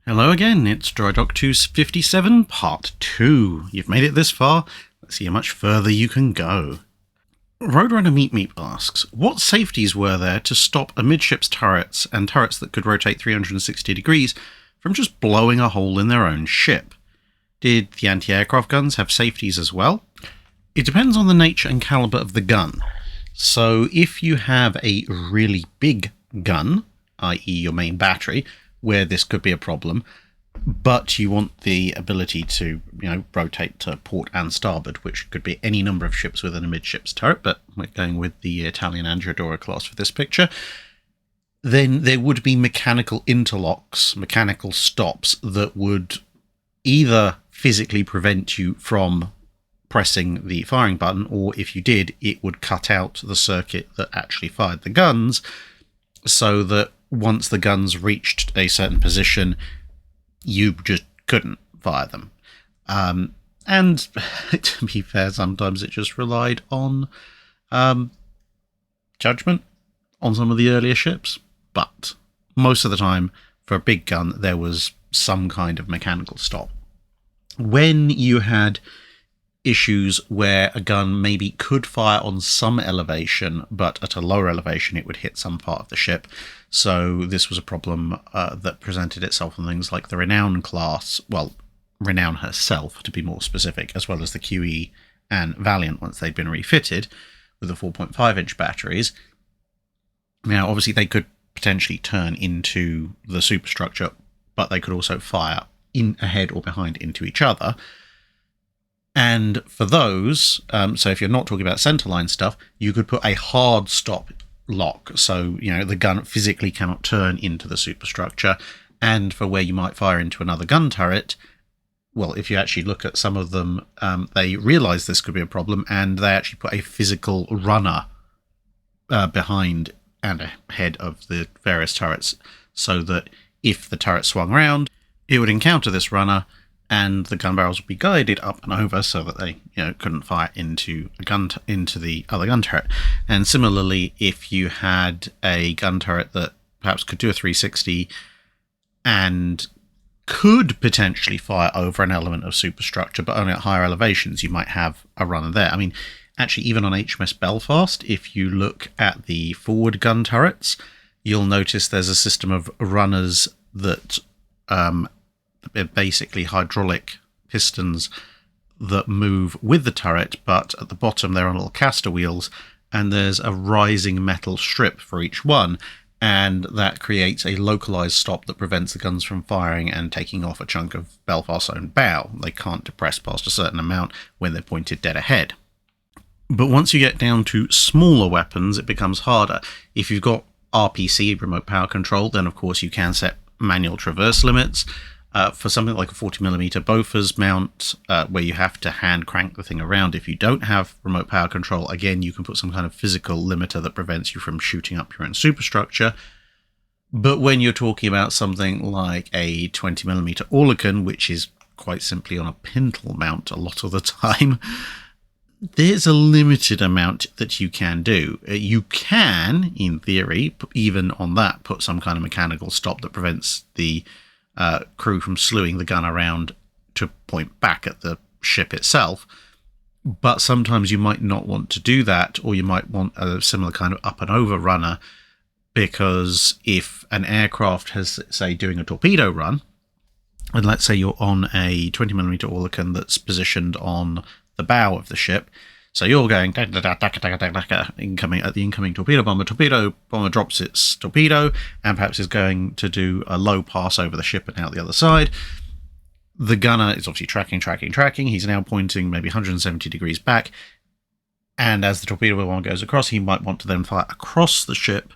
Hello again, it's Drydock 257 Part 2. You've made it this far, let's see how much further you can go. Roadrunner Meep Meep asks, what safeties were there to stop amidships turrets and turrets that could rotate 360 degrees from just blowing a hole in their own ship? Did the anti-aircraft guns have safeties as well? It depends on the nature and caliber of the gun. So if you have a really big gun, i.e. your main battery, where this could be a problem, but you want the ability to, rotate to port and starboard, which could be any number of ships with an amidships turret, but we're going with the Italian Andreadora class for this picture, then there would be mechanical interlocks, mechanical stops that would either physically prevent you from pressing the firing button, or if you did, it would cut out the circuit that actually fired the guns, so that once the guns reached a certain position, you just couldn't fire them. And to be fair, sometimes it just relied on judgment on some of the earlier ships. But most of the time, for a big gun, there was some kind of mechanical stop. When you had issues where a gun maybe could fire on some elevation, but at a lower elevation it would hit some part of the ship. So this was a problem that presented itself on things like the Renown class, well, Renown herself to be more specific, as well as the QE and Valiant once they'd been refitted with the 4.5-inch batteries. Now, obviously they could potentially turn into the superstructure, but they could also fire in ahead or behind into each other. And for those, so if you're not talking about centerline stuff, you could put a hard stop lock. So, the gun physically cannot turn into the superstructure. And for where you might fire into another gun turret, well, if you actually look at some of them, they realize this could be a problem, and they actually put a physical runner behind and ahead of the various turrets, so that if the turret swung around, it would encounter this runner, and the gun barrels would be guided up and over so that they, couldn't fire into into the other gun turret. And similarly, if you had a gun turret that perhaps could do a 360 and could potentially fire over an element of superstructure, but only at higher elevations, you might have a runner there. I mean, actually, even on HMS Belfast, if you look at the forward gun turrets, you'll notice there's a system of runners that basically hydraulic pistons that move with the turret, but at the bottom there are little caster wheels, and there's a rising metal strip for each one, and that creates a localized stop that prevents the guns from firing and taking off a chunk of Belfast's own bow. They can't depress past a certain amount when they're pointed dead ahead. But once you get down to smaller weapons, it becomes harder. If you've got RPC, remote power control, then of course you can set manual traverse limits. For something like a 40mm Bofors mount, where you have to hand crank the thing around, if you don't have remote power control, again, you can put some kind of physical limiter that prevents you from shooting up your own superstructure. But when you're talking about something like a 20mm Oerlikon, which is quite simply on a pintle mount a lot of the time, there's a limited amount that you can do. You can, in theory, even on that, put some kind of mechanical stop that prevents the crew from slewing the gun around to point back at the ship itself, but sometimes you might not want to do that, or you might want a similar kind of up and over runner, because if an aircraft has, say, doing a torpedo run, and let's say you're on a 20mm Oerlikon that's positioned on the bow of the ship, so you're going incoming at the incoming torpedo bomber drops its torpedo and perhaps is going to do a low pass over the ship and out the other side. The gunner is obviously tracking. He's now pointing maybe 170 degrees back, and as the torpedo bomber goes across, he might want to then fire across the ship,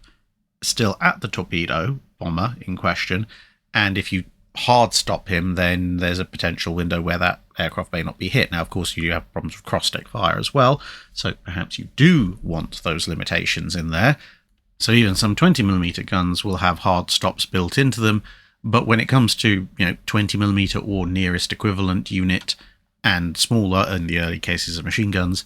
still at the torpedo bomber in question. And if you hard stop him, then there's a potential window where that aircraft may not be hit. Now, of course, you do have problems with cross-deck fire as well, so perhaps you do want those limitations in there. So even some 20mm guns will have hard stops built into them, but when it comes to 20mm or nearest equivalent unit and smaller, in the early cases of machine guns,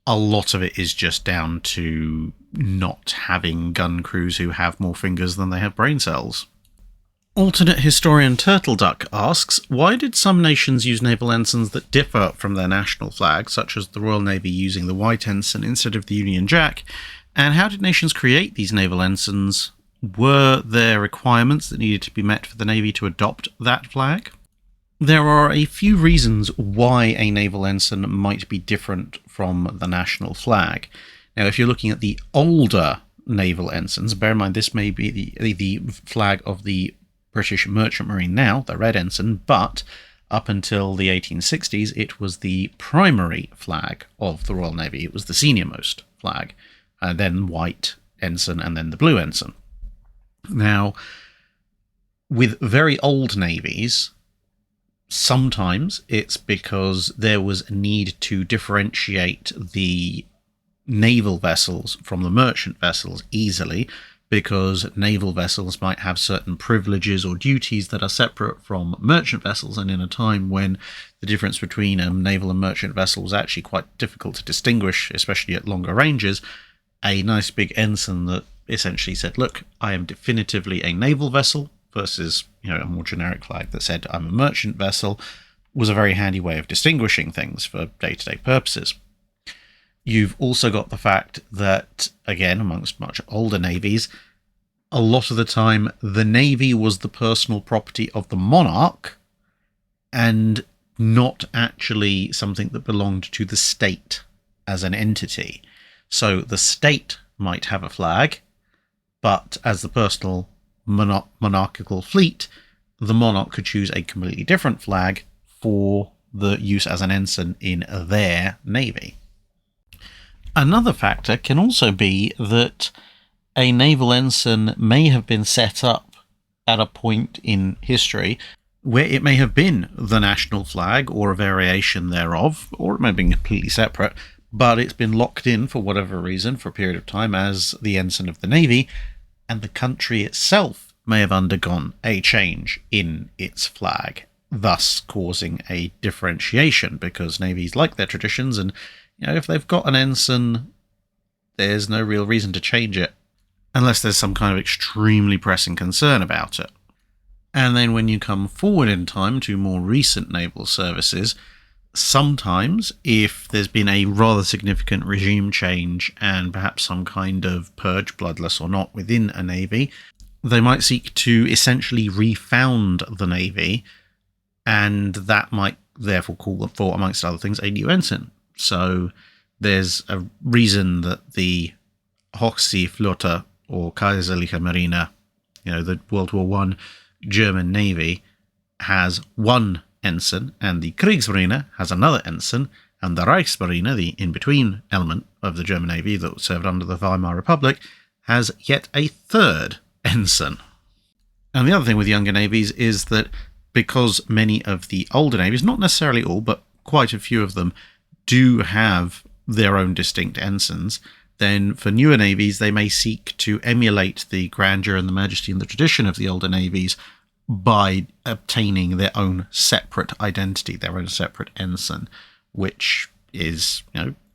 a lot of it is just down to not having gun crews who have more fingers than they have brain cells. Alternate historian Turtleduck asks, why did some nations use naval ensigns that differ from their national flag, such as the Royal Navy using the White Ensign instead of the Union Jack, and how did nations create these naval ensigns? Were there requirements that needed to be met for the Navy to adopt that flag? There are a few reasons why a naval ensign might be different from the national flag. Now, if you're looking at the older naval ensigns, bear in mind this may be the flag of the British Merchant Marine now, the Red Ensign, but up until the 1860s, it was the primary flag of the Royal Navy. It was the senior-most flag, then White Ensign, and then the Blue Ensign. Now, with very old navies, sometimes it's because there was a need to differentiate the naval vessels from the merchant vessels easily, because naval vessels might have certain privileges or duties that are separate from merchant vessels, and in a time when the difference between a naval and merchant vessel was actually quite difficult to distinguish, especially at longer ranges, a nice big ensign that essentially said, look, I am definitively a naval vessel, versus a more generic flag that said I'm a merchant vessel, was a very handy way of distinguishing things for day-to-day purposes. You've also got the fact that, again, amongst much older navies, a lot of the time the navy was the personal property of the monarch and not actually something that belonged to the state as an entity. So the state might have a flag, but as the personal monarchical fleet, the monarch could choose a completely different flag for the use as an ensign in their navy. Another factor can also be that a naval ensign may have been set up at a point in history where it may have been the national flag or a variation thereof, or it may have been completely separate, but it's been locked in for whatever reason for a period of time as the ensign of the Navy, and the country itself may have undergone a change in its flag, thus causing a differentiation, because navies like their traditions, and if they've got an ensign, there's no real reason to change it unless there's some kind of extremely pressing concern about it. And then when you come forward in time to more recent naval services, sometimes if there's been a rather significant regime change and perhaps some kind of purge, bloodless or not, within a navy, they might seek to essentially refound the navy, and that might therefore call for, amongst other things, a new ensign. So there's a reason that the Hochseeflotte or Kaiserliche Marine, the World War I German Navy, has one ensign, and the Kriegsmarine has another ensign, and the Reichsmarine, the in-between element of the German Navy that served under the Weimar Republic, has yet a third ensign. And the other thing with younger navies is that because many of the older navies, not necessarily all, but quite a few of them, do have their own distinct ensigns, then for newer navies they may seek to emulate the grandeur and the majesty and the tradition of the older navies by obtaining their own separate identity, their own separate ensign, which is,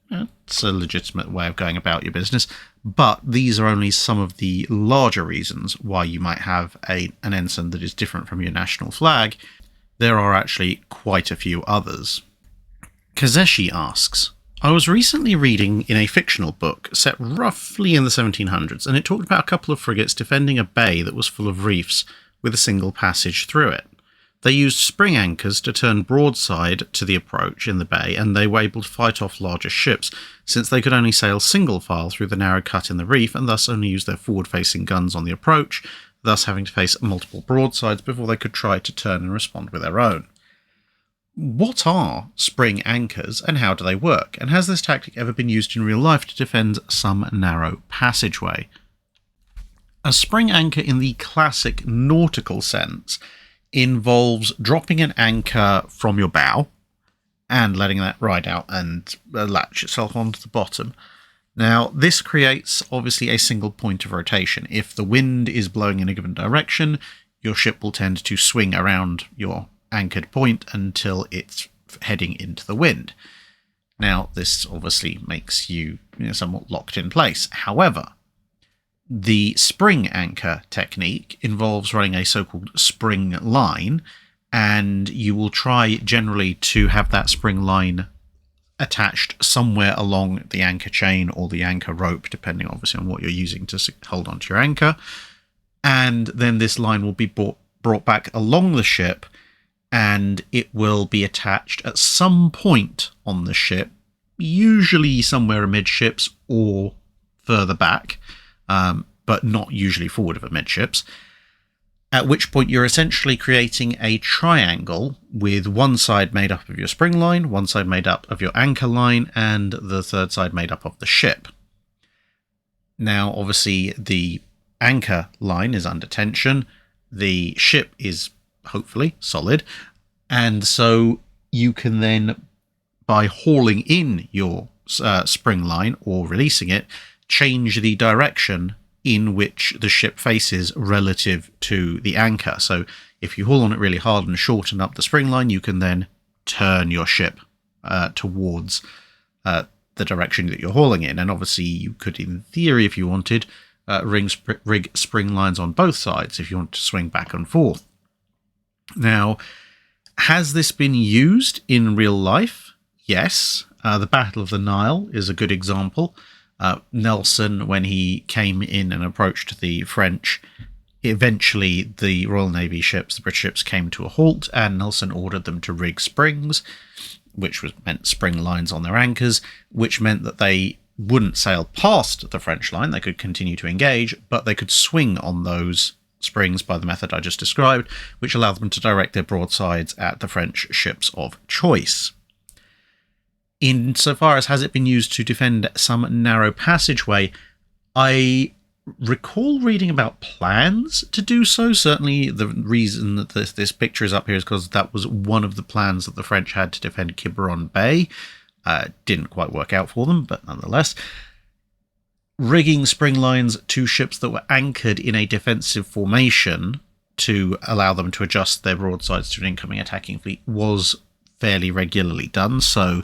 it's a legitimate way of going about your business. But these are only some of the larger reasons why you might have an ensign that is different from your national flag. There are actually quite a few others. Kazeshi asks, I was recently reading in a fictional book set roughly in the 1700s, and it talked about a couple of frigates defending a bay that was full of reefs with a single passage through it. They used spring anchors to turn broadside to the approach in the bay, and they were able to fight off larger ships, since they could only sail single file through the narrow cut in the reef, and thus only use their forward-facing guns on the approach, thus having to face multiple broadsides before they could try to turn and respond with their own. What are spring anchors, and how do they work? And has this tactic ever been used in real life to defend some narrow passageway? A spring anchor in the classic nautical sense involves dropping an anchor from your bow and letting that ride out and latch itself onto the bottom. Now, this creates obviously a single point of rotation. If the wind is blowing in a given direction, your ship will tend to swing around your anchored point until it's heading into the wind. Now, this obviously makes you somewhat locked in place. However, The spring anchor technique involves running a so-called spring line, and you will try generally to have that spring line attached somewhere along the anchor chain or the anchor rope, depending obviously on what you're using to hold onto your anchor. And then this line will be brought back along the ship, and it will be attached at some point on the ship, usually somewhere amidships or further back, but not usually forward of amidships, at which point you're essentially creating a triangle with one side made up of your spring line, one side made up of your anchor line, and the third side made up of the ship. Now, obviously, the anchor line is under tension, the ship is hopefully solid, and so you can then, by hauling in your spring line or releasing it, change the direction in which the ship faces relative to the anchor. So if you haul on it really hard and shorten up the spring line, you can then turn your ship towards the direction that you're hauling in. And obviously you could, in theory, if you wanted, rig spring lines on both sides if you want to swing back and forth. Now, has this been used in real life? Yes. The Battle of the Nile is a good example. Nelson, when he came in and approached the French, eventually the Royal Navy ships, the British ships, came to a halt, and Nelson ordered them to rig springs, which meant spring lines on their anchors, which meant that they wouldn't sail past the French line. They could continue to engage, but they could swing on those springs by the method I just described, which allowed them to direct their broadsides at the French ships of choice. Insofar as has it been used to defend some narrow passageway, I recall reading about plans to do so. Certainly the reason that this picture is up here is because that was one of the plans that the French had to defend Quiberon Bay. Didn't quite work out for them, but nonetheless. Rigging spring lines to ships that were anchored in a defensive formation to allow them to adjust their broadsides to an incoming attacking fleet was fairly regularly done. So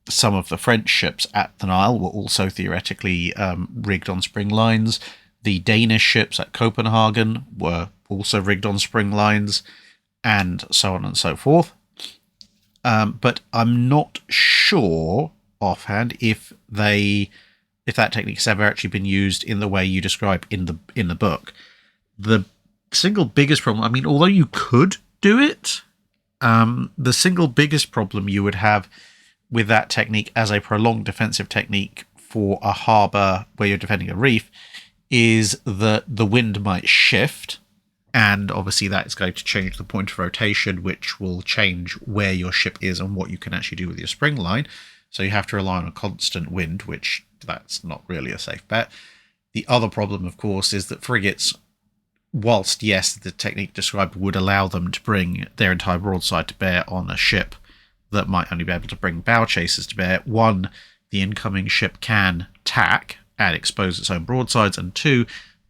some of the French ships at the Nile were also theoretically rigged on spring lines. The Danish ships at Copenhagen were also rigged on spring lines, and so on and so forth. But I'm not sure offhand if that technique has ever actually been used in the way you describe in the book. The single biggest problem, I mean, although you could do it, the single biggest problem you would have with that technique as a prolonged defensive technique for a harbour where you're defending a reef is that the wind might shift, and obviously that's going to change the point of rotation, which will change where your ship is and what you can actually do with your spring line. So you have to rely on a constant wind, which that's not really a safe bet. The other problem, of course, is that frigates, whilst, yes, the technique described would allow them to bring their entire broadside to bear on a ship that might only be able to bring bow chasers to bear, one, the incoming ship can tack and expose its own broadsides, and two,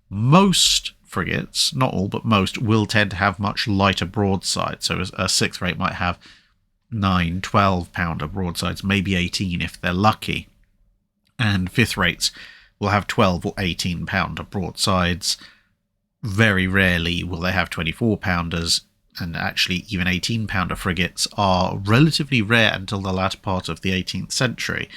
most frigates, not all, but most, will tend to have much lighter broadsides. So a sixth rate might have 9, 12 pounder broadsides, maybe 18 if they're lucky. And fifth rates will have 12 or 18 pounder broadsides. Very rarely will they have 24 pounders, and actually even 18 pounder frigates are relatively rare until the latter part of the 18th century.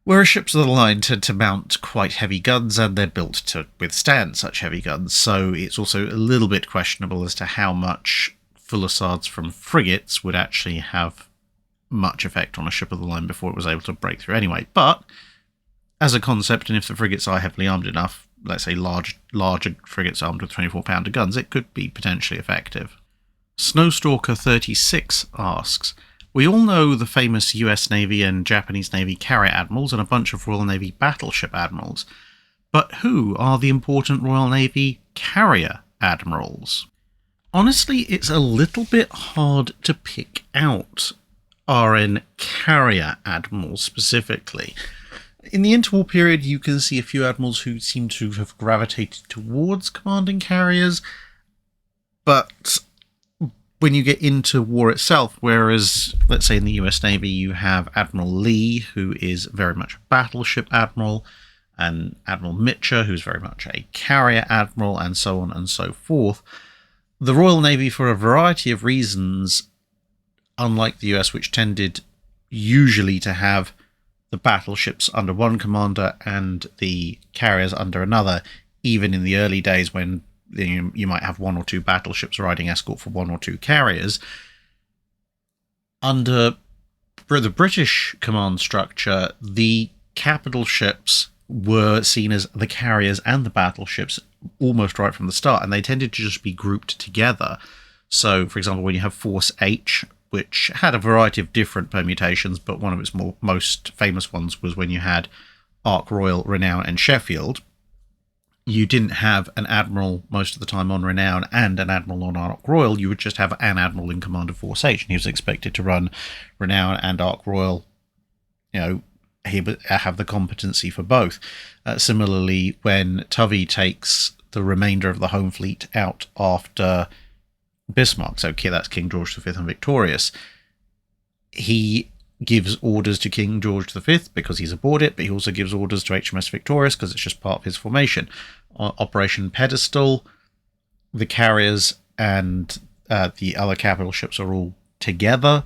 Whereas ships of the line tend to mount quite heavy guns, and they're built to withstand such heavy guns, so it's also a little bit questionable as to how much fusillades from frigates would actually have much effect on a ship of the line before it was able to break through anyway. But as a concept, and if the frigates are heavily armed enough, let's say larger frigates armed with 24 pounder guns, it could be potentially effective. Snowstalker 36 asks, we all know the famous US Navy and Japanese Navy Carrier Admirals and a bunch of Royal Navy Battleship Admirals, but who are the important Royal Navy Carrier Admirals? Honestly, it's a little bit hard to pick out RN Carrier Admirals specifically. In the interwar period, you can see a few admirals who seem to have gravitated towards commanding carriers, but when you get into war itself, whereas, let's say in the US Navy, you have Admiral Lee, who is very much a battleship admiral, and Admiral Mitcher, who's very much a carrier admiral, and so on and so forth. The Royal Navy, for a variety of reasons, unlike the US, which tended usually to have the battleships under one commander and the carriers under another, even in the early days when you might have one or two battleships riding escort for one or two carriers. Under the British command structure, the capital ships were seen as the carriers and the battleships almost right from the start, and they tended to just be grouped together. So, for example, when you have Force H, which had a variety of different permutations, but one of its most famous ones was when you had Ark Royal, Renown, and Sheffield. You didn't have an admiral most of the time on Renown and an admiral on Ark Royal. You would just have an admiral in command of Force H, and he was expected to run Renown and Ark Royal. He would have the competency for both. Similarly, when Tovey takes the remainder of the home fleet out after Bismarck, so that's King George V and Victorious, he gives orders to King George V because he's aboard it, but he also gives orders to HMS Victorious because it's just part of his formation. Operation Pedestal, the carriers and the other capital ships are all together,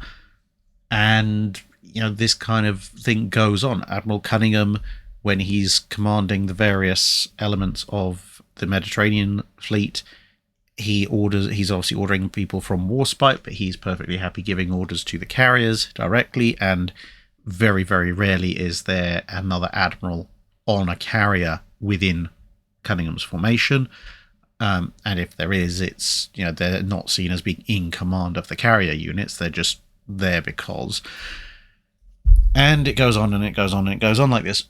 and this kind of thing goes on. Admiral Cunningham, when he's commanding the various elements of the Mediterranean fleet, he's obviously ordering people from Warspite, but he's perfectly happy giving orders to the carriers directly, and very, very rarely is there another admiral on a carrier within Cunningham's formation. And if there is, it's they're not seen as being in command of the carrier units, they're just there because. And it goes on and it goes on and it goes on like this.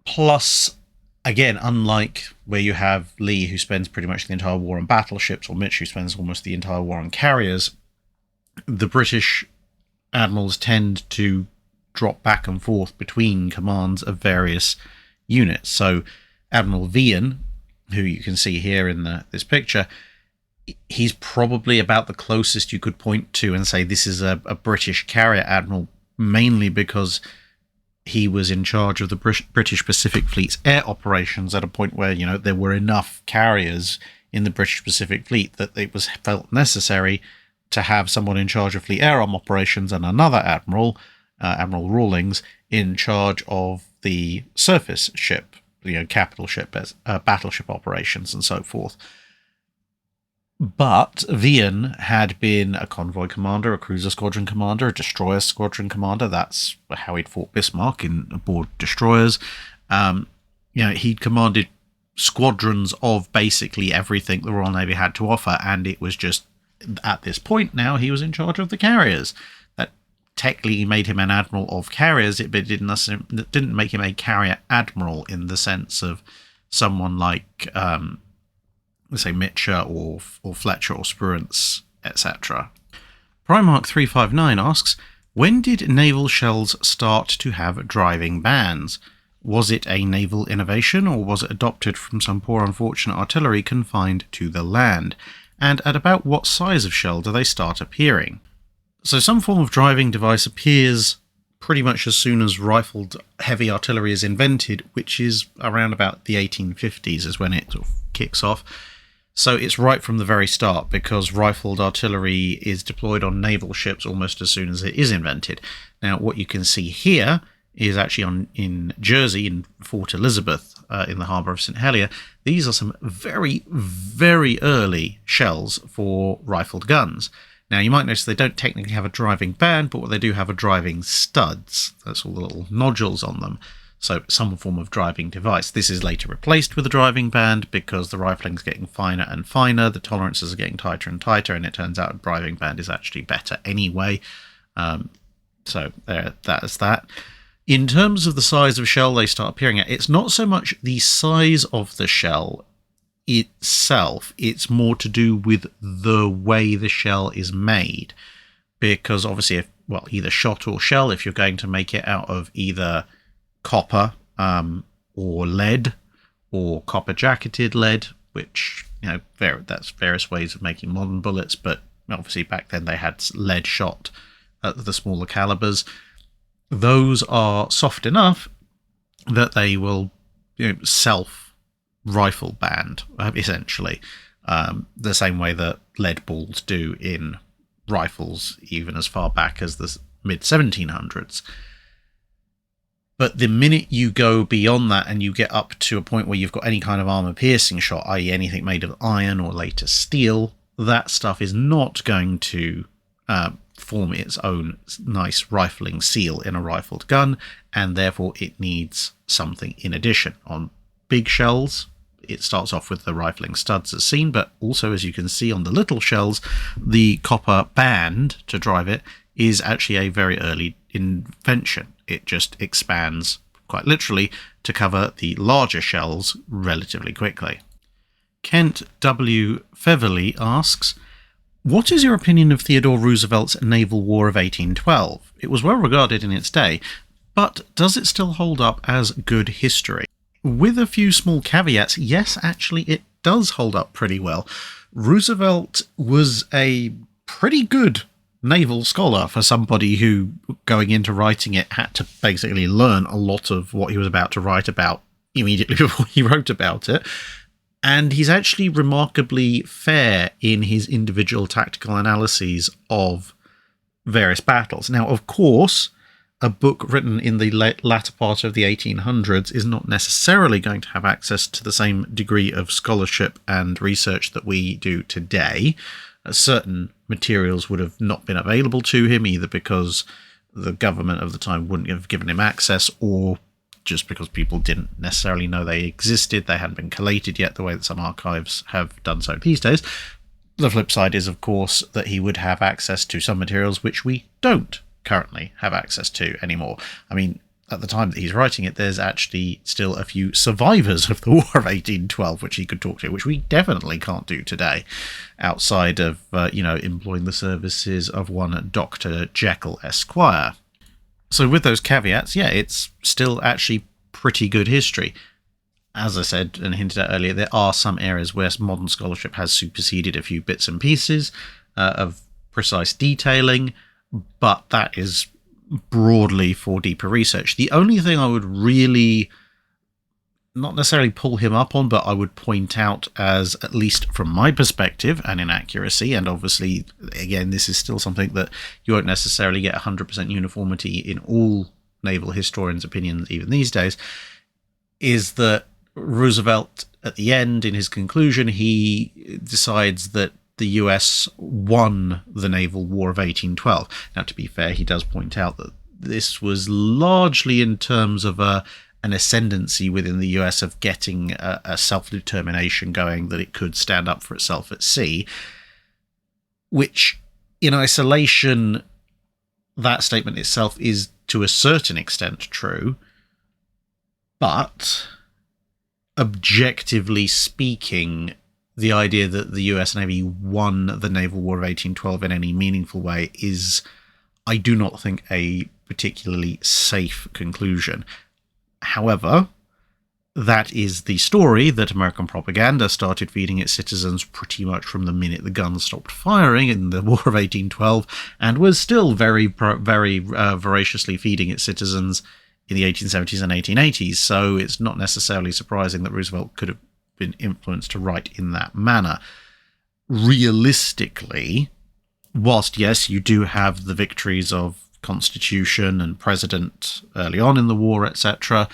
Plus, again, unlike where you have Lee, who spends pretty much the entire war on battleships, or Mitch, who spends almost the entire war on carriers, the British admirals tend to drop back and forth between commands of various units. So Admiral Vian, who you can see here in this picture, he's probably about the closest you could point to and say this is a British carrier admiral, mainly because he was in charge of the British Pacific Fleet's air operations at a point where there were enough carriers in the British Pacific Fleet that it was felt necessary to have someone in charge of fleet air arm operations and another admiral, Admiral Rawlings, in charge of the surface ship, capital ship, battleship operations and so forth. But Vian had been a convoy commander, a cruiser squadron commander, a destroyer squadron commander. That's how he'd fought Bismarck aboard destroyers. He'd commanded squadrons of basically everything the Royal Navy had to offer, and it was just at this point now he was in charge of the carriers. That technically made him an admiral of carriers, but it didn't make him a carrier admiral in the sense of someone like let's say Mitcher or Fletcher or Spruance, etc. Primark 359 asks, when did naval shells start to have driving bands? Was it a naval innovation, or was it adopted from some poor unfortunate artillery confined to the land? And at about what size of shell do they start appearing? So some form of driving device appears pretty much as soon as rifled heavy artillery is invented, which is around about the 1850s is when it sort of kicks off. So it's right from the very start, because rifled artillery is deployed on naval ships almost as soon as it is invented. Now, what you can see here is actually in Jersey, in Fort Elizabeth, in the harbour of St Helier. These are some very, very early shells for rifled guns. Now, you might notice they don't technically have a driving band, but what they do have are driving studs. That's all the little nodules on them. So some form of driving device. This is later replaced with a driving band because the rifling is getting finer and finer, the tolerances are getting tighter and tighter, and it turns out a driving band is actually better anyway. So that's that. In terms of the size of shell they start appearing at, it's not so much the size of the shell itself, it's more to do with the way the shell is made. Because obviously, either shot or shell, if you're going to make it out of either copper or lead, or copper jacketed lead, which that's various ways of making modern bullets, but obviously back then they had lead shot at the smaller calibers. Those are soft enough that they will self-rifle band, essentially. The same way that lead balls do in rifles, even as far back as the mid-1700s. But the minute you go beyond that and you get up to a point where you've got any kind of armor-piercing shot, i.e. anything made of iron or later steel, that stuff is not going to form its own nice rifling seal in a rifled gun, and therefore it needs something in addition. On big shells, it starts off with the rifling studs as seen, but also, as you can see on the little shells, the copper band to drive it is actually a very early invention. It just expands, quite literally, to cover the larger shells relatively quickly. Kent W. Favorably asks, what is your opinion of Theodore Roosevelt's Naval War of 1812? It was well regarded in its day, but does it still hold up as good history? With a few small caveats, yes, actually it does hold up pretty well. Roosevelt was a pretty good naval scholar for somebody who, going into writing it, had to basically learn a lot of what he was about to write about immediately before he wrote about it. And he's actually remarkably fair in his individual tactical analyses of various battles. Now, of course, a book written in the latter part of the 1800s is not necessarily going to have access to the same degree of scholarship and research that we do today. Certain materials would have not been available to him, either because the government of the time wouldn't have given him access, or just because people didn't necessarily know they existed. They hadn't been collated yet, the way that some archives have done so these days. The flip side is, of course, that he would have access to some materials which we don't currently have access to anymore. I mean, at the time that he's writing it, there's actually still a few survivors of the War of 1812 which he could talk to, which we definitely can't do today, outside of, employing the services of one Dr. Jekyll Esquire. So with those caveats, yeah, it's still actually pretty good history. As I said and hinted at earlier, there are some areas where modern scholarship has superseded a few bits and pieces of precise detailing, but that is broadly for deeper research. The only thing I would really not necessarily pull him up on, but I would point out as, at least from my perspective, an inaccuracy, and obviously, again, this is still something that you won't necessarily get 100% uniformity in all naval historians' opinions even these days, is that Roosevelt, at the end, in his conclusion, he decides that the US won the Naval War of 1812. Now, to be fair, he does point out that this was largely in terms of an ascendancy within the US of getting a self-determination going, that it could stand up for itself at sea, which, in isolation, that statement itself is to a certain extent true, but objectively speaking, the idea that the US Navy won the Naval War of 1812 in any meaningful way is, I do not think, a particularly safe conclusion. However, that is the story that American propaganda started feeding its citizens pretty much from the minute the guns stopped firing in the War of 1812, and was still very voraciously feeding its citizens in the 1870s and 1880s. So it's not necessarily surprising that Roosevelt could have been influenced to write in that manner. Realistically, whilst yes, you do have the victories of Constitution and President early on in the war, etc.,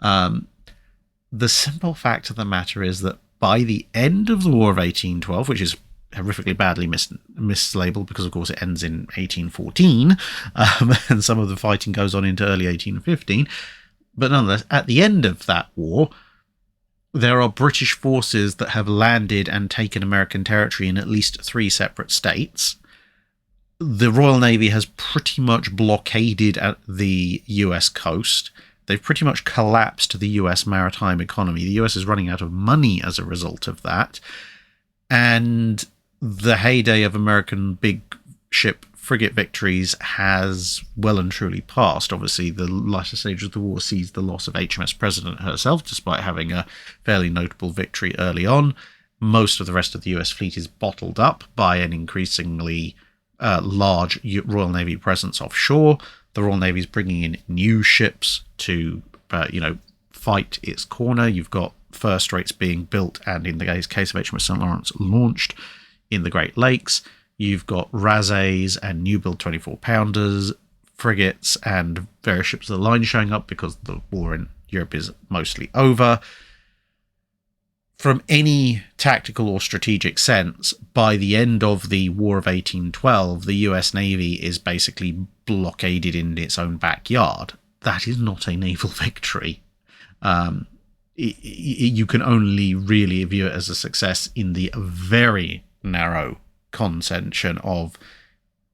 the simple fact of the matter is that by the end of the War of 1812, which is horrifically badly mislabeled because, of course, it ends in 1814, and some of the fighting goes on into early 1815, but nonetheless, at the end of that war, there are British forces that have landed and taken American territory in at least 3 separate states. The Royal Navy has pretty much blockaded at the US coast. They've pretty much collapsed the US maritime economy. The US is running out of money as a result of that. And the heyday of American big ship frigate victories has well and truly passed. Obviously, the latter stage of the war sees the loss of HMS President herself, despite having a fairly notable victory early on. Most of the rest of the US fleet is bottled up by an increasingly large Royal Navy presence offshore. The Royal Navy is bringing in new ships to, fight its corner. You've got first rates being built, and in the case of HMS St. Lawrence, launched in the Great Lakes. You've got Razes and new build 24-pounders, frigates, and various ships of the line showing up because the war in Europe is mostly over. From any tactical or strategic sense, by the end of the War of 1812, the US Navy is basically blockaded in its own backyard. That is not a naval victory. You can only really view it as a success in the very narrow contention of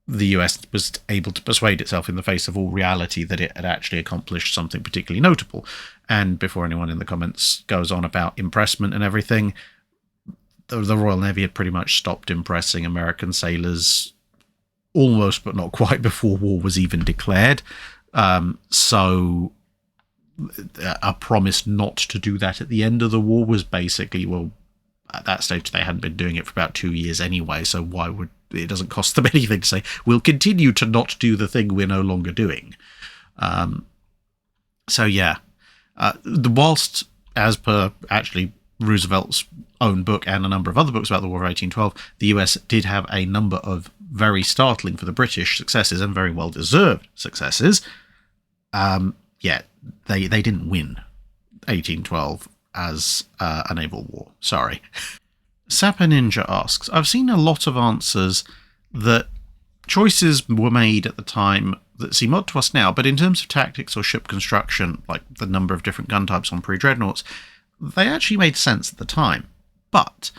the US was able to persuade itself in the face of all reality that it had actually accomplished something particularly notable. And before anyone in the comments goes on about impressment and everything, the Royal Navy had pretty much stopped impressing American sailors almost but not quite before war was even declared. So a promise not to do that at the end of the war was basically, well, at that stage they hadn't been doing it for about 2 years anyway, so why would it doesn't cost them anything to say we'll continue to not do the thing we're no longer doing. So yeah, whilst as per actually Roosevelt's own book and a number of other books about the War of 1812, the US did have a number of very startling for the British successes and very well deserved successes. Yeah, they didn't win 1812 as a naval war. Sorry. Sapper Ninja asks, I've seen a lot of answers that choices were made at the time that seem odd to us now, but in terms of tactics or ship construction, like the number of different gun types on pre-dreadnoughts, they actually made sense at the time. But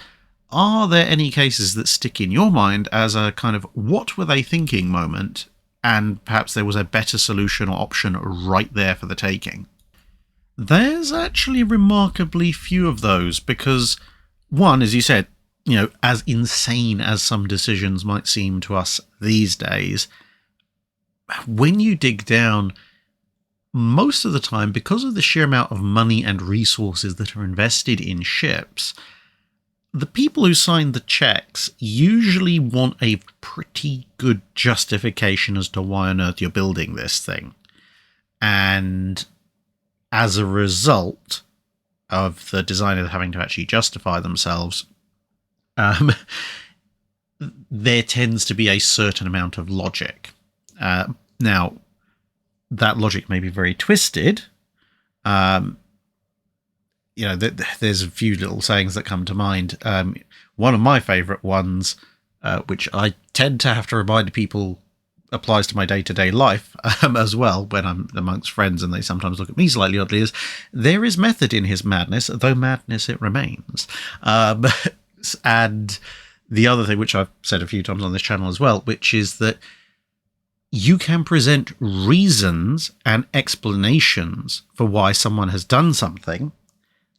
are there any cases that stick in your mind as a kind of what were they thinking moment, and perhaps there was a better solution or option right there for the taking? There's actually remarkably few of those because, one, as you said, you know, as insane as some decisions might seem to us these days, when you dig down, most of the time, because of the sheer amount of money and resources that are invested in ships, the people who sign the checks usually want a pretty good justification as to why on earth you're building this thing. And as a result of the designer having to actually justify themselves, there tends to be a certain amount of logic. Now, that logic may be very twisted. You know, there's a few little sayings that come to mind. One of my favourite ones, which I tend to have to remind people applies to my day-to-day life as well when I'm amongst friends and they sometimes look at me slightly oddly, is there is method in his madness, though madness it remains. And the other thing, which I've said a few times on this channel as well, which is that you can present reasons and explanations for why someone has done something.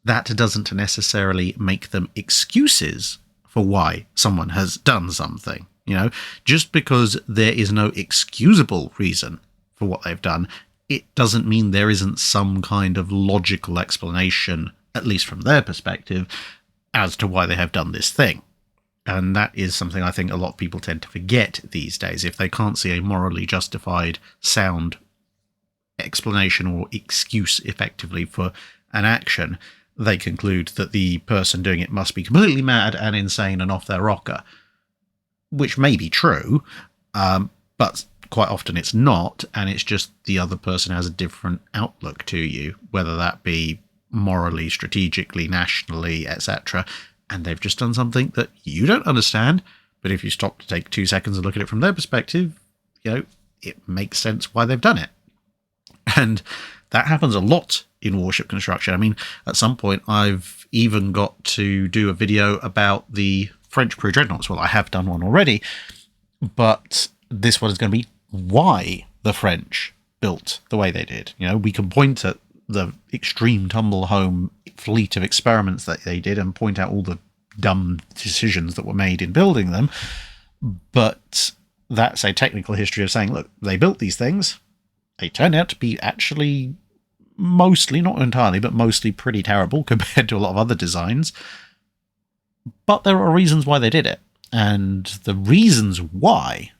That doesn't necessarily make them excuses for why someone has done something. You know, just because there is no excusable reason for what they've done, it doesn't mean there isn't some kind of logical explanation, at least from their perspective, as to why they have done this thing. And that is something I think a lot of people tend to forget these days. If they can't see a morally justified, sound explanation or excuse effectively for an action, they conclude that the person doing it must be completely mad and insane and off their rocker. Which may be true, but quite often it's not, and it's just the other person has a different outlook to you, whether that be morally, strategically, nationally, etc., and they've just done something that you don't understand, but if you stop to take 2 seconds and look at it from their perspective, you know, it makes sense why they've done it. And that happens a lot in warship construction. I mean, at some point I've even got to do a video about the French pre-dreadnoughts. Well, I have done one already, but this one is going to be why the French built the way they did. You know, we can point at the extreme tumble home fleet of experiments that they did and point out all the dumb decisions that were made in building them, but that's a technical history of saying, look, they built these things, they turned out to be actually mostly, not entirely, but mostly pretty terrible compared to a lot of other designs. But there are reasons why they did it, and the reasons why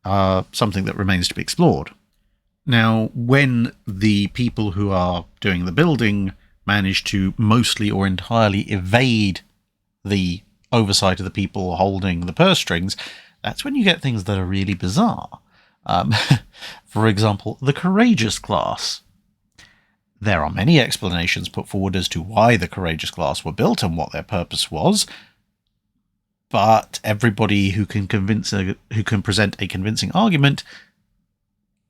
are something that remains to be explored. Now, when the people who are doing the building manage to mostly or entirely evade the oversight of the people holding the purse strings, that's when you get things that are really bizarre. For example, the Courageous class. There are many explanations put forward as to why the Courageous class were built and what their purpose was, but everybody who can present a convincing argument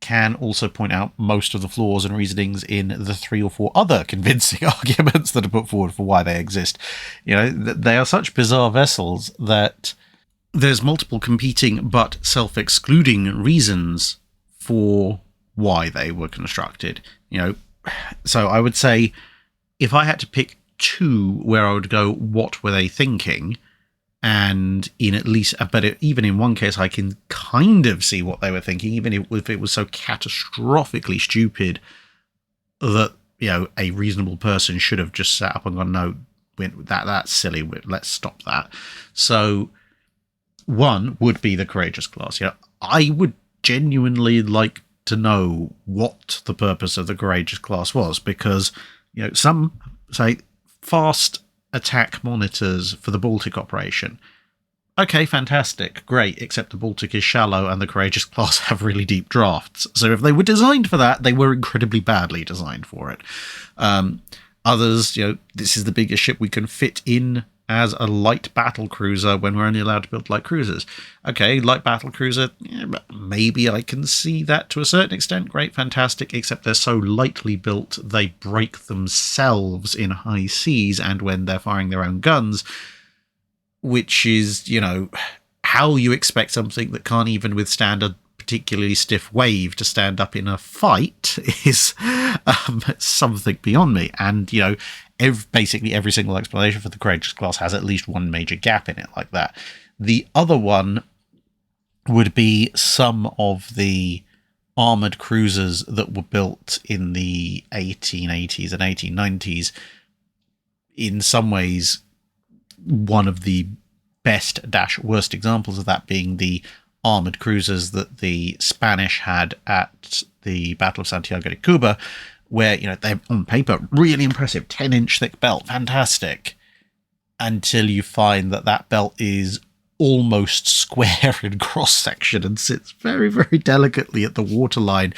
can also point out most of the flaws and reasonings in the 3 or 4 other convincing arguments that are put forward for why they exist. You know, they are such bizarre vessels that there's multiple competing but self-excluding reasons for why they were constructed. You know, so I would say if I had to pick 2 where I would go, what were they thinking? And in at least, but even in one case, I can kind of see what they were thinking, even if it was so catastrophically stupid that, you know, a reasonable person should have just sat up and gone, no, that's silly, let's stop that. So one would be the Courageous class. You know, I would genuinely like to know what the purpose of the Courageous class was, because, you know, some say fast attack monitors for the Baltic operation. Okay, fantastic, great, except the Baltic is shallow and the Courageous class have really deep drafts. So if they were designed for that, they were incredibly badly designed for it. Others, you know, this is the biggest ship we can fit in as a light battle cruiser when we're only allowed to build light cruisers. Okay, light battle cruiser, yeah, maybe I can see that to a certain extent. Great, fantastic, except they're so lightly built, they break themselves in high seas and when they're firing their own guns, which is, you know, how you expect something that can't even withstand a particularly stiff wave to stand up in a fight is something beyond me. And, you know, basically every single explanation for the Courageous class has at least one major gap in it like that. The other one would be some of the armoured cruisers that were built in the 1880s and 1890s. In some ways, one of the best-worst examples of that being the armoured cruisers that the Spanish had at the Battle of Santiago de Cuba, where, you know, they're on paper really impressive, 10-inch thick belt, fantastic, until you find that that belt is almost square in cross-section and sits very, very delicately at the waterline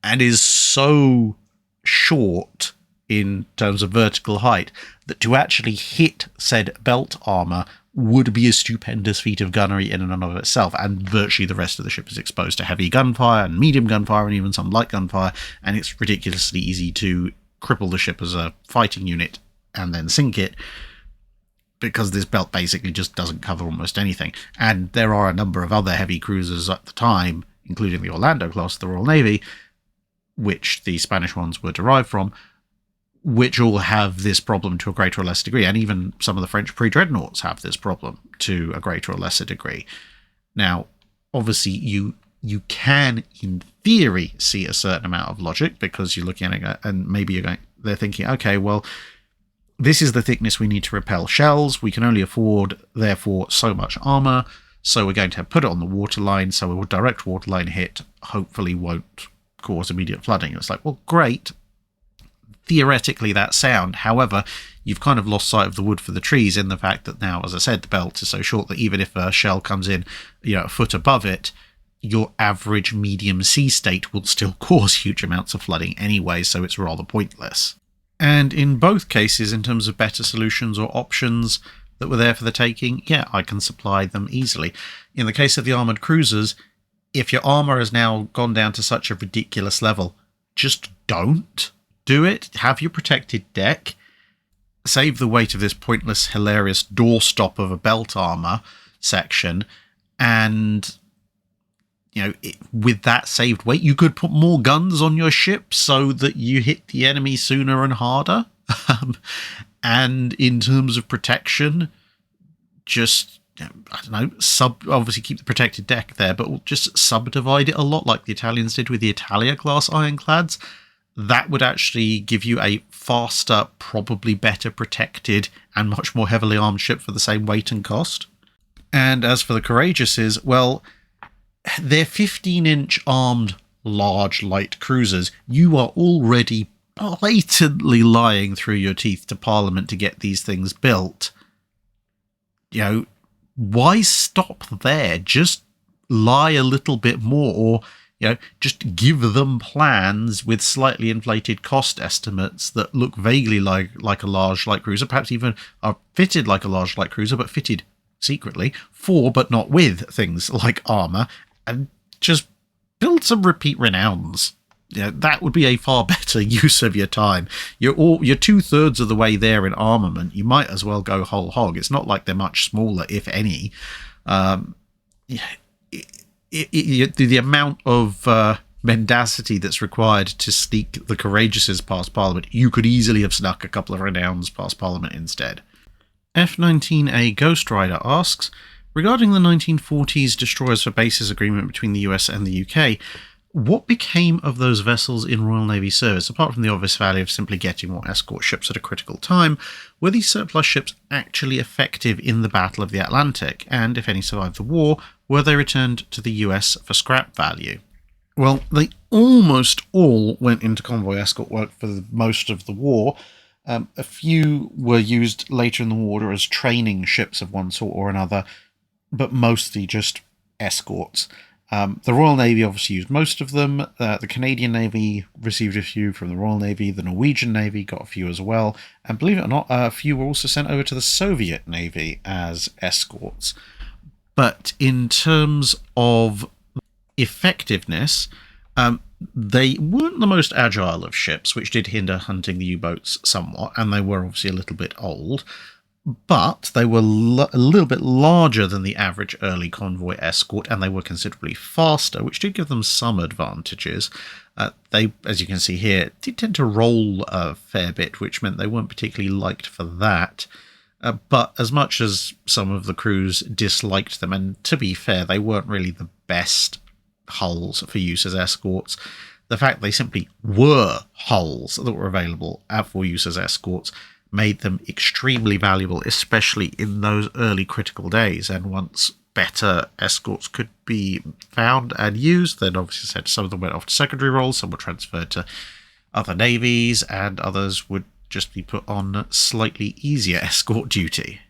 and is so short in terms of vertical height that to actually hit said belt armour would be a stupendous feat of gunnery in and of itself, and virtually the rest of the ship is exposed to heavy gunfire and medium gunfire and even some light gunfire, and it's ridiculously easy to cripple the ship as a fighting unit and then sink it, because this belt basically just doesn't cover almost anything. And there are a number of other heavy cruisers at the time, including the Orlando class of the Royal Navy, which the Spanish ones were derived from, which all have this problem to a greater or less degree, and even some of the French pre-dreadnoughts have this problem to a greater or lesser degree. Now, obviously, you can, in theory, see a certain amount of logic, because you're looking at it and maybe they're thinking, okay, well, this is the thickness we need to repel shells. We can only afford, therefore, so much armour, so we're going to put it on the waterline, so a direct waterline hit hopefully won't cause immediate flooding. It's like, well, great. Theoretically, that's sound. However, you've kind of lost sight of the wood for the trees in the fact that now, as I said, the belt is so short that even if a shell comes in, you know, a foot above it, your average medium sea state will still cause huge amounts of flooding anyway, so it's rather pointless. And in both cases, in terms of better solutions or options that were there for the taking, yeah, I can supply them easily. In the case of the armoured cruisers, if your armour has now gone down to such a ridiculous level, just don't do it. Have your protected deck. Save the weight of this pointless, hilarious doorstop of a belt armour section, and, you know, with that saved weight, you could put more guns on your ship so that you hit the enemy sooner and harder. And in terms of protection, just, I don't know, obviously keep the protected deck there, but just subdivide it a lot like the Italians did with the Italia class ironclads. That would actually give you a faster, probably better protected and much more heavily armed ship for the same weight and cost. And as for the Courageouses, well, they're 15-inch armed large light cruisers. You are already blatantly lying through your teeth to Parliament to get these things built, why stop there? Just lie a little bit more, or just give them plans with slightly inflated cost estimates that look vaguely like a large light cruiser, perhaps even are fitted like a large light cruiser, but fitted secretly for but not with things like armor, and just build some repeat renowns. That would be a far better use of your time. You're 2/3 of the way there in armament. You might as well go whole hog. It's not like they're much smaller, if any. The amount of mendacity that's required to sneak the courageouses past Parliament, you could easily have snuck a couple of renowns past Parliament instead. F-19A Ghost Rider asks, regarding the 1940s Destroyers for Bases agreement between the US and the UK, what became of those vessels in Royal Navy service? Apart from the obvious value of simply getting more escort ships at a critical time, were these surplus ships actually effective in the Battle of the Atlantic? And if any survived the war, were they returned to the US for scrap value? Well, they almost all went into convoy escort work for most of the war. A few were used later in the war as training ships of one sort or another, but mostly just escorts. The Royal Navy obviously used most of them. The Canadian Navy received a few from the Royal Navy. The Norwegian Navy got a few as well. And believe it or not, a few were also sent over to the Soviet Navy as escorts. But in terms of effectiveness, they weren't the most agile of ships, which did hinder hunting the U-boats somewhat, and they were obviously a little bit old. But they were a little bit larger than the average early convoy escort, and they were considerably faster, which did give them some advantages. They, as you can see here, did tend to roll a fair bit, which meant they weren't particularly liked for that. But as much as some of the crews disliked them, and to be fair, they weren't really the best hulls for use as escorts, the fact they simply were hulls that were available for use as escorts made them extremely valuable, especially in those early critical days. And once better escorts could be found and used, then obviously some of them went off to secondary roles, some were transferred to other navies, and others would just be put on slightly easier escort duty.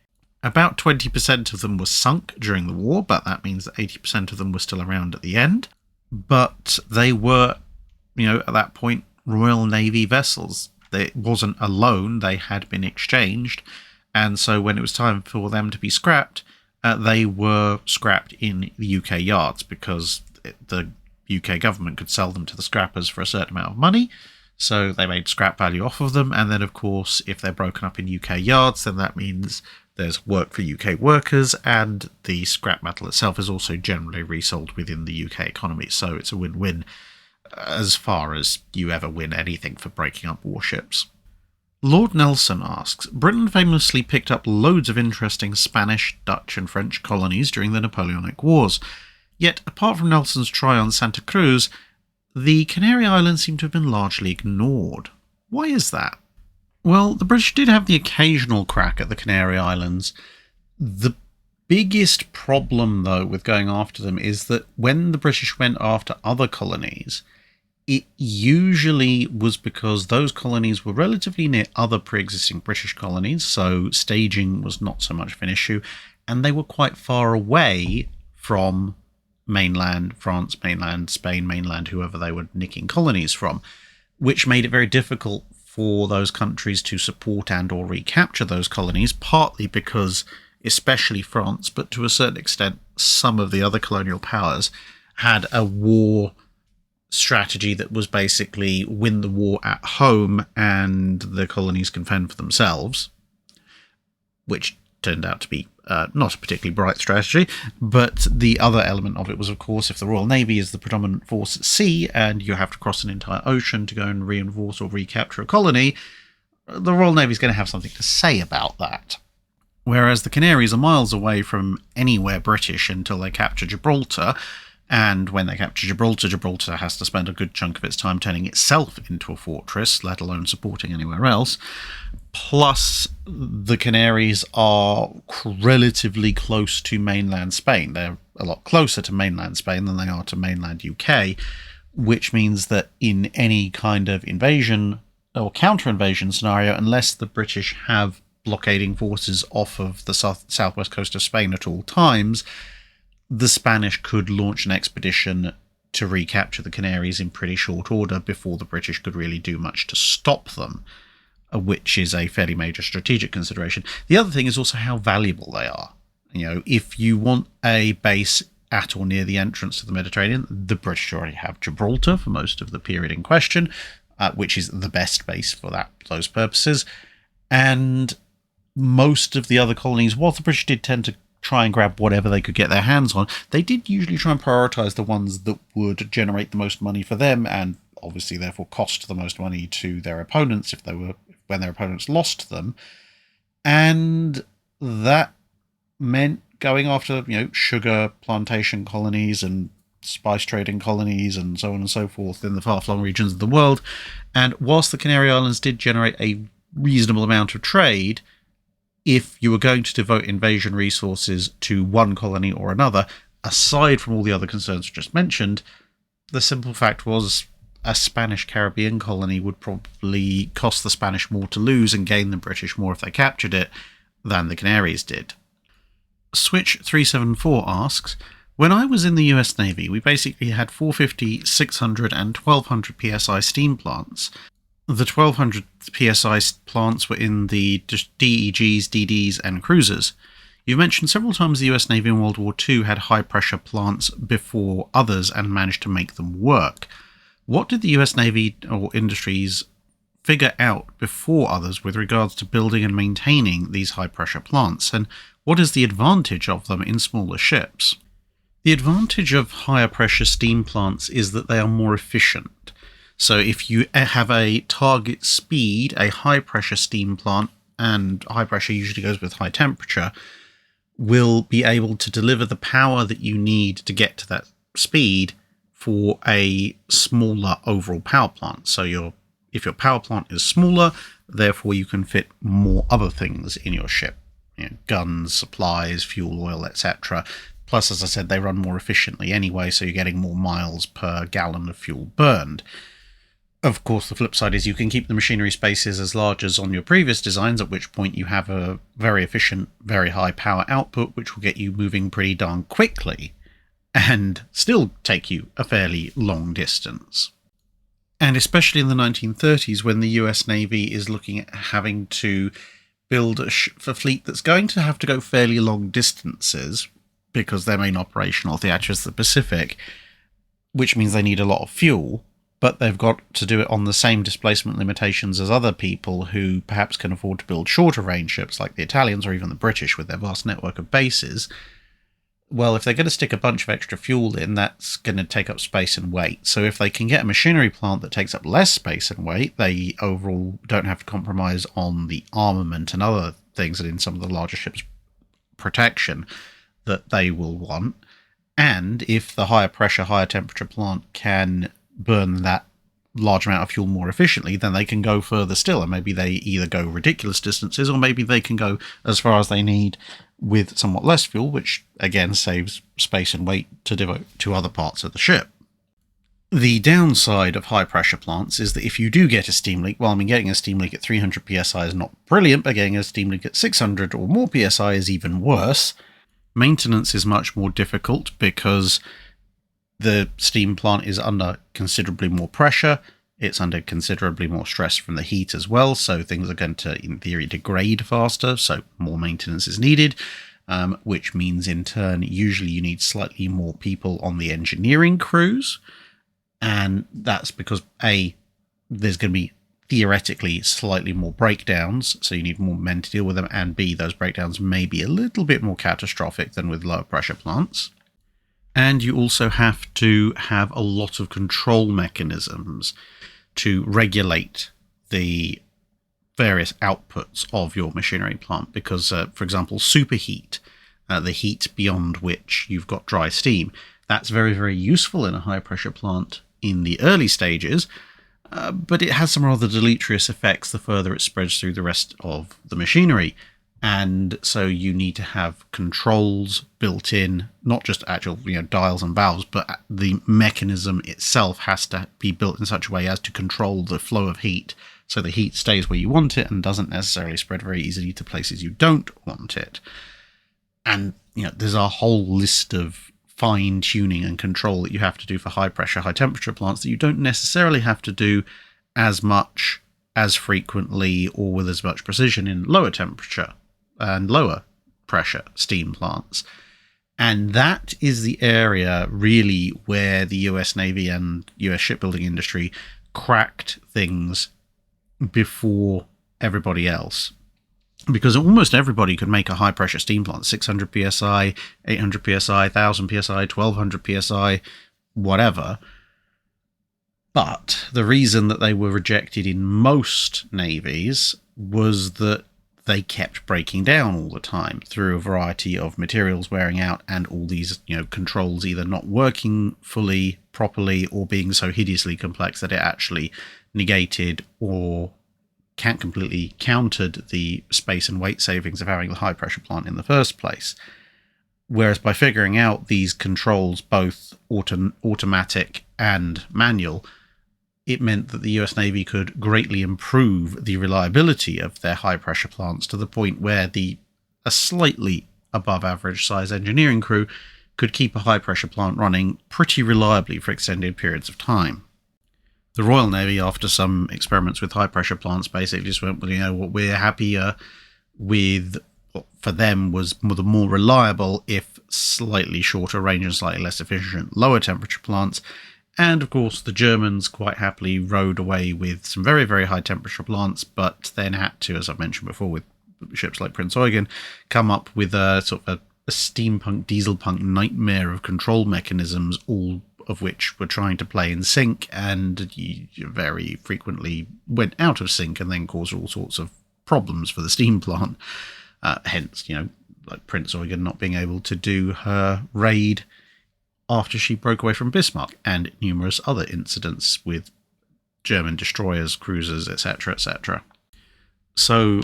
About 20% of them were sunk during the war, but that means that 80% of them were still around at the end. But they were, at that point, Royal Navy vessels. It wasn't a loan, they had been exchanged, and so when it was time for them to be scrapped, they were scrapped in the UK yards, because the UK government could sell them to the scrappers for a certain amount of money, so they made scrap value off of them. And then, of course, if they're broken up in UK yards, then that means there's work for UK workers, and the scrap metal itself is also generally resold within the UK economy, so it's a win-win as far as you ever win anything for breaking up warships. Lord Nelson asks, Britain famously picked up loads of interesting Spanish, Dutch and French colonies during the Napoleonic Wars. Yet, apart from Nelson's try on Santa Cruz, the Canary Islands seem to have been largely ignored. Why is that? Well, the British did have the occasional crack at the Canary Islands. The biggest problem, though, with going after them is that when the British went after other colonies, it usually was because those colonies were relatively near other pre-existing British colonies, so staging was not so much of an issue, and they were quite far away from mainland France, mainland Spain, mainland whoever they were nicking colonies from, which made it very difficult for those countries to support and or recapture those colonies, partly because, especially France, but to a certain extent some of the other colonial powers, had a war strategy that was basically win the war at home and the colonies can fend for themselves, which turned out to be not a particularly bright strategy. But the other element of it was, of course, if the Royal Navy is the predominant force at sea and you have to cross an entire ocean to go and reinforce or recapture a colony, the Royal Navy is going to have something to say about that. Whereas the Canaries are miles away from anywhere British until they capture Gibraltar, and when they capture Gibraltar, Gibraltar has to spend a good chunk of its time turning itself into a fortress, let alone supporting anywhere else. Plus, the Canaries are relatively close to mainland Spain. They're a lot closer to mainland Spain than they are to mainland UK, which means that in any kind of invasion, or counter-invasion scenario, unless the British have blockading forces off of the southwest coast of Spain at all times, the Spanish could launch an expedition to recapture the Canaries in pretty short order before the British could really do much to stop them, which is a fairly major strategic consideration. The other thing is also how valuable they are. If you want a base at or near the entrance to the Mediterranean, the British already have Gibraltar for most of the period in question, which is the best base for those purposes. And most of the other colonies, whilst the British did tend to try and grab whatever they could get their hands on, they did usually try and prioritise the ones that would generate the most money for them, and obviously therefore cost the most money to their opponents when their opponents lost them. And that meant going after sugar plantation colonies and spice trading colonies and so on and so forth in the far-flung regions of the world. And whilst the Canary Islands did generate a reasonable amount of trade, if you were going to devote invasion resources to one colony or another, aside from all the other concerns I just mentioned, the simple fact was a Spanish Caribbean colony would probably cost the Spanish more to lose and gain the British more if they captured it than the Canaries did. Switch 374 asks, when I was in the US Navy, we basically had 450, 600 and 1200 psi steam plants. The 1200 psi plants were in the DEGs, DDs and cruisers. You mentioned several times the US Navy in World War II had high-pressure plants before others and managed to make them work. What did the US Navy or industries figure out before others with regards to building and maintaining these high-pressure plants, and what is the advantage of them in smaller ships? The advantage of higher-pressure steam plants is that they are more efficient. So if you have a target speed, a high-pressure steam plant, and high pressure usually goes with high temperature, will be able to deliver the power that you need to get to that speed for a smaller overall power plant. So if your power plant is smaller, therefore you can fit more other things in your ship. Guns, supplies, fuel, oil, etc. Plus, as I said, they run more efficiently anyway, so you're getting more miles per gallon of fuel burned. Of course, the flip side is you can keep the machinery spaces as large as on your previous designs, at which point you have a very efficient, very high power output, which will get you moving pretty darn quickly and still take you a fairly long distance. And especially in the 1930s, when the US Navy is looking at having to build a fleet that's going to have to go fairly long distances, because their main operational theatre is the Pacific, which means they need a lot of fuel, but they've got to do it on the same displacement limitations as other people who perhaps can afford to build shorter range ships like the Italians or even the British with their vast network of bases. Well, if they're going to stick a bunch of extra fuel in, that's going to take up space and weight. So if they can get a machinery plant that takes up less space and weight, they overall don't have to compromise on the armament and other things that in some of the larger ships protection that they will want. And if the higher pressure, higher temperature plant can burn that large amount of fuel more efficiently, then they can go further still, and maybe they either go ridiculous distances or maybe they can go as far as they need with somewhat less fuel, which again saves space and weight to devote to other parts of the ship. The downside of high pressure plants is that if you do get a steam leak, getting a steam leak at 300 psi is not brilliant, but getting a steam leak at 600 or more psi is even worse. Maintenance is much more difficult because the steam plant is under considerably more pressure. It's under considerably more stress from the heat as well, so things are going to, in theory, degrade faster, so more maintenance is needed, which means, in turn, usually you need slightly more people on the engineering crews, and that's because, A, there's going to be, theoretically, slightly more breakdowns, so you need more men to deal with them, and B, those breakdowns may be a little bit more catastrophic than with lower pressure plants. And you also have to have a lot of control mechanisms to regulate the various outputs of your machinery plant, because, for example, superheat, the heat beyond which you've got dry steam, that's very, very useful in a high-pressure plant in the early stages, but it has some rather deleterious effects the further it spreads through the rest of the machinery. And so you need to have controls built in, not just actual dials and valves, but the mechanism itself has to be built in such a way as to control the flow of heat so the heat stays where you want it and doesn't necessarily spread very easily to places you don't want it. And, there's a whole list of fine tuning and control that you have to do for high pressure, high temperature plants that you don't necessarily have to do as much, as frequently, or with as much precision in lower temperature and lower pressure steam plants. And that is the area really where the US Navy and US shipbuilding industry cracked things before everybody else. Because almost everybody could make a high pressure steam plant, 600 psi, 800 psi, 1000 psi, 1200 psi, whatever. But the reason that they were rejected in most navies was that they kept breaking down all the time through a variety of materials wearing out and all these, controls either not working fully, properly, or being so hideously complex that it actually negated or completely countered the space and weight savings of having the high pressure plant in the first place. Whereas by figuring out these controls, both automatic and manual, it meant that the US Navy could greatly improve the reliability of their high pressure plants to the point where a slightly above average size engineering crew could keep a high pressure plant running pretty reliably for extended periods of time. The Royal Navy, after some experiments with high pressure plants, basically just went, well, what we're happier with, what for them was the more reliable, if slightly shorter range and slightly less efficient, lower temperature plants. And of course, the Germans quite happily rode away with some very, very high temperature plants, but then had to, as I've mentioned before, with ships like Prince Eugen, come up with a sort of a steampunk, dieselpunk nightmare of control mechanisms, all of which were trying to play in sync, and you very frequently went out of sync and then caused all sorts of problems for the steam plant. Hence, like Prince Eugen not being able to do her raid after she broke away from Bismarck, and numerous other incidents with German destroyers, cruisers, etc., etc. So,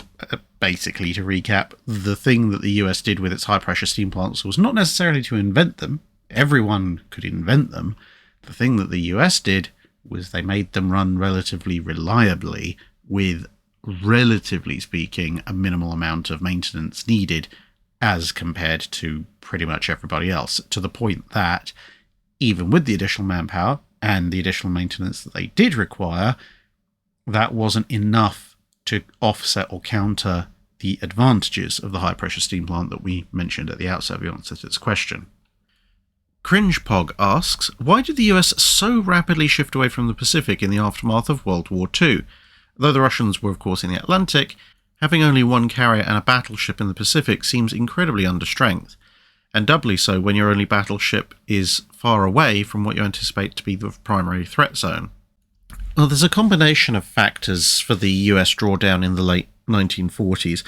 basically, to recap, the thing that the US did with its high-pressure steam plants was not necessarily to invent them. Everyone could invent them. The thing that the US did was they made them run relatively reliably with, relatively speaking, a minimal amount of maintenance needed as compared to pretty much everybody else, to the point that even with the additional manpower and the additional maintenance that they did require, that wasn't enough to offset or counter the advantages of the high-pressure steam plant that we mentioned at the outset of the answer to this question. CringePog asks, why did the US so rapidly shift away from the Pacific in the aftermath of World War II? Though the Russians were of course in the Atlantic, having only one carrier and a battleship in the Pacific seems incredibly understrength, and doubly so when your only battleship is far away from what you anticipate to be the primary threat zone. Well, there's a combination of factors for the US drawdown in the late 1940s.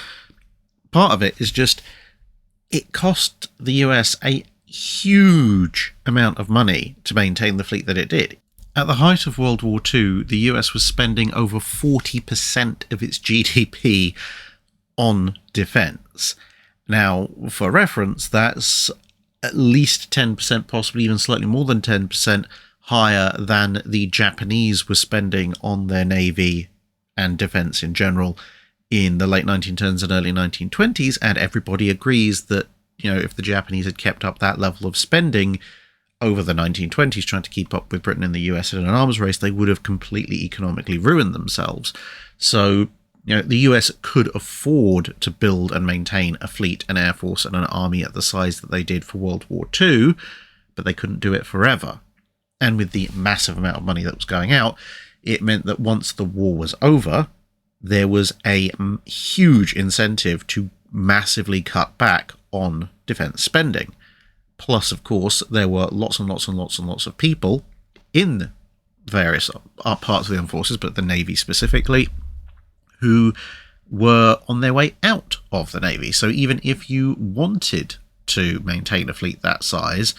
Part of it is just, it cost the US a huge amount of money to maintain the fleet that it did. At the height of World War II, the US was spending over 40% of its GDP on defence. Now, for reference, that's at least 10%, possibly even slightly more than 10% higher than the Japanese were spending on their navy and defence in general in the late 1910s and early 1920s, and everybody agrees that, if the Japanese had kept up that level of spending over the 1920s, trying to keep up with Britain and the US in an arms race, they would have completely economically ruined themselves. So, the US could afford to build and maintain a fleet, an air force, and an army at the size that they did for World War II, but they couldn't do it forever. And with the massive amount of money that was going out, it meant that once the war was over, there was a huge incentive to massively cut back on defence spending. Plus, of course, there were lots and lots and lots and lots of people in various parts of the armed forces, but the Navy specifically, who were on their way out of the Navy. So even if you wanted to maintain a fleet that size,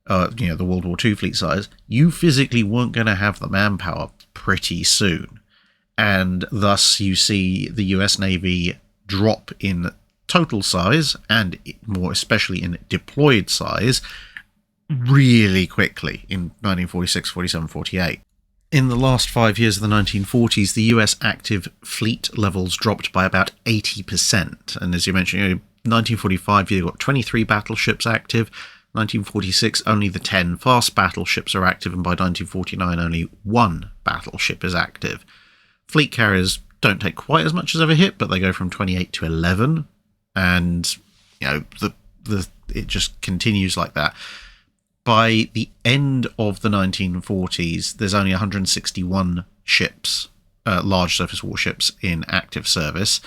the World War II fleet size, you physically weren't going to have the manpower pretty soon. And thus you see the US Navy drop in total size, and more especially in deployed size, really quickly in 1946, 47, 48. in the last 5 years of the 1940s, the US active fleet levels dropped by about 80%. And as you mentioned, 1945, you've got 23 battleships active. 1946, only the 10 fast battleships are active, and by 1949, only 1 battleship is active. Fleet carriers don't take quite as much as ever hit, but they go from 28 to 11, and it just continues like that. By the end of the 1940s, there's only 161 ships, large surface warships, in active service,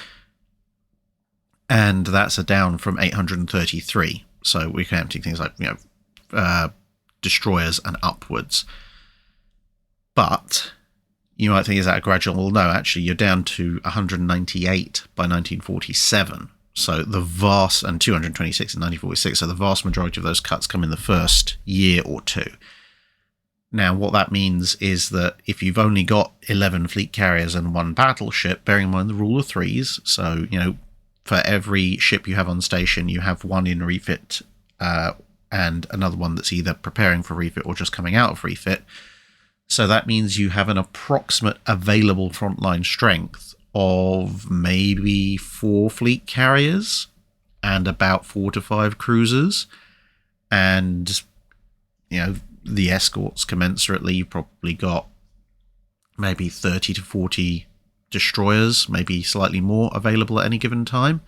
and that's a down from 833. So we're counting things like destroyers and upwards. But you might think, is that a gradual? Well, no, actually, you're down to 198 by 1947. So the vast, and 226 in 1946. So the vast majority of those cuts come in the first year or two. Now, what that means is that if you've only got 11 fleet carriers and 1 battleship, bearing in mind the rule of threes, so for every ship you have on station, you have 1 in refit and another one that's either preparing for refit or just coming out of refit. So that means you have an approximate available frontline strength of maybe 4 fleet carriers and about 4 to 5 cruisers. And, the escorts commensurately, you've probably got maybe 30 to 40 destroyers, maybe slightly more, available at any given time.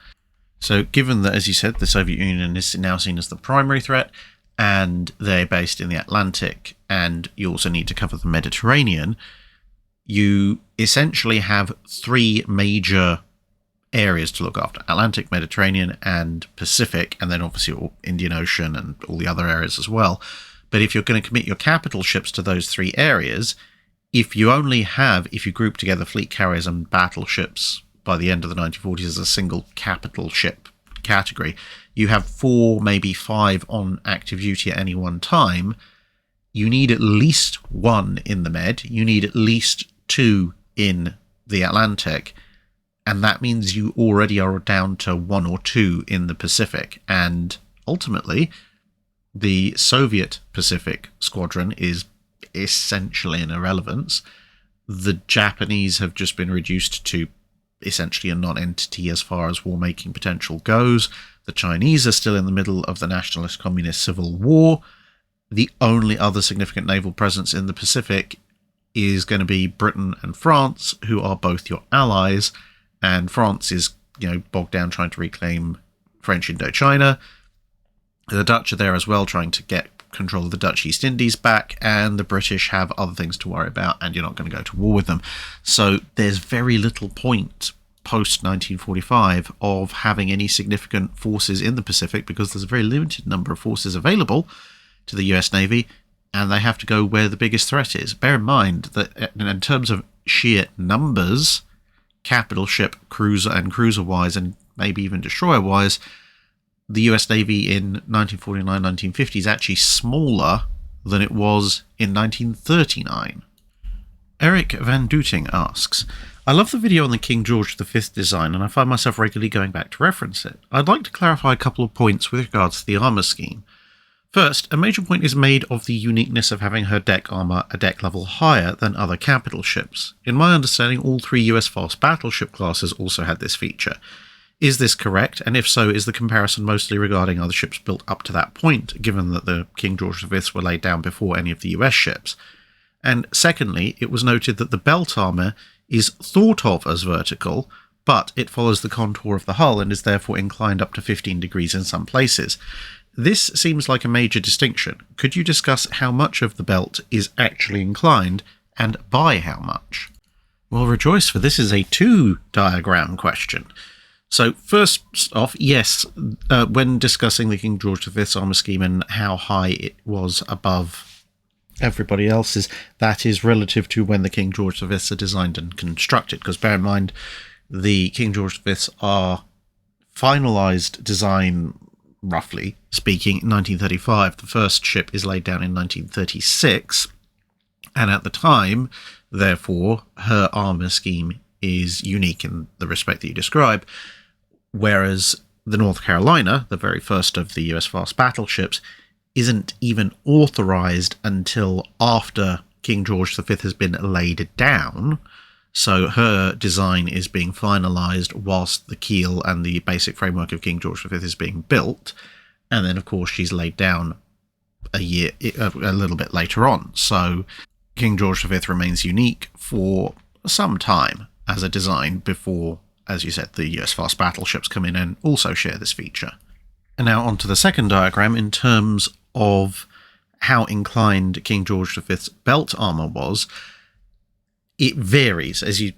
So given that, as you said, the Soviet Union is now seen as the primary threat, and they're based in the Atlantic, and you also need to cover the Mediterranean, you essentially have 3 major areas to look after: Atlantic, Mediterranean, and Pacific, and then obviously Indian Ocean and all the other areas as well. But if you're going to commit your capital ships to those 3 areas, if you group together fleet carriers and battleships by the end of the 1940s as a single capital ship category, you have 4, maybe 5 on active duty at any one time. You need at least 1 in the Med. You need at least 2 in the Atlantic. And that means you already are down to 1 or 2 in the Pacific. And ultimately, the Soviet Pacific Squadron is essentially an irrelevance. The Japanese have just been reduced to essentially a non-entity as far as war-making potential goes. The Chinese are still in the middle of the Nationalist Communist Civil War. The only other significant naval presence in the Pacific is going to be Britain and France, who are both your allies, and France is, bogged down trying to reclaim French Indochina. The Dutch are there as well, trying to get control of the Dutch East Indies back, and the British have other things to worry about, and you're not going to go to war with them. So there's very little point post-1945 of having any significant forces in the Pacific, because there's a very limited number of forces available to the US Navy, and they have to go where the biggest threat is. Bear in mind that in terms of sheer numbers, capital ship, cruiser and cruiser-wise, and maybe even destroyer-wise, the US Navy in 1949-1950 is actually smaller than it was in 1939. Eric Van Dooting asks, I love the video on the King George V design, and I find myself regularly going back to reference it. I'd like to clarify a couple of points with regards to the armour scheme. First, a major point is made of the uniqueness of having her deck armour a deck level higher than other capital ships. In my understanding, all 3 US fast battleship classes also had this feature. Is this correct? And if so, is the comparison mostly regarding other ships built up to that point, given that the King George V's were laid down before any of the US ships? And secondly, it was noted that the belt armour is thought of as vertical, but it follows the contour of the hull and is therefore inclined up to 15 degrees in some places. This seems like a major distinction. Could you discuss how much of the belt is actually inclined, and by how much? Well, rejoice, for this is a 2-diagram question. So first off, yes, when discussing the King George V's armour scheme and how high it was above everybody else's, that is relative to when the King George V's are designed and constructed, because bear in mind, the King George V's are finalised design, roughly speaking, in 1935. The first ship is laid down in 1936, and at the time, therefore, her armour scheme is unique in the respect that you describe, whereas the North Carolina, the very first of the US fast battleships, isn't even authorized until after King George V has been laid down. So her design is being finalised whilst the keel and the basic framework of King George V is being built. And then, of course, she's laid down a little bit later on. So King George V remains unique for some time as a design before, as you said, the US fast battleships come in and also share this feature. And now on to the second diagram in terms of how inclined King George V's belt armour was. It varies, as you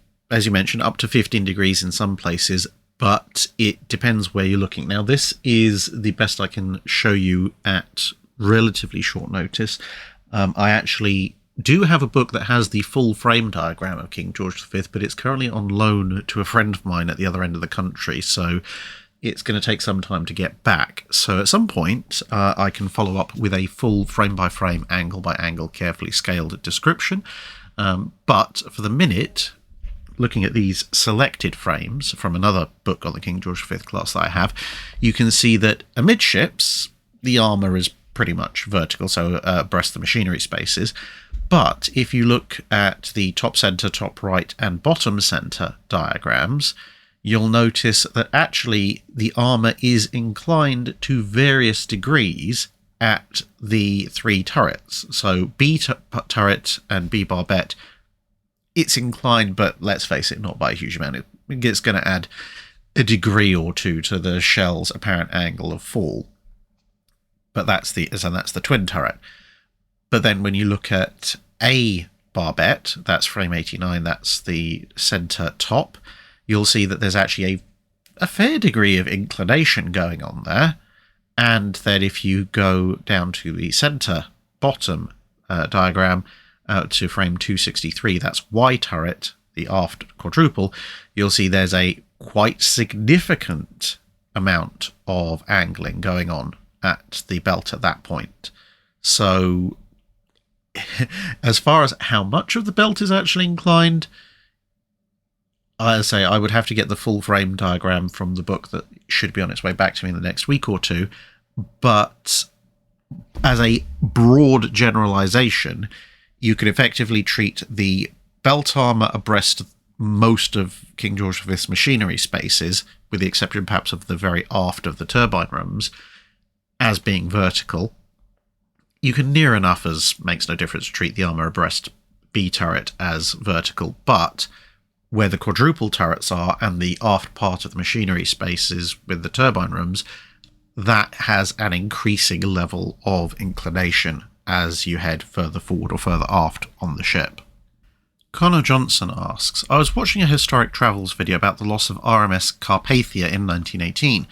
mentioned, up to 15 degrees in some places, but it depends where you're looking. Now, this is the best I can show you at relatively short notice. I actually do have a book that has the full frame diagram of King George V, but it's currently on loan to a friend of mine at the other end of the country, so it's going to take some time to get back. So at some point, I can follow up with a full frame-by-frame, angle-by-angle, carefully scaled description. But for the minute, looking at these selected frames from another book on the King George V class that I have, you can see that amidships, the armour is pretty much vertical, so abreast the machinery spaces. But if you look at the top centre, top right, and bottom centre diagrams, you'll notice that actually the armour is inclined to various degrees at the three turrets. So B turret and B barbette, it's inclined, but let's face it, not by a huge amount. It's going to add a degree or two to the shell's apparent angle of fall. But that's the twin turret. But then when you look at A barbette, that's frame 89, that's the centre top, you'll see that there's actually a fair degree of inclination going on there. And then if you go down to the centre bottom diagram to frame 263, that's Y turret, the aft quadruple, you'll see there's a quite significant amount of angling going on at the belt at that point. So as far as how much of the belt is actually inclined, I would have to get the full frame diagram from the book that should be on its way back to me in the next week or two. But as a broad generalization, you could effectively treat the belt armor abreast most of King George V's machinery spaces, with the exception perhaps of the very aft of the turbine rooms, as being vertical. You can near enough, as makes no difference, treat the armor abreast B turret as vertical, but where the quadruple turrets are and the aft part of the machinery spaces with the turbine rooms, that has an increasing level of inclination as you head further forward or further aft on the ship. Connor Johnson asks, I was watching a historic travels video about the loss of RMS Carpathia in 1918.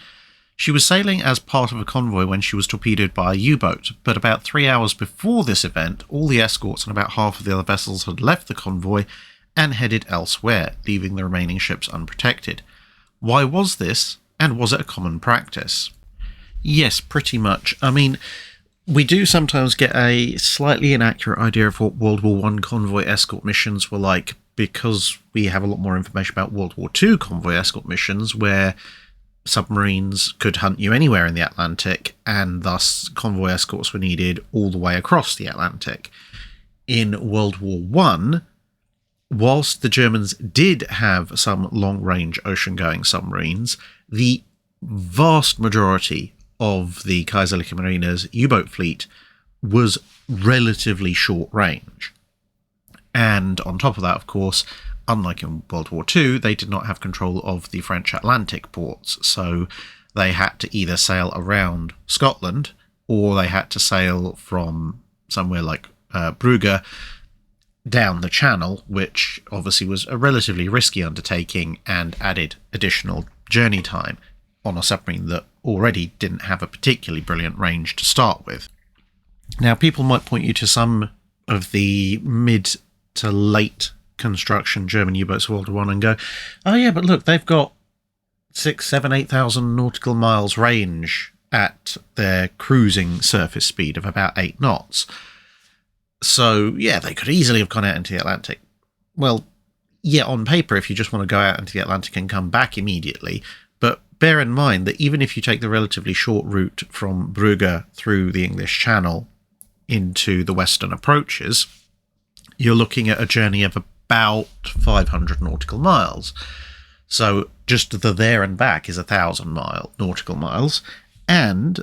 She was sailing as part of a convoy when she was torpedoed by a U-boat, but about 3 hours before this event, all the escorts and about half of the other vessels had left the convoy and headed elsewhere, leaving the remaining ships unprotected. Why was this, and was it a common practice? Yes, pretty much. I mean, we do sometimes get a slightly inaccurate idea of what World War I convoy escort missions were like, because we have a lot more information about World War II convoy escort missions, where submarines could hunt you anywhere in the Atlantic, and thus convoy escorts were needed all the way across the Atlantic. In World War I, whilst the Germans did have some long-range ocean-going submarines, the vast majority of the Kaiserliche Marine's U-boat fleet was relatively short range. And on top of that, of course, unlike in World War II, they did not have control of the French Atlantic ports, so they had to either sail around Scotland, or they had to sail from somewhere like Brugge down the Channel, which obviously was a relatively risky undertaking and added additional journey time on a submarine that already didn't have a particularly brilliant range to start with. Now, people might point you to some of the mid to late construction German U-boats of World War I and go, oh yeah, but look, they've got 6,000, 7,000, 8,000 nautical miles range at their cruising surface speed of about 8 knots. So, yeah, they could easily have gone out into the Atlantic. Well, yeah, on paper, if you just want to go out into the Atlantic and come back immediately, but bear in mind that even if you take the relatively short route from Brugge through the English Channel into the western approaches, you're looking at a journey of about 500 nautical miles. So just the there and back is 1,000 nautical miles, and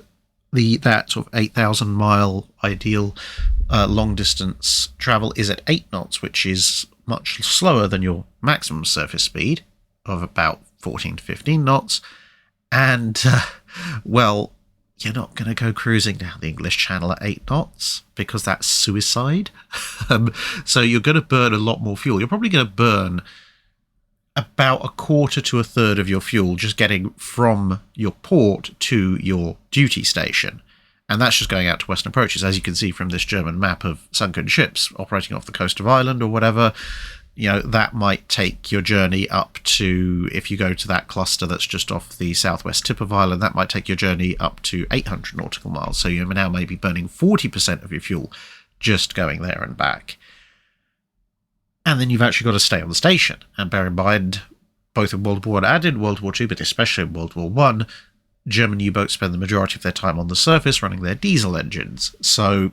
that sort of 8,000 mile ideal long distance travel is at 8 knots, which is much slower than your maximum surface speed of about 14 to 15 knots. And well, you're not going to go cruising down the English Channel at 8 knots because that's suicide. So you're going to burn a lot more fuel. You're probably going to burn about a quarter to a third of your fuel just getting from your port to your duty station. And that's just going out to western approaches, as you can see from this German map of sunken ships operating off the coast of Ireland or whatever. You know, that might take your journey up to, if you go to that cluster that's just off the southwest tip of Ireland, that might take your journey up to 800 nautical miles. So you're now maybe burning 40% of your fuel just going there and back. And then you've actually got to stay on the station. And bear in mind, both in World War I and in World War II, but especially in World War I, German U-boats spend the majority of their time on the surface running their diesel engines. So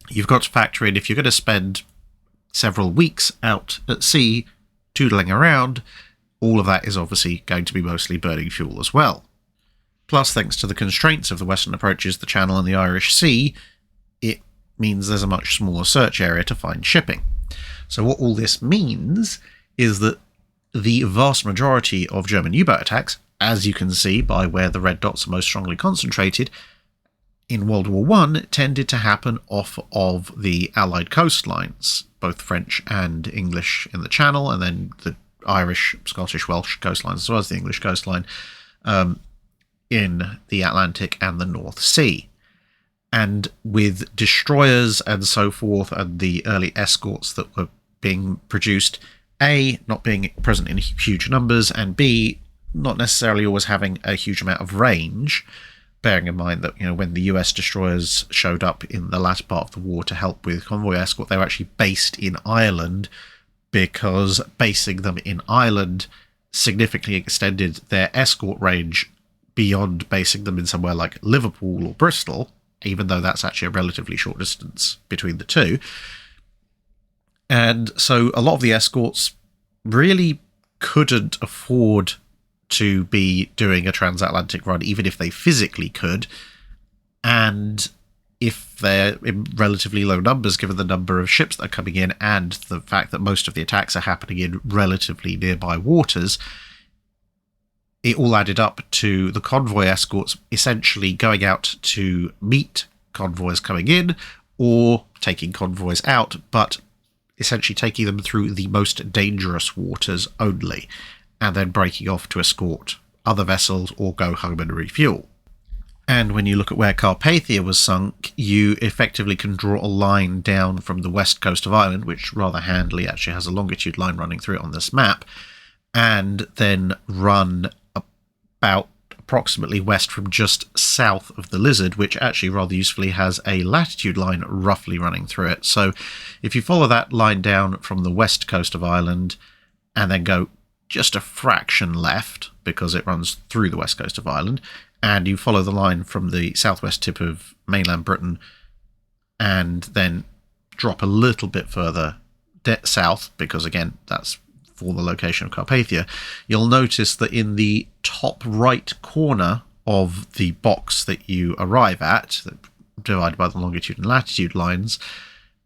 you've got to factor in, if you're going to spend several weeks out at sea tootling around, all of that is obviously going to be mostly burning fuel as well. Plus, thanks to the constraints of the western approaches, the Channel and the Irish Sea, it means there's a much smaller search area to find shipping. So what all this means is that the vast majority of German U-boat attacks, as you can see by where the red dots are most strongly concentrated, in World War I tended to happen off of the Allied coastlines, both French and English in the Channel, and then the Irish, Scottish, Welsh coastlines as well as the English coastline in the Atlantic and the North Sea. And with destroyers and so forth and the early escorts that were being produced, A, not being present in huge numbers, and B, not necessarily always having a huge amount of range, bearing in mind that, you know, when the US destroyers showed up in the latter part of the war to help with convoy escort, they were actually based in Ireland, because basing them in Ireland significantly extended their escort range beyond basing them in somewhere like Liverpool or Bristol, even though that's actually a relatively short distance between the two. And so a lot of the escorts really couldn't afford to be doing a transatlantic run, even if they physically could. And if they're in relatively low numbers, given the number of ships that are coming in and the fact that most of the attacks are happening in relatively nearby waters, it all added up to the convoy escorts essentially going out to meet convoys coming in or taking convoys out, but essentially taking them through the most dangerous waters only, and then breaking off to escort other vessels or go home and refuel. And when you look at where Carpathia was sunk, you effectively can draw a line down from the west coast of Ireland, which rather handily actually has a longitude line running through it on this map, and then run about approximately west from just south of the Lizard, which actually rather usefully has a latitude line roughly running through it. So if you follow that line down from the west coast of Ireland and then go just a fraction left, because it runs through the west coast of Ireland, and you follow the line from the southwest tip of mainland Britain and then drop a little bit further south, because again that's for the location of Carpathia, you'll notice that in the top right corner of the box that you arrive at, divided by the longitude and latitude lines,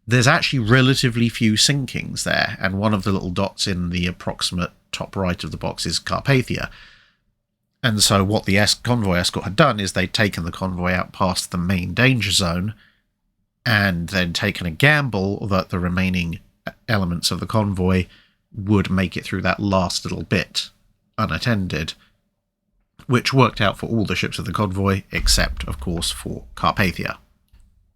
there's actually relatively few sinkings there, and one of the little dots in the approximate top right of the box is Carpathia. And so what the convoy escort had done is they'd taken the convoy out past the main danger zone and then taken a gamble that the remaining elements of the convoy would make it through that last little bit unattended, which worked out for all the ships of the convoy, except, of course, for Carpathia.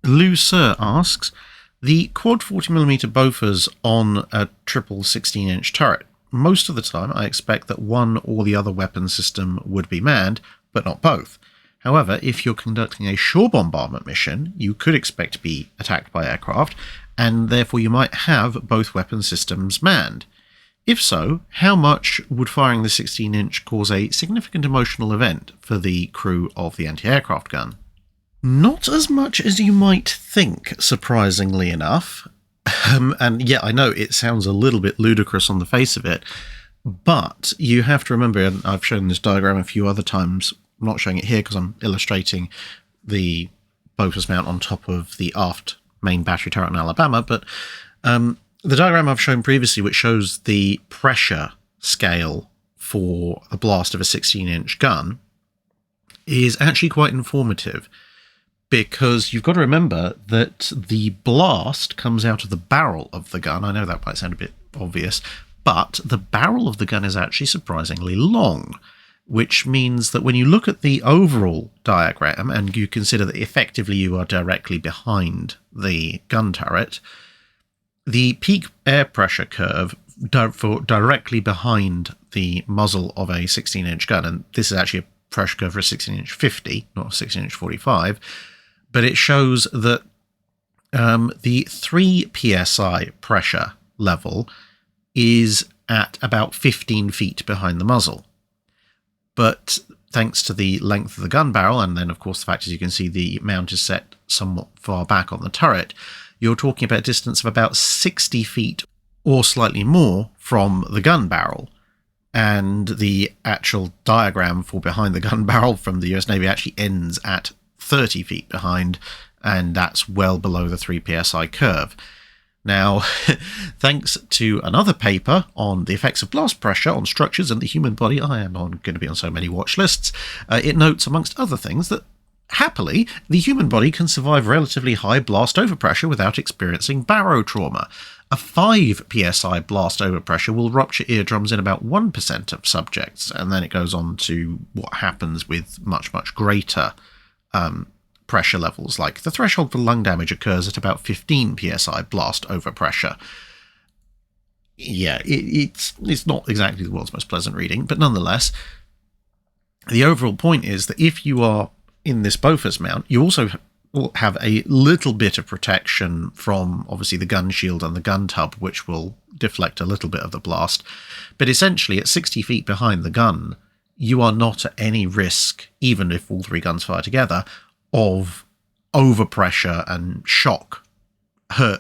Lou Sir asks, the quad 40mm Bofors on a triple 16-inch turret. Most of the time, I expect that one or the other weapon system would be manned, but not both. However, if you're conducting a shore bombardment mission, you could expect to be attacked by aircraft, and therefore you might have both weapon systems manned. If so, how much would firing the 16-inch cause a significant emotional event for the crew of the anti-aircraft gun? Not as much as you might think, surprisingly enough. And yeah, I know it sounds a little bit ludicrous on the face of it, but you have to remember, and I've shown this diagram a few other times, I'm not showing it here because I'm illustrating the Bofors mount on top of the aft main battery turret in Alabama, but the diagram I've shown previously, which shows the pressure scale for the blast of a 16-inch gun, is actually quite informative, because you've got to remember that the blast comes out of the barrel of the gun. I know that might sound a bit obvious, but the barrel of the gun is actually surprisingly long, which means that when you look at the overall diagram and you consider that effectively you are directly behind the gun turret, the peak air pressure curve directly behind the muzzle of a 16-inch gun, and this is actually a pressure curve for a 16-inch 50, not a 16-inch 45, but it shows that the 3 psi pressure level is at about 15 feet behind the muzzle. But thanks to the length of the gun barrel, and then of course the fact, as you can see, the mount is set somewhat far back on the turret, you're talking about a distance of about 60 feet or slightly more from the gun barrel. And the actual diagram for behind the gun barrel from the US Navy actually ends at 30 feet behind, and that's well below the 3 psi curve. Now, thanks to another paper on the effects of blast pressure on structures and the human body, I am going to be on so many watch lists, it notes, amongst other things, that happily, the human body can survive relatively high blast overpressure without experiencing barotrauma. A 5 psi blast overpressure will rupture eardrums in about 1% of subjects, and then it goes on to what happens with much, much greater pressure levels, like the threshold for lung damage occurs at about 15 psi blast overpressure. Yeah, it's not exactly the world's most pleasant reading, but nonetheless, the overall point is that if you are in this Bofors mount, you also have a little bit of protection from, obviously, the gun shield and the gun tub, which will deflect a little bit of the blast. But essentially, at 60 feet behind the gun, you are not at any risk, even if all 3 guns fire together, of overpressure and shock,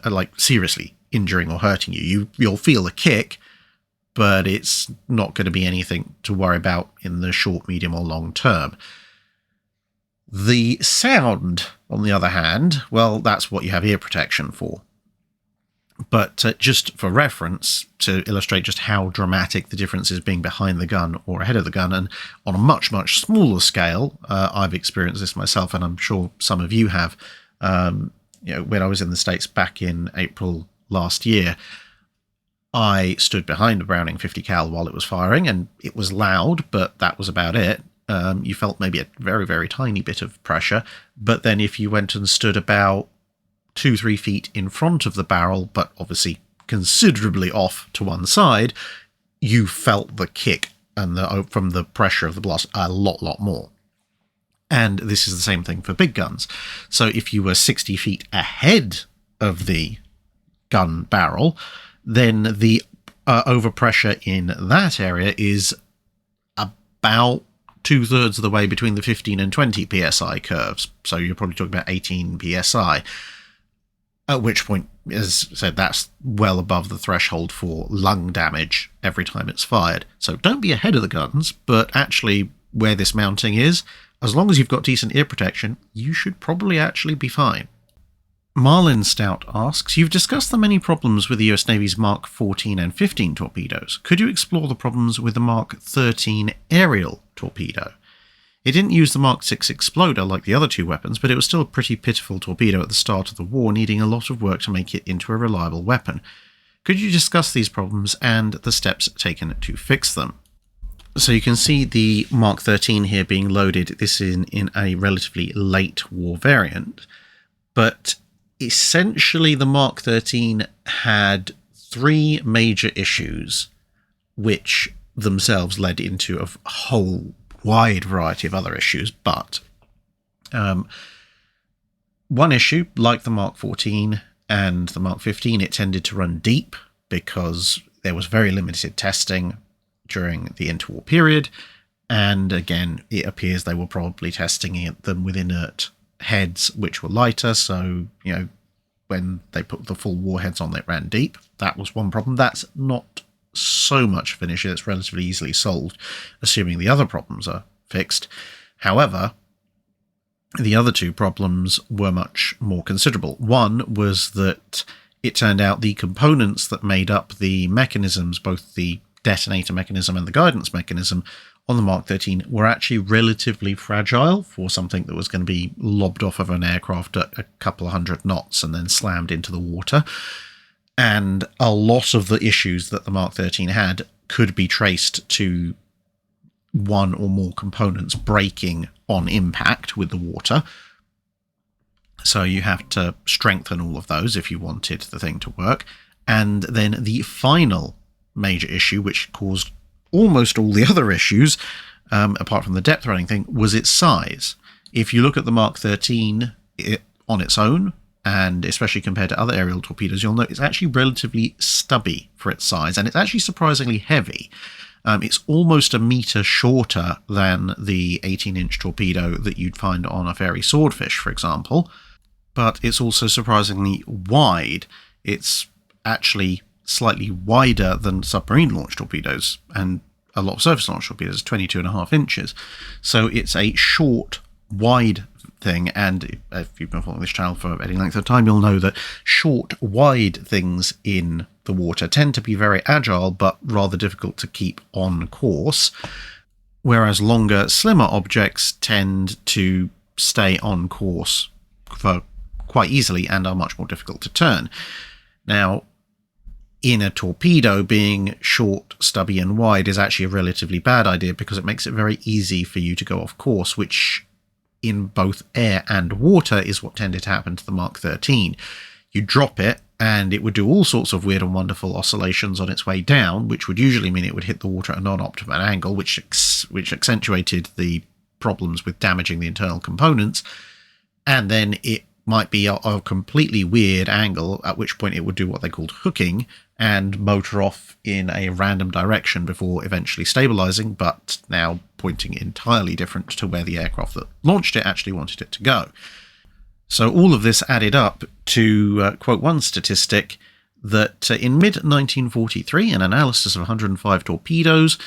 like seriously injuring or hurting you. You'll feel a kick, but it's not going to be anything to worry about in the short, medium, or long term. The sound, on the other hand, well, that's what you have ear protection for. But just for reference, to illustrate just how dramatic the difference is being behind the gun or ahead of the gun, and on a much, much smaller scale, I've experienced this myself, and I'm sure some of you have. When I was in the States back in April last year, I stood behind a Browning 50 cal while it was firing, and it was loud, but that was about it. You felt maybe a very, very tiny bit of pressure, but then if you went and stood about 2-3 feet in front of the barrel, but obviously considerably off to one side, you felt the kick and from the pressure of the blast a lot more. And this is the same thing for big guns. So if you were 60 feet ahead of the gun barrel, then the overpressure in that area is about 2/3 of the way between the 15 and 20 psi curves. So you're probably talking about 18 psi. At which point, as I said, that's well above the threshold for lung damage every time it's fired. So don't be ahead of the guns, but actually where this mounting is, as long as you've got decent ear protection, you should probably actually be fine. Marlin Stout asks, you've discussed the many problems with the US Navy's Mark 14 and 15 torpedoes. Could you explore the problems with the Mark 13 aerial torpedo? It didn't use the Mark 6 exploder like the other 2 weapons, but it was still a pretty pitiful torpedo at the start of the war, needing a lot of work to make it into a reliable weapon. Could you discuss these problems and the steps taken to fix them? So you can see the Mark 13 here being loaded. This is in a relatively late war variant, but essentially the Mark 13 had 3 major issues, which themselves led into a whole wide variety of other issues. But one issue, like the Mark 14 and the Mark 15, it tended to run deep because there was very limited testing during the interwar period. And again, it appears they were probably testing them with inert heads, which were lighter. So, when they put the full warheads on, they ran deep. That was one problem. That's not so much of an issue. It's relatively easily solved, assuming the other problems are fixed. However, the other two problems were much more considerable. One was that it turned out the components that made up the mechanisms, both the detonator mechanism and the guidance mechanism on the Mark 13, were actually relatively fragile for something that was going to be lobbed off of an aircraft at a couple of hundred knots and then slammed into the water. And a lot of the issues that the Mark 13 had could be traced to one or more components breaking on impact with the water. So you have to strengthen all of those if you wanted the thing to work. And then the final major issue, which caused almost all the other issues, apart from the depth running thing, was its size. If you look at the Mark 13 on its own, and especially compared to other aerial torpedoes, you'll note it's actually relatively stubby for its size, and it's actually surprisingly heavy. It's almost a metre shorter than the 18-inch torpedo that you'd find on a Fairey Swordfish, for example, but it's also surprisingly wide. It's actually slightly wider than submarine-launched torpedoes, and a lot of surface-launched torpedoes, 22.5 inches. So it's a short, wide thing, and if you've been following this channel for any length of time, you'll know that short, wide things in the water tend to be very agile, but rather difficult to keep on course, whereas longer, slimmer objects tend to stay on course for quite easily and are much more difficult to turn. Now, in a torpedo, being short, stubby and wide is actually a relatively bad idea because it makes it very easy for you to go off course, which in both air and water is what tended to happen to the Mark 13. You drop it and it would do all sorts of weird and wonderful oscillations on its way down, which would usually mean it would hit the water at a non-optimum angle, which accentuated the problems with damaging the internal components. And then it might be a completely weird angle, at which point it would do what they called hooking and motor off in a random direction before eventually stabilizing, but now pointing entirely different to where the aircraft that launched it actually wanted it to go. So all of this added up to, quote one statistic, that in mid-1943, an analysis of 105 torpedoes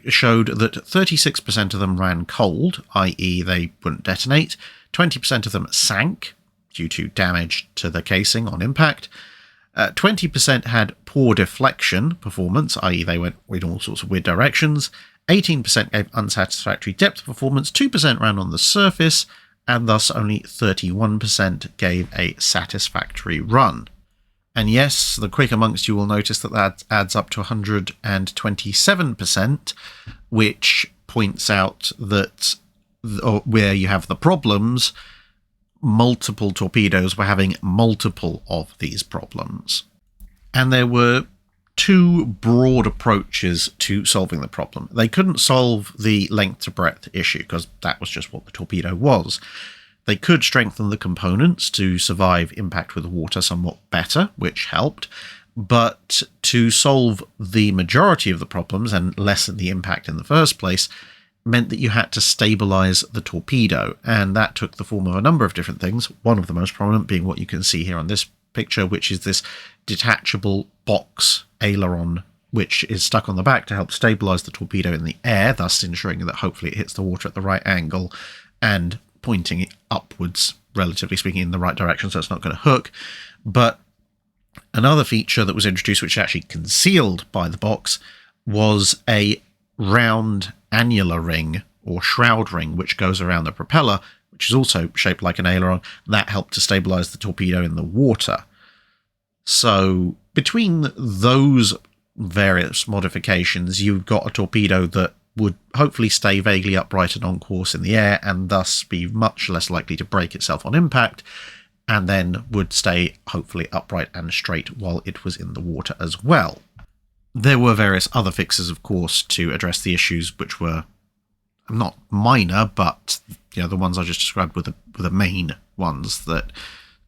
showed that 36% of them ran cold, i.e. they wouldn't detonate, 20% of them sank due to damage to the casing on impact, 20% had poor deflection performance, i.e. they went in all sorts of weird directions, 18% gave unsatisfactory depth performance, 2% ran on the surface, and thus only 31% gave a satisfactory run. And yes, the quick amongst you will notice that that adds up to 127%, which points out that where you have the problems, multiple torpedoes were having multiple of these problems. And there were two broad approaches to solving the problem. They couldn't solve the length to breadth issue because that was just what the torpedo was. They could strengthen the components to survive impact with the water somewhat better, which helped, but to solve the majority of the problems and lessen the impact in the first place meant that you had to stabilize the torpedo, and that took the form of a number of different things, one of the most prominent being what you can see here on this picture, which is this detachable box aileron, which is stuck on the back to help stabilize the torpedo in the air, thus ensuring that hopefully it hits the water at the right angle and pointing it upwards, relatively speaking, in the right direction, so it's not going to hook. But another feature that was introduced, which is actually concealed by the box, was a round annular ring or shroud ring which goes around the propeller, which is also shaped like an aileron. That helped to stabilize the torpedo in the water. So between those various modifications, you've got a torpedo that would hopefully stay vaguely upright and on course in the air, and thus be much less likely to break itself on impact, and then would stay hopefully upright and straight while it was in the water as well. There were various other fixes, of course, to address the issues, which were not minor, but the ones I just described were the main ones that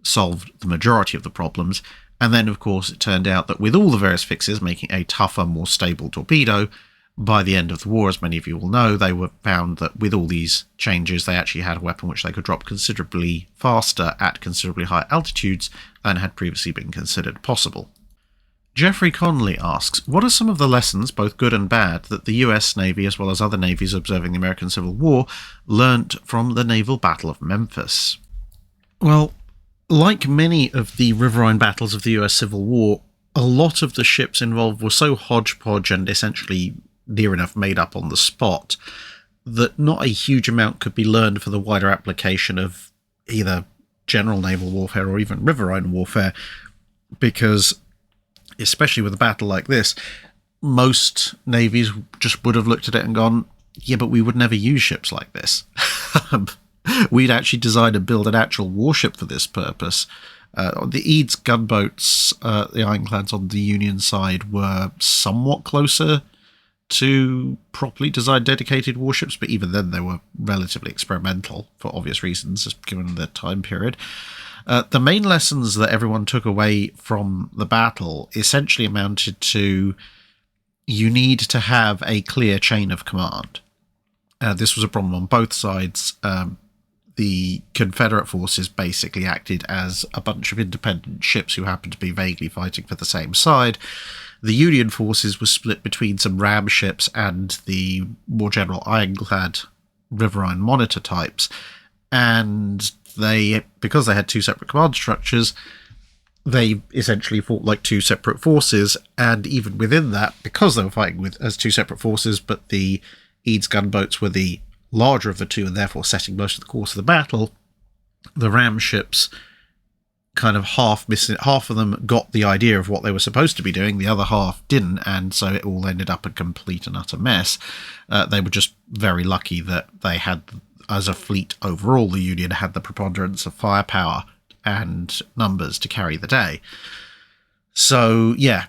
solved the majority of the problems. And then, of course, it turned out that with all the various fixes, making a tougher, more stable torpedo, By the end of the war, as many of you will know, they were found that with all these changes, they actually had a weapon which they could drop considerably faster at considerably higher altitudes than had previously been considered possible. Jeffrey Conley asks, what are some of the lessons, both good and bad, that the US Navy, as well as other navies observing the American Civil War, learnt from the naval Battle of Memphis? Well, like many of the riverine battles of the US Civil War, a lot of the ships involved were so hodgepodge and essentially near enough made up on the spot that not a huge amount could be learned for the wider application of either general naval warfare or even riverine warfare, because especially with a battle like this, most navies just would have looked at it and gone, yeah, but we would never use ships like this. We'd actually design and build an actual warship for this purpose. The Eads gunboats, the ironclads on the Union side, were somewhat closer to properly designed dedicated warships, but even then they were relatively experimental for obvious reasons, just given the time period. The main lessons that everyone took away from the battle essentially amounted to you need to have a clear chain of command. This was a problem on both sides. The Confederate forces basically acted as a bunch of independent ships who happened to be vaguely fighting for the same side. The Union forces were split between some ram ships and the more general ironclad riverine monitor types, and because they had two separate command structures, they essentially fought like two separate forces, and even within that, because they were fighting as two separate forces, but the Eads gunboats were the larger of the two and therefore setting most of the course of the battle, the ram ships kind of half of them got the idea of what they were supposed to be doing, the other half didn't, and so it all ended up a complete and utter mess. They were just very lucky that they had, as a fleet overall, the Union had the preponderance of firepower and numbers to carry the day. So yeah,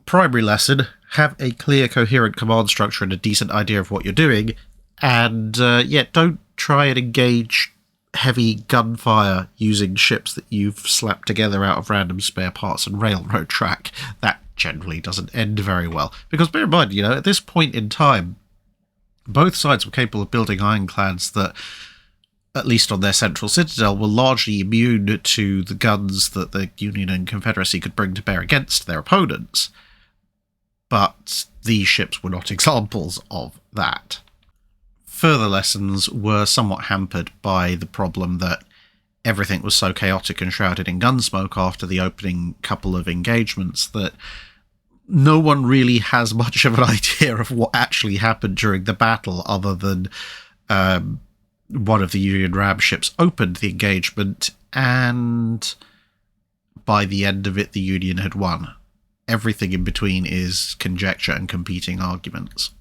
primary lesson, have a clear, coherent command structure and a decent idea of what you're doing, and don't try and engage heavy gunfire using ships that you've slapped together out of random spare parts and railroad track. That generally doesn't end very well, because bear in mind, at this point in time, both sides were capable of building ironclads that, at least on their central citadel, were largely immune to the guns that the Union and Confederacy could bring to bear against their opponents. But these ships were not examples of that. Further lessons were somewhat hampered by the problem that everything was so chaotic and shrouded in gunsmoke after the opening couple of engagements that no one really has much of an idea of what actually happened during the battle, other than one of the Union ram ships opened the engagement, and by the end of it, the Union had won. Everything in between is conjecture and competing arguments.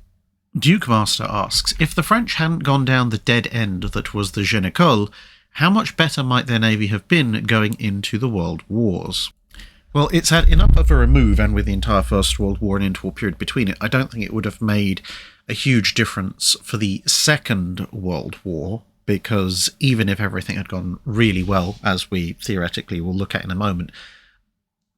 Duke Master asks, if the French hadn't gone down the dead end that was the Jeune Ecole, how much better might their navy have been going into the World Wars? Well, it's had enough of a remove, and with the entire First World War and interwar period between it, I don't think it would have made a huge difference for the Second World War, because even if everything had gone really well, as we theoretically will look at in a moment,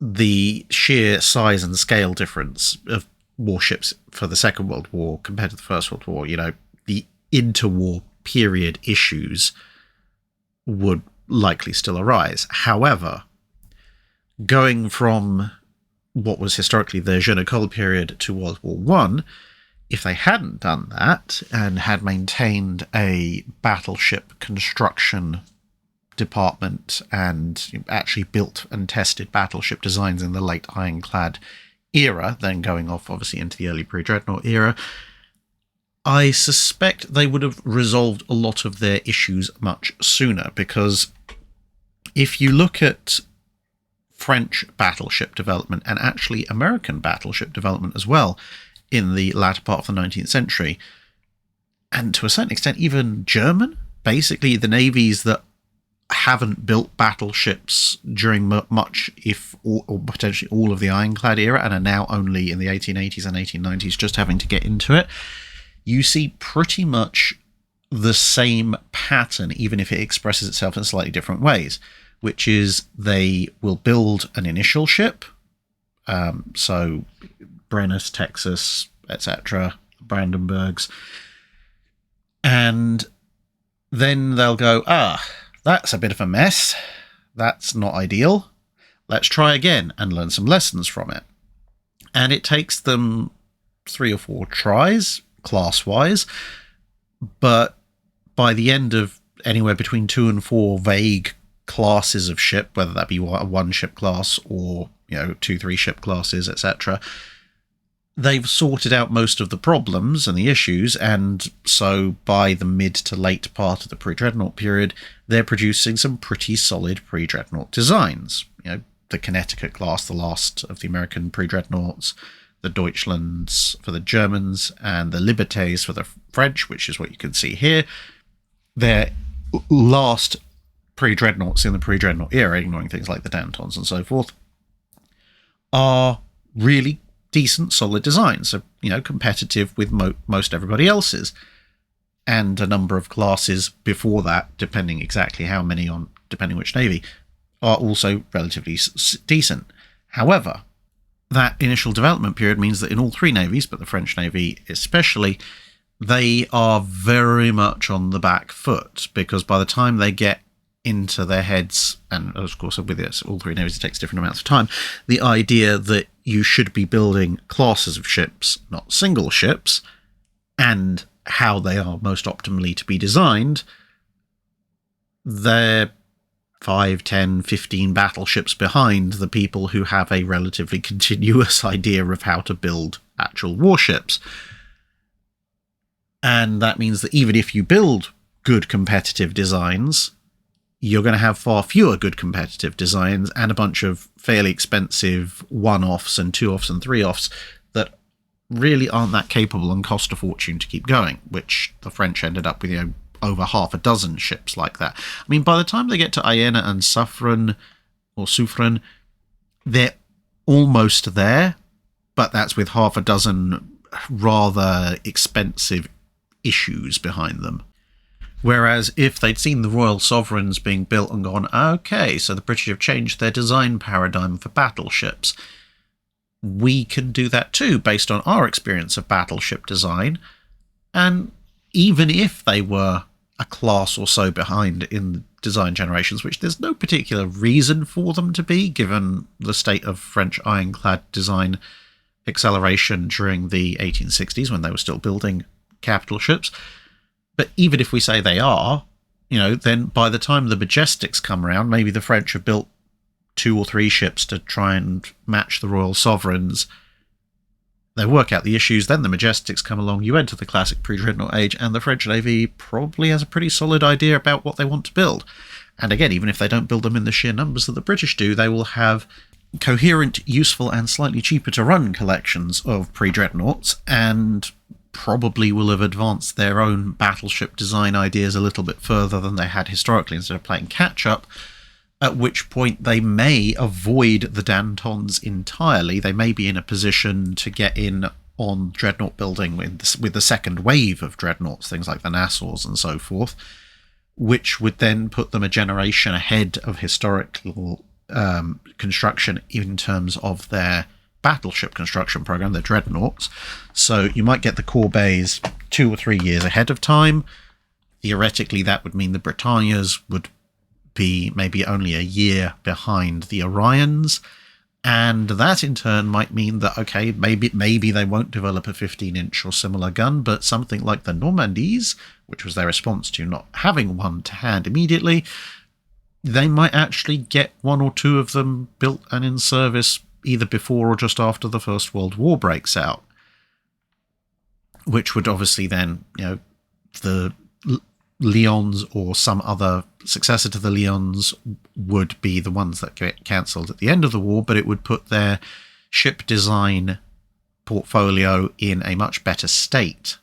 the sheer size and scale difference of warships for the Second World War compared to the First World War, the interwar period issues would likely still arise. However, going from what was historically the Jeune Ecole period to World War One, if they hadn't done that and had maintained a battleship construction department and actually built and tested battleship designs in the late ironclad era, then going off obviously into the early pre-dreadnought era, I suspect they would have resolved a lot of their issues much sooner, because if you look at French battleship development and actually American battleship development as well in the latter part of the 19th century, and to a certain extent even German, basically the navies that haven't built battleships during much, if or potentially all of the ironclad era, and are now only in the 1880s and 1890s just having to get into it, you see pretty much the same pattern, even if it expresses itself in slightly different ways, which is they will build an initial ship, so Brennus, Texas, etc., Brandenburgs. And then they'll go, that's a bit of a mess. That's not ideal. Let's try again and learn some lessons from it. And it takes them 3 or 4 tries, class-wise, but by the end of anywhere between 2 and 4 vague classes of ship, whether that be a 1-ship class or 2-3 ship classes, etc., they've sorted out most of the problems and the issues, and so by the mid to late part of the pre-dreadnought period, they're producing some pretty solid pre-dreadnought designs. The Connecticut class, the last of the American pre-dreadnoughts, the Deutschlands for the Germans, and the Libertés for the French, which is what you can see here. Their last pre-dreadnoughts in the pre-dreadnought era, ignoring things like the Dantons and so forth, are really decent, solid designs, so competitive with most everybody else's, and a number of classes before that, depending exactly how many depending which navy, are also relatively decent. However, that initial development period means that in all 3 navies, but the French Navy especially, they are very much on the back foot, because by the time they get into their heads, and of course with this, all 3 navies, it takes different amounts of time, the idea that you should be building classes of ships, not single ships, and how they are most optimally to be designed, they're 5, 10, 15 battleships behind the people who have a relatively continuous idea of how to build actual warships. And that means that even if you build good competitive designs, you're going to have far fewer good competitive designs and a bunch of fairly expensive one-offs and two-offs and three-offs that really aren't that capable and cost a fortune to keep going, which the French ended up with, over half a dozen ships like that. I mean, by the time they get to Iéna and Suffren, they're almost there, but that's with half a dozen rather expensive issues behind them. Whereas if they'd seen the Royal Sovereigns being built and gone, okay, so the British have changed their design paradigm for battleships, we can do that too, based on our experience of battleship design. And even if they were a class or so behind in design generations, which there's no particular reason for them to be, given the state of French ironclad design acceleration during the 1860s when they were still building capital ships. But even if we say they are, then by the time the Majestics come around, maybe the French have built 2 or 3 ships to try and match the Royal Sovereigns. They work out the issues, then the Majestics come along, you enter the classic pre-dreadnought age, and the French Navy probably has a pretty solid idea about what they want to build. And again, even if they don't build them in the sheer numbers that the British do, they will have coherent, useful, and slightly cheaper to run collections of pre-dreadnoughts, and probably will have advanced their own battleship design ideas a little bit further than they had historically, instead of playing catch-up, at which point they may avoid the Dantons entirely. They may be in a position to get in on dreadnought building with the second wave of dreadnoughts, things like the Nassaus and so forth, which would then put them a generation ahead of historical construction in terms of their battleship construction program, their dreadnoughts. So you might get the Corbeils 2 or 3 years ahead of time. Theoretically, that would mean the Britannias would be maybe only a year behind the Orions, and that in turn might mean that, okay, maybe they won't develop a 15-inch or similar gun, but something like the Normandies, which was their response to not having one to hand immediately, they might actually get 1 or 2 of them built and in service either before or just after the First World War breaks out, which would obviously then, the Leons or some other successor to the Leons would be the ones that get cancelled at the end of the war, but it would put their ship design portfolio in a much better state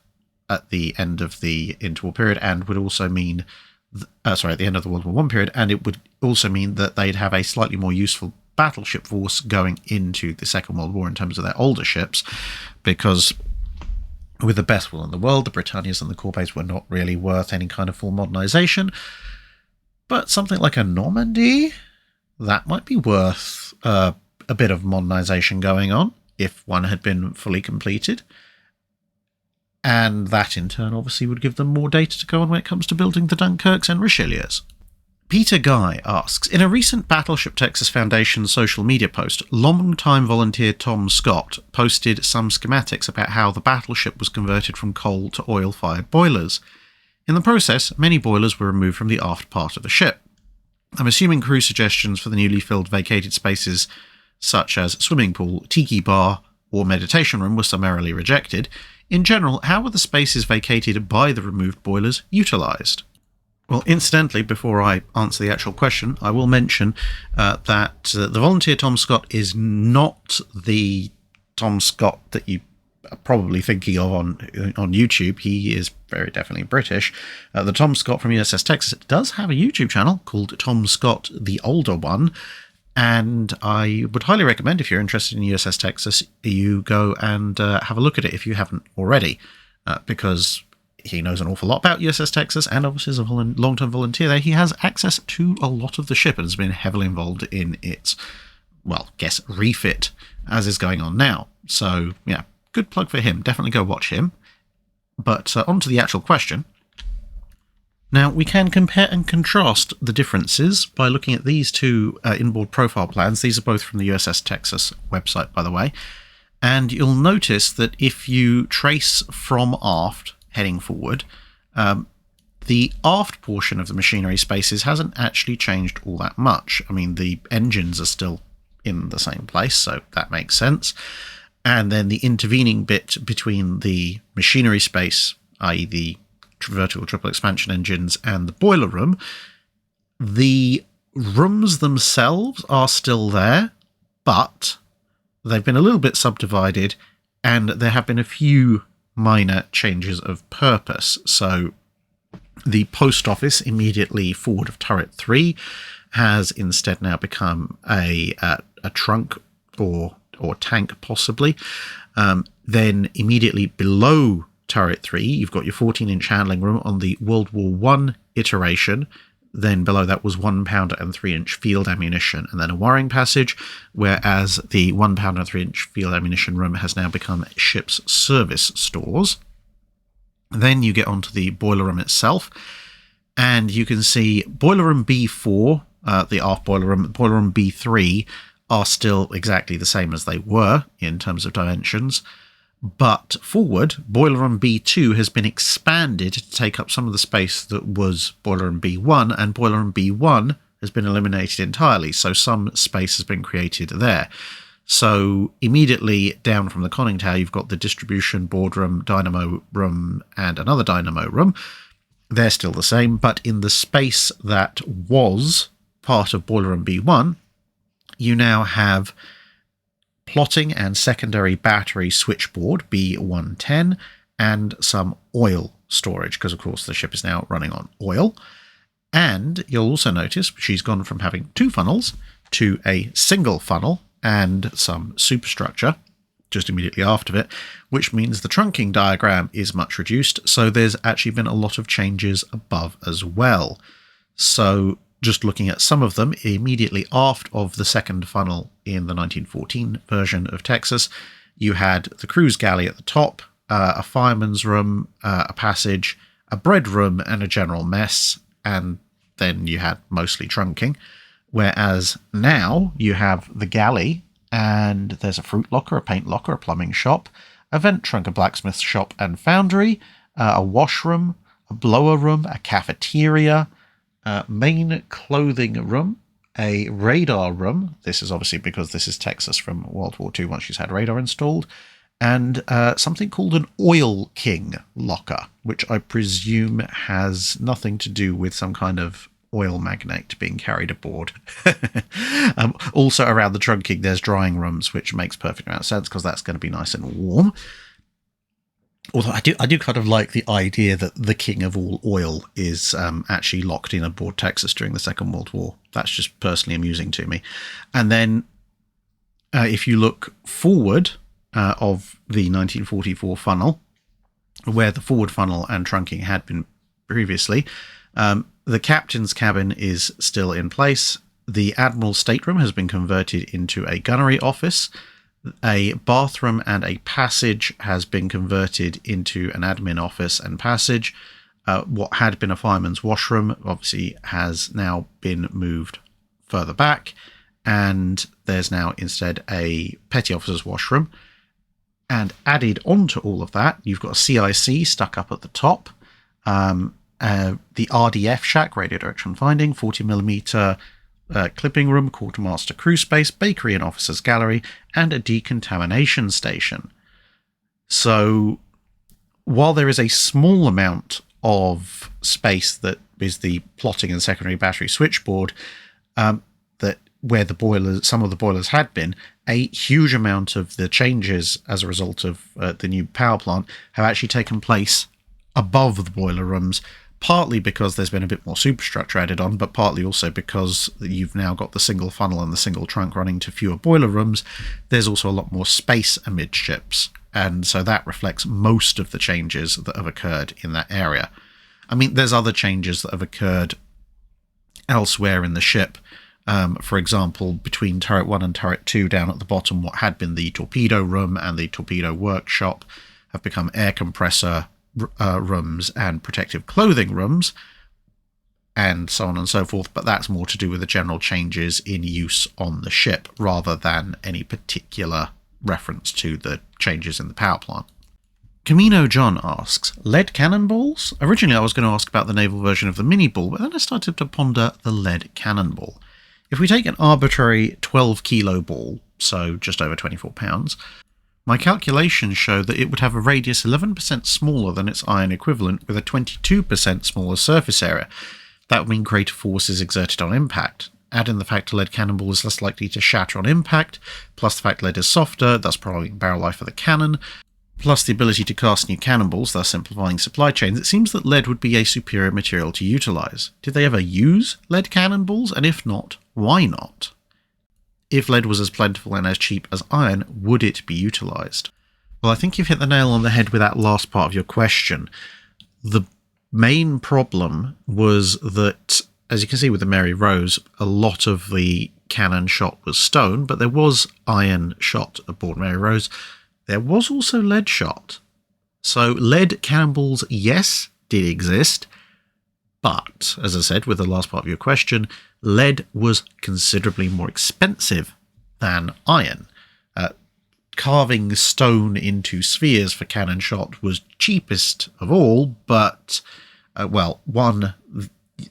at the end of the interwar period, and would also mean, at the end of the World War I period, and it would also mean that they'd have a slightly more useful battleship force going into the Second World War in terms of their older ships, because with the best will in the world, the Britannias and the Corbeils were not really worth any kind of full modernisation. But something like a Normandy, that might be worth a bit of modernisation going on, if one had been fully completed. And that in turn obviously would give them more data to go on when it comes to building the Dunkirks and Richelieus. Peter Guy asks, in a recent Battleship Texas Foundation social media post, long-time volunteer Tom Scott posted some schematics about how the battleship was converted from coal to oil-fired boilers. In the process, many boilers were removed from the aft part of the ship. I'm assuming crew suggestions for the newly filled vacated spaces such as swimming pool, tiki bar, or meditation room were summarily rejected. In general, how were the spaces vacated by the removed boilers utilised? Well, incidentally, before I answer the actual question, I will mention that the volunteer Tom Scott is not the Tom Scott that you are probably thinking of on YouTube. He is very definitely British. The Tom Scott from USS Texas does have a YouTube channel called Tom Scott the Older One, and I would highly recommend, if you're interested in USS Texas, you go and have a look at it if you haven't already, because he knows an awful lot about USS Texas, and obviously as a long-term volunteer there, he has access to a lot of the ship and has been heavily involved in its, well, guess refit as is going on now. So, yeah, good plug for him. Definitely go watch him. But on to the actual question. Now, we can compare and contrast the differences by looking at these two inboard profile plans. These are both from the USS Texas website, by the way. And you'll notice that if you trace from aft heading forward, the aft portion of the machinery spaces hasn't actually changed all that much. I mean, the engines are still in the same place, so that makes sense. And then the intervening bit between the machinery space, i.e. the vertical triple expansion engines, and the boiler room, the rooms themselves are still there, but they've been a little bit subdivided, and there have been a few minor changes of purpose. So the post office immediately forward of turret 3 has instead now become a trunk or tank, possibly. Then immediately below turret 3, you've got your 14-inch handling room on the World War I iteration. Then below that was 1-pounder and 3-inch field ammunition, and then a wiring passage, whereas the 1-pounder and 3-inch field ammunition room has now become ship's service stores. Then you get onto the boiler room itself, and you can see boiler room B4, the aft boiler room B3 are still exactly the same as they were in terms of dimensions. But forward, boiler room B2 has been expanded to take up some of the space that was boiler room B1, and boiler room B1 has been eliminated entirely, so some space has been created there. So immediately down from the conning tower, you've got the distribution boardroom, dynamo room, and another dynamo room. They're still the same, but in the space that was part of boiler room B1, you now have plotting and secondary battery switchboard B110 and some oil storage, because of course the ship is now running on oil. And you'll also notice she's gone from having 2 funnels to a single funnel and some superstructure just immediately after it, which means the trunking diagram is much reduced. So there's actually been a lot of changes above as well. So just looking at some of them, immediately aft of the second funnel in the 1914 version of Texas, you had the cruise galley at the top, a fireman's room, a passage, a bread room, and a general mess, and then you had mostly trunking. Whereas now you have the galley, and there's a fruit locker, a paint locker, a plumbing shop, a vent trunk, a blacksmith shop and foundry, a washroom, a blower room, a cafeteria, main clothing room, a radar room. This is obviously because this is Texas from World War II once she's had radar installed, and something called an Oil King locker, which I presume has nothing to do with some kind of oil magnate being carried aboard. Also around the trunking there's drying rooms, which makes perfect amount of sense because that's going to be nice and warm. Although I do kind of like the idea that the king of all oil is actually locked in aboard Texas during the Second World War. That's just personally amusing to me. And then if you look forward of the 1944 funnel, where the forward funnel and trunking had been previously, the captain's cabin is still in place. The admiral's stateroom has been converted into a gunnery office. A bathroom and a passage has been converted into an admin office and passage. What had been a fireman's washroom obviously has now been moved further back, and there's now instead a petty officer's washroom. And added onto all of that, you've got a CIC stuck up at the top, the RDF shack, radio direction finding, 40mm clipping room, quartermaster crew space, bakery and officers gallery, and a decontamination station. So while there is a small amount of space that is the plotting and secondary battery switchboard, that where the boilers, some of the boilers had been, a huge amount of the changes as a result of the new power plant have actually taken place above the boiler rooms, partly because there's been a bit more superstructure added on, but partly also because you've now got the single funnel and the single trunk running to fewer boiler rooms. There's also a lot more space amidships, and so that reflects most of the changes that have occurred in that area. I mean, there's other changes that have occurred elsewhere in the ship. For example, between turret 1 and turret 2 down at the bottom, what had been the torpedo room and the torpedo workshop have become air compressor rooms and protective clothing rooms, and so on and so forth, but that's more to do with the general changes in use on the ship rather than any particular reference to the changes in the power plant. Camino John asks, lead cannonballs? Originally I was going to ask about the naval version of the mini ball, but then I started to ponder the lead cannonball. If we take an arbitrary 12 kilo ball, so just over 24 pounds, my calculations show that it would have a radius 11% smaller than its iron equivalent with a 22% smaller surface area. That would mean greater force is exerted on impact. Add in the fact a lead cannonball is less likely to shatter on impact, plus the fact lead is softer, thus prolonging barrel life of the cannon, plus the ability to cast new cannonballs, thus simplifying supply chains. It seems that lead would be a superior material to utilise. Did they ever use lead cannonballs? And if not, why not? If lead was as plentiful and as cheap as iron, would it be utilised? Well, I think you've hit the nail on the head with that last part of your question. The main problem was that, as you can see with the Mary Rose, a lot of the cannon shot was stone, but there was iron shot aboard Mary Rose. There was also lead shot. So lead cannonballs, yes, did exist, but, as I said with the last part of your question, lead was considerably more expensive than iron. Carving stone into spheres for cannon shot was cheapest of all, but,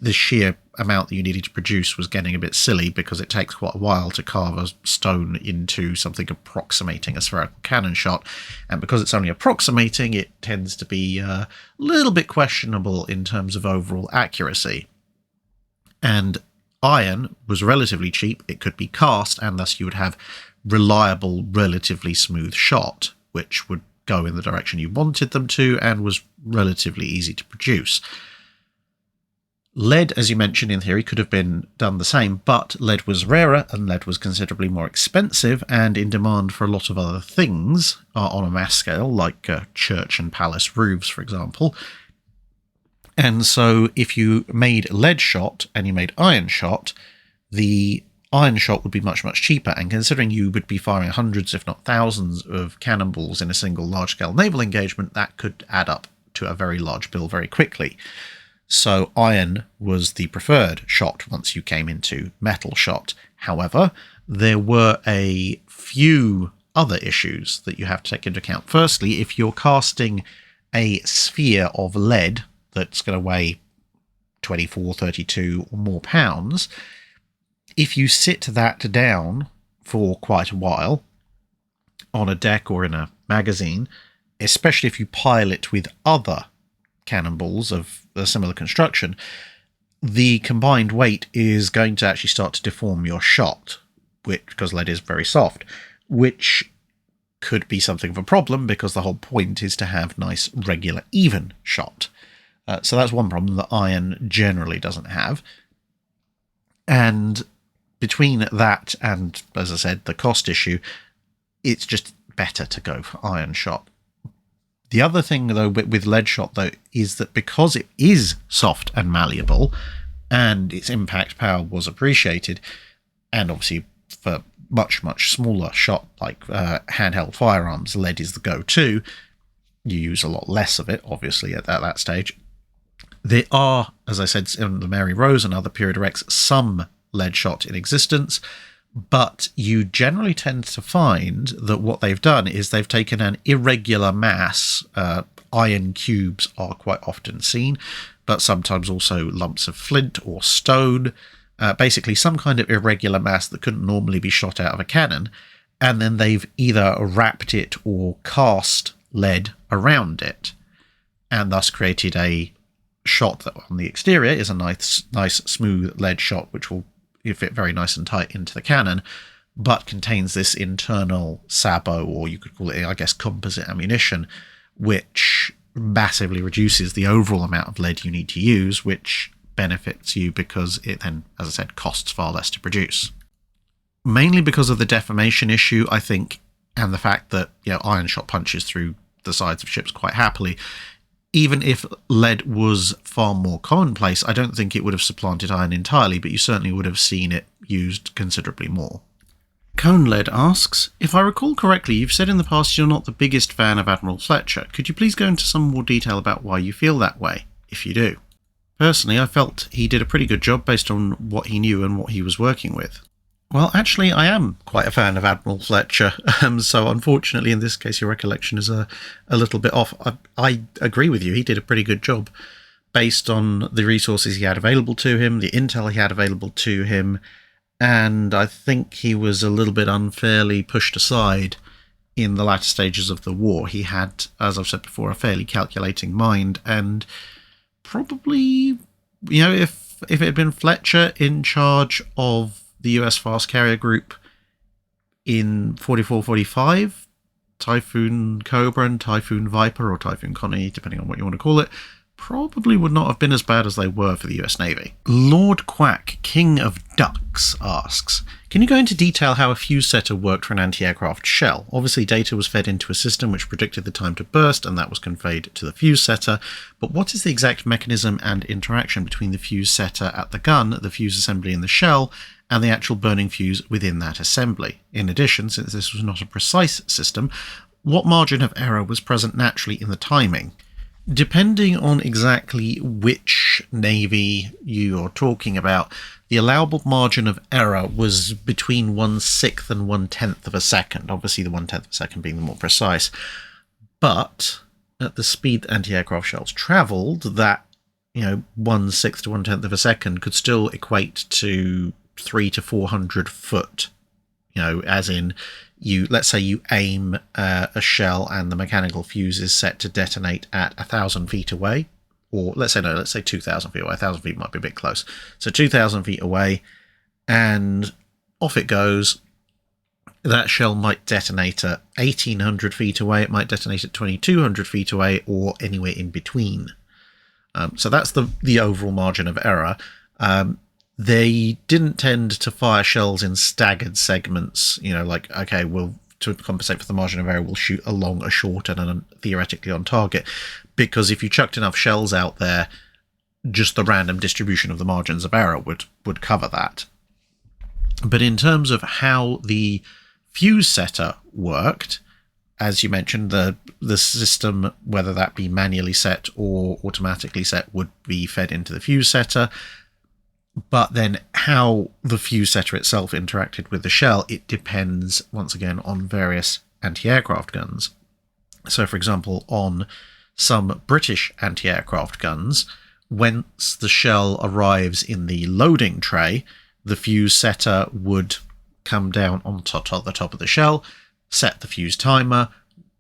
the sheer amount that you needed to produce was getting a bit silly because it takes quite a while to carve a stone into something approximating a spherical cannon shot, and because it's only approximating, it tends to be a little bit questionable in terms of overall accuracy. And iron was relatively cheap, it could be cast, and thus you would have reliable, relatively smooth shot, which would go in the direction you wanted them to and was relatively easy to produce. Lead, as you mentioned in theory, could have been done the same, but lead was rarer and lead was considerably more expensive and in demand for a lot of other things on a mass scale, like church and palace roofs, for example. And so if you made lead shot and you made iron shot, the iron shot would be much, much cheaper, and considering you would be firing hundreds, if not thousands, of cannonballs in a single large-scale naval engagement, that could add up to a very large bill very quickly. So iron was the preferred shot once you came into metal shot. However, there were a few other issues that you have to take into account. Firstly, if you're casting a sphere of lead that's going to weigh 24, 32 or more pounds, if you sit that down for quite a while on a deck or in a magazine, especially if you pile it with other cannonballs of a similar construction, the combined weight is going to actually start to deform your shot, because lead is very soft, which could be something of a problem because the whole point is to have nice, regular, even shot. So that's one problem that iron generally doesn't have. And between that and, as I said, the cost issue, it's just better to go for iron shot. The other thing, though, with lead shot, though, is that because it is soft and malleable, and its impact power was appreciated, and obviously for much, much smaller shot, like handheld firearms, lead is the go-to. You use a lot less of it, obviously, at that stage. There are, as I said, in the Mary Rose and other period wrecks, some lead shot in existence, but you generally tend to find that what they've done is they've taken an irregular mass. Iron cubes are quite often seen, but sometimes also lumps of flint or stone, basically some kind of irregular mass that couldn't normally be shot out of a cannon, and then they've either wrapped it or cast lead around it, and thus created a shot that on the exterior is a nice smooth lead shot, which will fit very nice and tight into the cannon, but contains this internal sabot, or you could call it, I guess, composite ammunition, which massively reduces the overall amount of lead you need to use, which benefits you because it then, as I said, costs far less to produce. Mainly because of the deformation issue, I think, and the fact that iron shot punches through the sides of ships quite happily. Even if lead was far more commonplace, I don't think it would have supplanted iron entirely, but you certainly would have seen it used considerably more. Cone Lead asks, if I recall correctly, you've said in the past you're not the biggest fan of Admiral Fletcher. Could you please go into some more detail about why you feel that way, if you do? Personally, I felt he did a pretty good job based on what he knew and what he was working with. Well, actually, I am quite a fan of Admiral Fletcher, so unfortunately in this case your recollection is a little bit off. I agree with you, he did a pretty good job based on the resources he had available to him, the intel he had available to him, and I think he was a little bit unfairly pushed aside in the latter stages of the war. He had, as I've said before, a fairly calculating mind, and probably, if it had been Fletcher in charge of the US Fast Carrier Group in 44-45, Typhoon Cobra and Typhoon Viper, or Typhoon Connie, depending on what you want to call it, probably would not have been as bad as they were for the US Navy. Lord Quack, King of Ducks, asks, can you go into detail how a fuse setter worked for an anti-aircraft shell? Obviously data was fed into a system which predicted the time to burst, and that was conveyed to the fuse setter, but what is the exact mechanism and interaction between the fuse setter at the gun, the fuse assembly in the shell, and the actual burning fuse within that assembly? In addition, since this was not a precise system, what margin of error was present naturally in the timing? Depending on exactly which navy you're talking about, the allowable margin of error was between 1/6 and 1/10 of a second, obviously the 1/10 of a second being the more precise. But at the speed anti-aircraft shells travelled, that 1/6 to 1/10 of a second could still equate to 300 to 400 foot, as in, let's say you aim a shell and the mechanical fuse is set to detonate at 1,000 feet away, or let's say 2,000 feet away. 1,000 feet might be a bit close. So 2,000 feet away, and off it goes. That shell might detonate at 1,800 feet away. It might detonate at 2,200 feet away, or anywhere in between. So that's the overall margin of error. They didn't tend to fire shells in staggered segments, to compensate for the margin of error, we'll shoot a long, a short, and theoretically on target. Because if you chucked enough shells out there, just the random distribution of the margins of error would cover that. But in terms of how the fuse setter worked, as you mentioned, the system, whether that be manually set or automatically set, would be fed into the fuse setter. But then how the fuse setter itself interacted with the shell, it depends, once again, on various anti-aircraft guns. So, for example, on some British anti-aircraft guns, once the shell arrives in the loading tray, the fuse setter would come down on the top of the shell, set the fuse timer,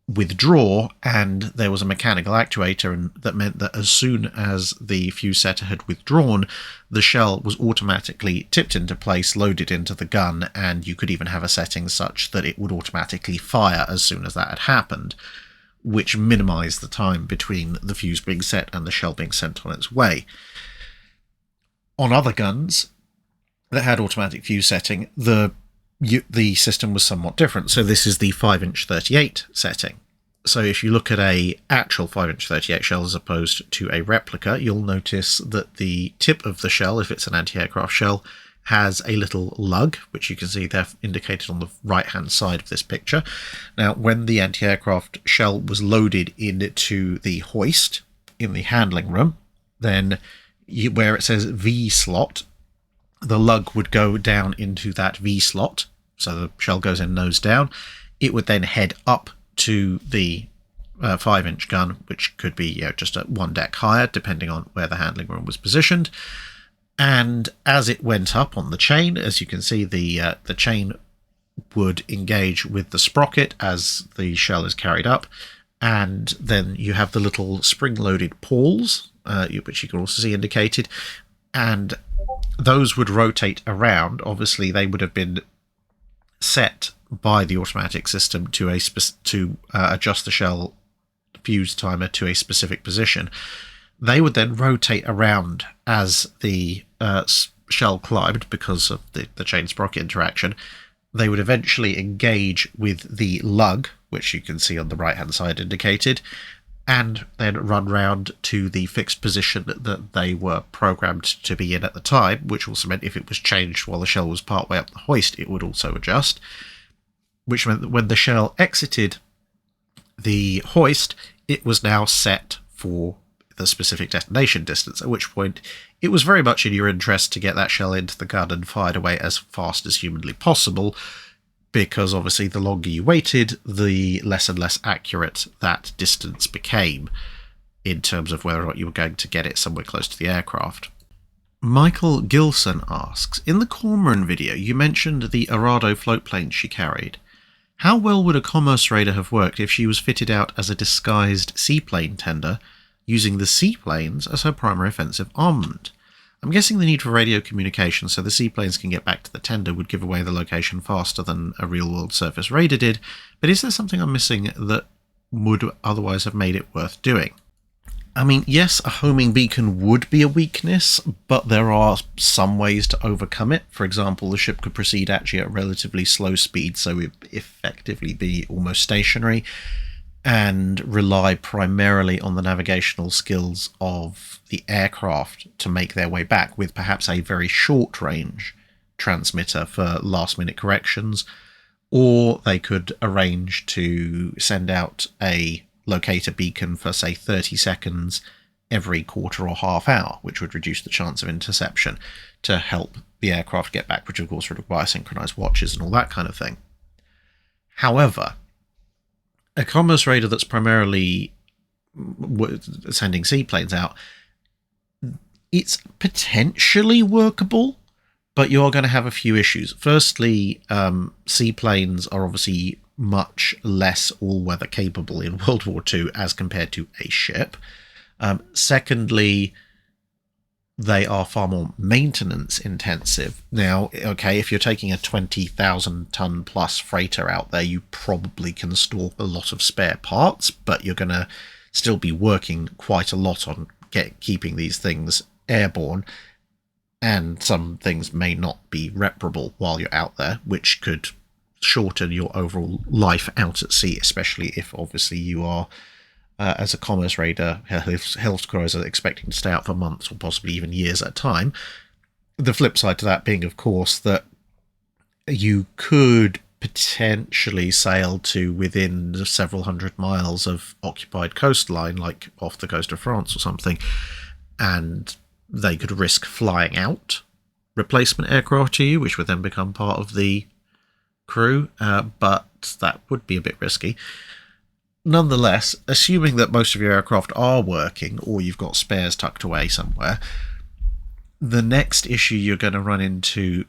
withdraw, and there was a mechanical actuator, and that meant that as soon as the fuse setter had withdrawn, the shell was automatically tipped into place, loaded into the gun, and you could even have a setting such that it would automatically fire as soon as that had happened, which minimized the time between the fuse being set and the shell being sent on its way. On other guns that had automatic fuse setting, the system was somewhat different. So this is the 5-inch 38 setting. So if you look at a actual 5-inch 38 shell as opposed to a replica, you'll notice that the tip of the shell, if it's an anti-aircraft shell, has a little lug, which you can see there indicated on the right-hand side of this picture. Now, when the anti-aircraft shell was loaded into the hoist in the handling room, then where it says V slot, the lug would go down into that V slot, so the shell goes in nose down. It would then head up to the 5-inch gun, which could be just at one deck higher, depending on where the handling room was positioned. And as it went up on the chain, as you can see, the chain would engage with the sprocket as the shell is carried up. And then you have the little spring-loaded pawls, which you can also see indicated. And those would rotate around. Obviously, they would have been set by the automatic system to adjust the shell fuse timer to a specific position. They would then rotate around as the shell climbed because of the chain sprocket interaction. They would eventually engage with the lug, which you can see on the right hand side indicated, and then run round to the fixed position that they were programmed to be in at the time, which also meant if it was changed while the shell was partway up the hoist, it would also adjust, which meant that when the shell exited the hoist, it was now set for the specific destination distance, at which point it was very much in your interest to get that shell into the gun and fired away as fast as humanly possible, because obviously the longer you waited, the less and less accurate that distance became in terms of whether or not you were going to get it somewhere close to the aircraft. Michael Gilson asks, in the Cormoran video you mentioned the Arado floatplane she carried. How well would a commerce raider have worked if she was fitted out as a disguised seaplane tender, using the seaplanes as her primary offensive armament? I'm guessing the need for radio communication so the seaplanes can get back to the tender would give away the location faster than a real-world surface raider did, but is there something I'm missing that would otherwise have made it worth doing? I mean, yes, a homing beacon would be a weakness, but there are some ways to overcome it. For example, the ship could proceed actually at relatively slow speed, so it would effectively be almost stationary, and rely primarily on the navigational skills of the aircraft to make their way back, with perhaps a very short-range transmitter for last-minute corrections, or they could arrange to send out a locator beacon for, say, 30 seconds every quarter or half hour, which would reduce the chance of interception to help the aircraft get back, which of course would require synchronized watches and all that kind of thing. However, a commerce raider that's primarily sending seaplanes out, it's potentially workable, but you're going to have a few issues. Firstly, seaplanes are obviously much less all-weather capable in World War II as compared to a ship. Secondly, they are far more maintenance intensive. Now, okay, if you're taking a 20,000 ton plus freighter out there, you probably can store a lot of spare parts, but you're going to still be working quite a lot on keeping these things airborne, and some things may not be reparable while you're out there, which could shorten your overall life out at sea, especially if obviously you are as a commerce raider, health cruiser, expecting to stay out for months or possibly even years at a time. The flip side to that being, of course, that you could potentially sail to within several hundred miles of occupied coastline, like off the coast of France or something, and they could risk flying out replacement aircraft to you, which would then become part of the crew, but that would be a bit risky. Nonetheless, assuming that most of your aircraft are working, or you've got spares tucked away somewhere, the next issue you're going to run into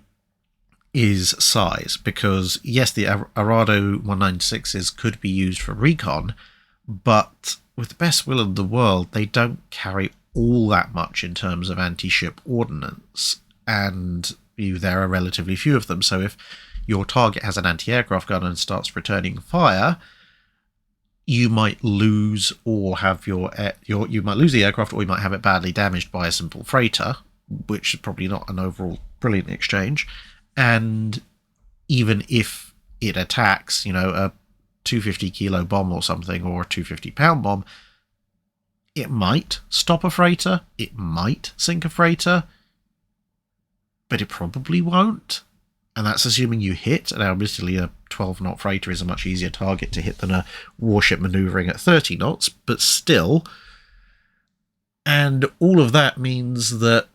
is size, because yes, the Arado 196s could be used for recon, but with the best will in the world, they don't carry all that much in terms of anti-ship ordnance, and there are relatively few of them. So if your target has an anti-aircraft gun and starts returning fire, you might lose or have you might lose the aircraft, or you might have it badly damaged by a simple freighter, which is probably not an overall brilliant exchange. And even if it attacks, a 250 kilo bomb or something, or a 250 pound bomb, it might stop a freighter, it might sink a freighter, but it probably won't. And that's assuming you hit. Now, admittedly, a 12-knot freighter is a much easier target to hit than a warship maneuvering at 30 knots, but still. And all of that means that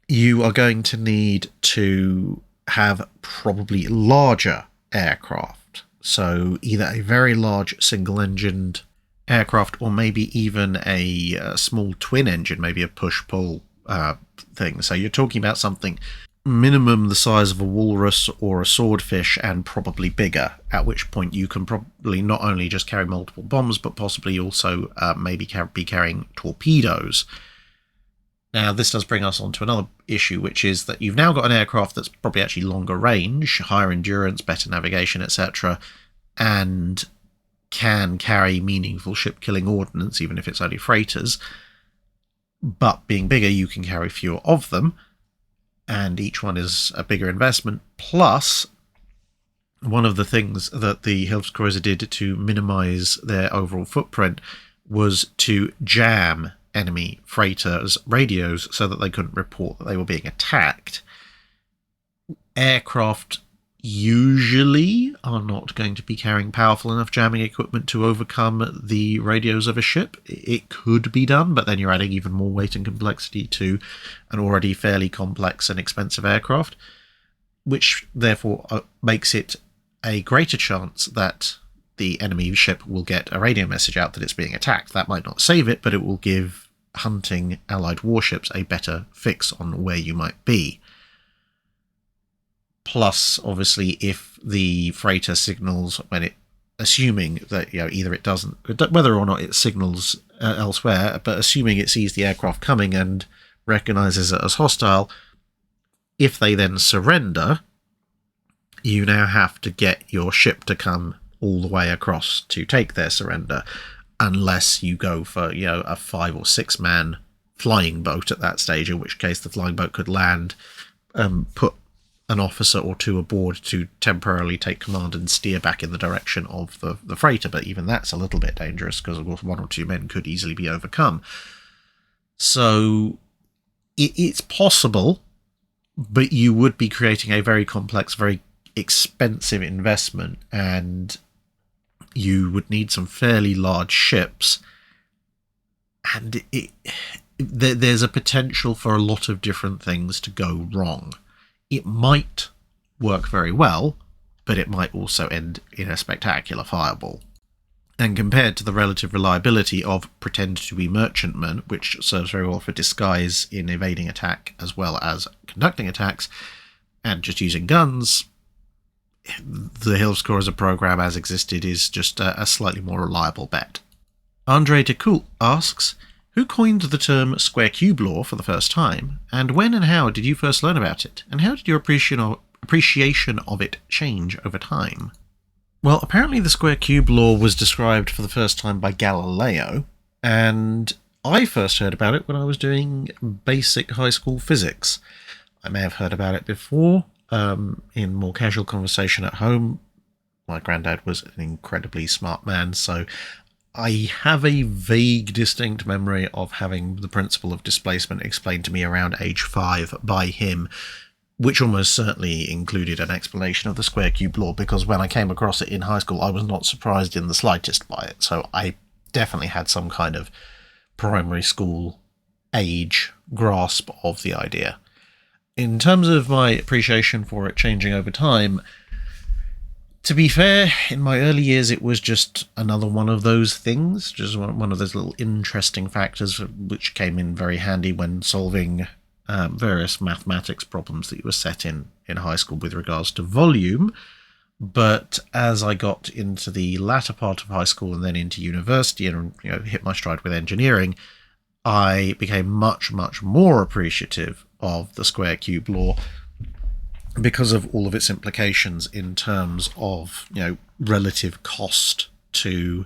you are going to need to have probably larger aircraft. So either a very large single-engined aircraft or maybe even a small twin engine, maybe a push-pull thing. So you're talking about something minimum the size of a walrus or a swordfish and probably bigger, at which point you can probably not only just carry multiple bombs, but possibly also maybe be carrying torpedoes. Now, this does bring us on to another issue, which is that you've now got an aircraft that's probably actually longer range, higher endurance, better navigation, etc., and can carry meaningful ship-killing ordnance, even if it's only freighters. But being bigger, you can carry fewer of them, and each one is a bigger investment. Plus, one of the things that the Hilfskreise did to minimize their overall footprint was to jam enemy freighters' radios so that they couldn't report that they were being attacked. Aircraft usually are not going to be carrying powerful enough jamming equipment to overcome the radios of a ship. It could be done, but then you're adding even more weight and complexity to an already fairly complex and expensive aircraft, which therefore makes it a greater chance that the enemy ship will get a radio message out that it's being attacked. That might not save it, but it will give hunting Allied warships a better fix on where you might be. Plus, obviously, if the freighter signals when it, assuming that, either it doesn't, whether or not it signals elsewhere, but assuming it sees the aircraft coming and recognizes it as hostile, if they then surrender, you now have to get your ship to come all the way across to take their surrender, unless you go for, a 5 or 6 man flying boat at that stage, in which case the flying boat could land, put an officer or two aboard to temporarily take command and steer back in the direction of the freighter, but even that's a little bit dangerous because, of course, 1 or 2 men could easily be overcome. So it's possible, but you would be creating a very complex, very expensive investment, and you would need some fairly large ships, and there's a potential for a lot of different things to go wrong. It might work very well, but it might also end in a spectacular fireball. And compared to the relative reliability of pretend to be merchantmen, which serves very well for disguise in evading attack as well as conducting attacks, and just using guns, the Hilfskreise program as existed is just a slightly more reliable bet. Andre de Coult asks, who coined the term square cube law for the first time, and when and how did you first learn about it, and how did your appreciation of it change over time? Well, apparently the square cube law was described for the first time by Galileo, and I first heard about it when I was doing basic high school physics. I may have heard about it before, in more casual conversation at home. My granddad was an incredibly smart man, so I have a vague, distinct memory of having the principle of displacement explained to me around age 5 by him, which almost certainly included an explanation of the square cube law, because when I came across it in high school, I was not surprised in the slightest by it. So I definitely had some kind of primary school age grasp of the idea. In terms of my appreciation for it changing over time, to be fair, in my early years, it was just another one of those things, just one of those little interesting factors which came in very handy when solving various mathematics problems that you were set in high school with regards to volume. But as I got into the latter part of high school and then into university and hit my stride with engineering, I became much, much more appreciative of the square cube law, because of all of its implications in terms of, relative cost to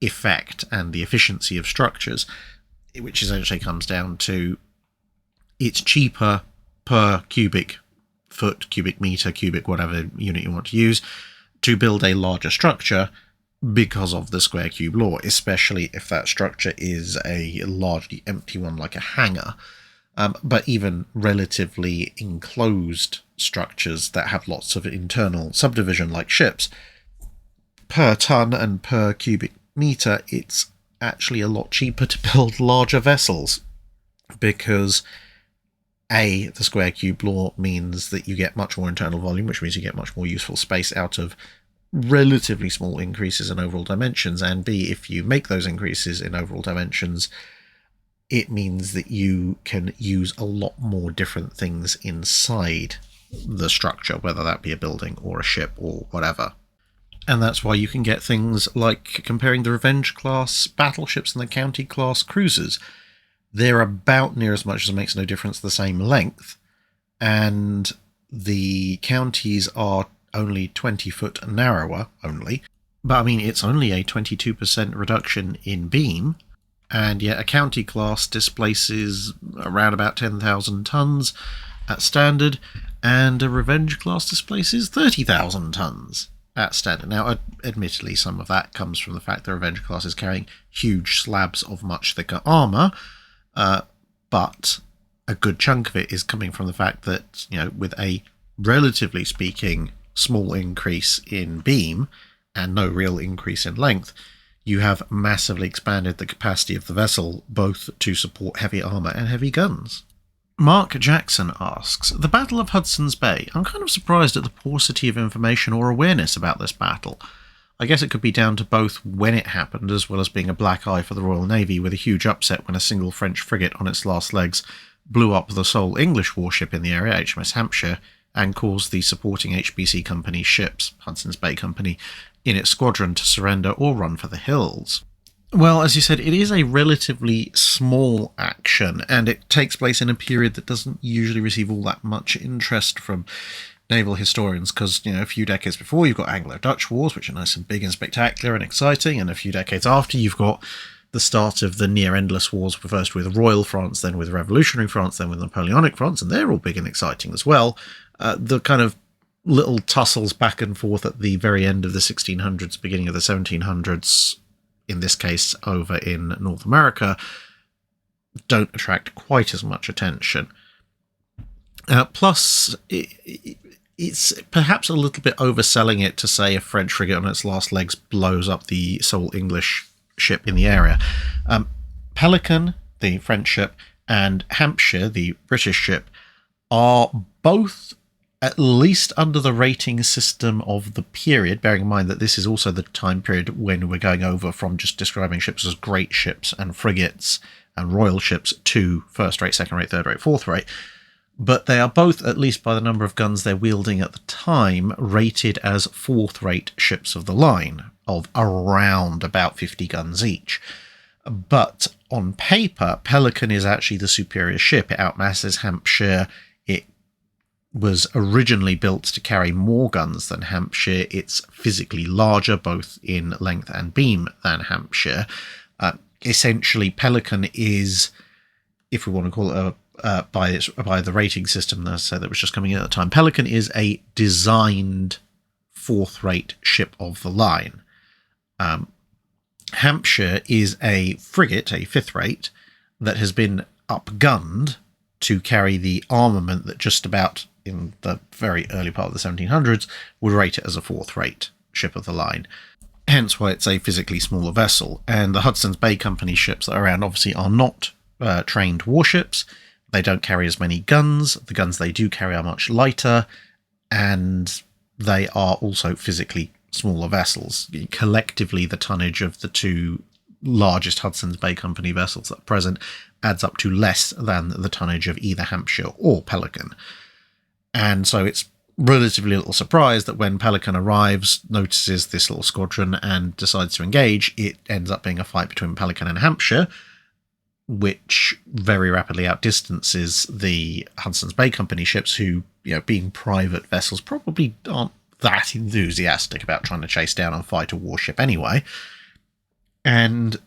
effect and the efficiency of structures, which essentially comes down to it's cheaper per cubic foot, cubic meter, cubic whatever unit you want to use, to build a larger structure because of the square cube law, especially if that structure is a largely empty one like a hangar. But even relatively enclosed structures that have lots of internal subdivision like ships, per ton and per cubic meter, it's actually a lot cheaper to build larger vessels, because the square cube law means that you get much more internal volume, which means you get much more useful space out of relatively small increases in overall dimensions, and B, if you make those increases in overall dimensions, it means that you can use a lot more different things inside the structure, whether that be a building or a ship or whatever. And that's why you can get things like comparing the Revenge class battleships and the County class cruisers. They're about near as much as it makes no difference the same length, and the Counties are only 20 foot narrower only, but I mean it's only a 22% reduction in beam, and yet a County class displaces around about 10,000 tons at standard, and a Revenge class displaces 30,000 tons at standard. Now, admittedly, some of that comes from the fact that Revenge class is carrying huge slabs of much thicker armour, but a good chunk of it is coming from the fact that, with a relatively speaking small increase in beam and no real increase in length, you have massively expanded the capacity of the vessel, both to support heavy armour and heavy guns. Mark Jackson asks, the Battle of Hudson's Bay. I'm kind of surprised at the paucity of information or awareness about this battle. I guess it could be down to both when it happened, as well as being a black eye for the Royal Navy, with a huge upset when a single French frigate on its last legs blew up the sole English warship in the area, HMS Hampshire, and caused the supporting HBC Company ships, Hudson's Bay Company, in its squadron to surrender or run for the hills. Well, as you said, it is a relatively small action, and it takes place in a period that doesn't usually receive all that much interest from naval historians, because, a few decades before you've got Anglo-Dutch wars, which are nice and big and spectacular and exciting, and a few decades after you've got the start of the near-endless wars, first with Royal France, then with Revolutionary France, then with Napoleonic France, and they're all big and exciting as well. The kind of little tussles back and forth at the very end of the 1600s, beginning of the 1700s, in this case over in North America, don't attract quite as much attention. Plus, it's perhaps a little bit overselling it to say a French frigate on its last legs blows up the sole English ship in the area. Pelican, the French ship, and Hampshire, the British ship, are both at least under the rating system of the period, bearing in mind that this is also the time period when we're going over from just describing ships as great ships and frigates and royal ships to first rate, second rate, third rate, fourth rate. But they are both, at least by the number of guns they're wielding at the time, rated as fourth rate ships of the line, of around about 50 guns each. But on paper, Pelican is actually the superior ship. It outmasses Hampshire. It was originally built to carry more guns than Hampshire. It's physically larger, both in length and beam, than Hampshire. Essentially, Pelican is, if we want to call it by the rating system that was just coming in at the time, Pelican is a designed fourth-rate ship of the line. Hampshire is a frigate, a fifth-rate, that has been upgunned to carry the armament that just about in the very early part of the 1700s would rate it as a fourth-rate ship of the line. Hence why it's a physically smaller vessel. And the Hudson's Bay Company ships that are around obviously are not trained warships. They don't carry as many guns. The guns they do carry are much lighter, and they are also physically smaller vessels. Collectively, the tonnage of the two largest Hudson's Bay Company vessels at present adds up to less than the tonnage of either Hampshire or Pelican. And so it's relatively little surprise that when Pelican arrives, notices this little squadron, and decides to engage, it ends up being a fight between Pelican and Hampshire, which very rapidly outdistances the Hudson's Bay Company ships, who, being private vessels, probably aren't that enthusiastic about trying to chase down and fight a warship anyway. And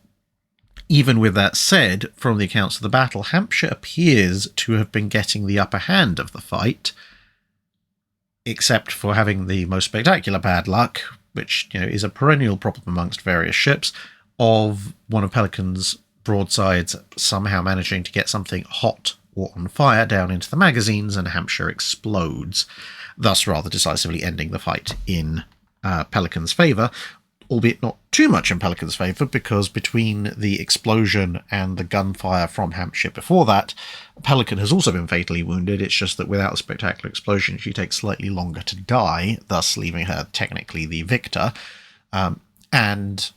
even with that said, from the accounts of the battle, Hampshire appears to have been getting the upper hand of the fight, except for having the most spectacular bad luck, which is a perennial problem amongst various ships, of one of Pelican's broadsides somehow managing to get something hot or on fire down into the magazines, and Hampshire explodes, thus rather decisively ending the fight in Pelican's favour, albeit not too much in Pelican's favour, because between the explosion and the gunfire from Hampshire before that, Pelican has also been fatally wounded. It's just that without a spectacular explosion, she takes slightly longer to die, thus leaving her technically the victor. And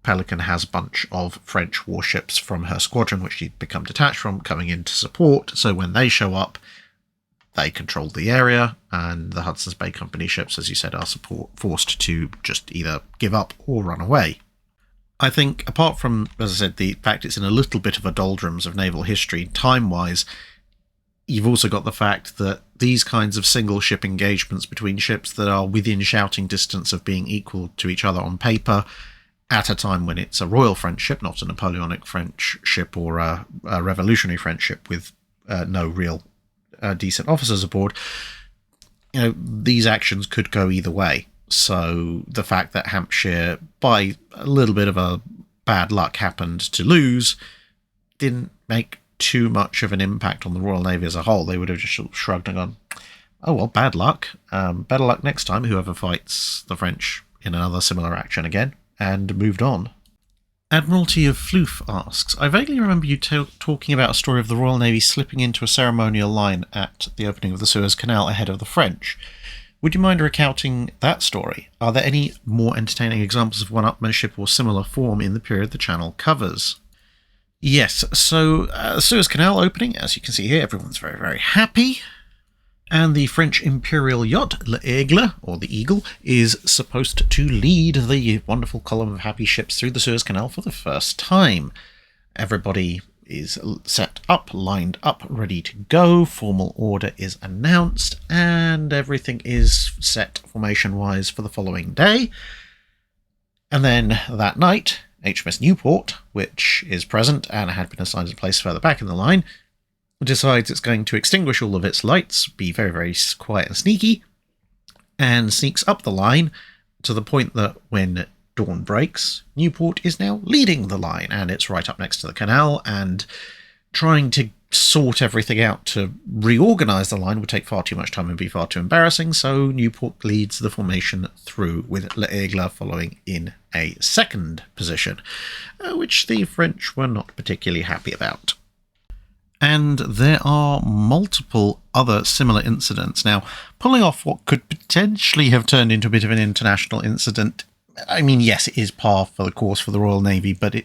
Pelican has a bunch of French warships from her squadron, which she'd become detached from, coming in to support. So when they show up, they control the area, and the Hudson's Bay Company ships, as you said, are forced to just either give up or run away. I think, apart from, as I said, the fact it's in a little bit of a doldrums of naval history, time-wise, you've also got the fact that these kinds of single ship engagements between ships that are within shouting distance of being equal to each other on paper, at a time when it's a Royal French ship, not a Napoleonic French ship or a Revolutionary French ship with no real decent officers aboard, these actions could go either way. So the fact that Hampshire, by a little bit of a bad luck, happened to lose didn't make too much of an impact on the Royal Navy as a whole. They would have just shrugged and gone, oh well, bad luck, better luck next time, whoever fights the French in another similar action again, and moved on. Admiralty of Floof asks, I vaguely remember you talking about a story of the Royal Navy slipping into a ceremonial line at the opening of the Suez Canal ahead of the French. Would you mind recounting that story? Are there any more entertaining examples of one-upmanship or similar form in the period the channel covers? Yes, so Suez Canal opening, as you can see here, everyone's very, very happy. And the French imperial yacht, l'Aigle, or the Eagle, is supposed to lead the wonderful column of happy ships through the Suez Canal for the first time. Everybody is set up, lined up, ready to go, formal order is announced, and everything is set formation-wise for the following day. And then that night, HMS Newport, which is present and had been assigned a place further back in the line, decides it's going to extinguish all of its lights, be very, very quiet and sneaky, and sneaks up the line to the point that when dawn breaks, Newport is now leading the line, and it's right up next to the canal, and trying to sort everything out to reorganise the line would take far too much time and be far too embarrassing, so Newport leads the formation through, with l'Aigle following in a second position, which the French were not particularly happy about. And there are multiple other similar incidents. Now, pulling off what could potentially have turned into a bit of an international incident, I mean, yes, it is par for the course for the Royal Navy, but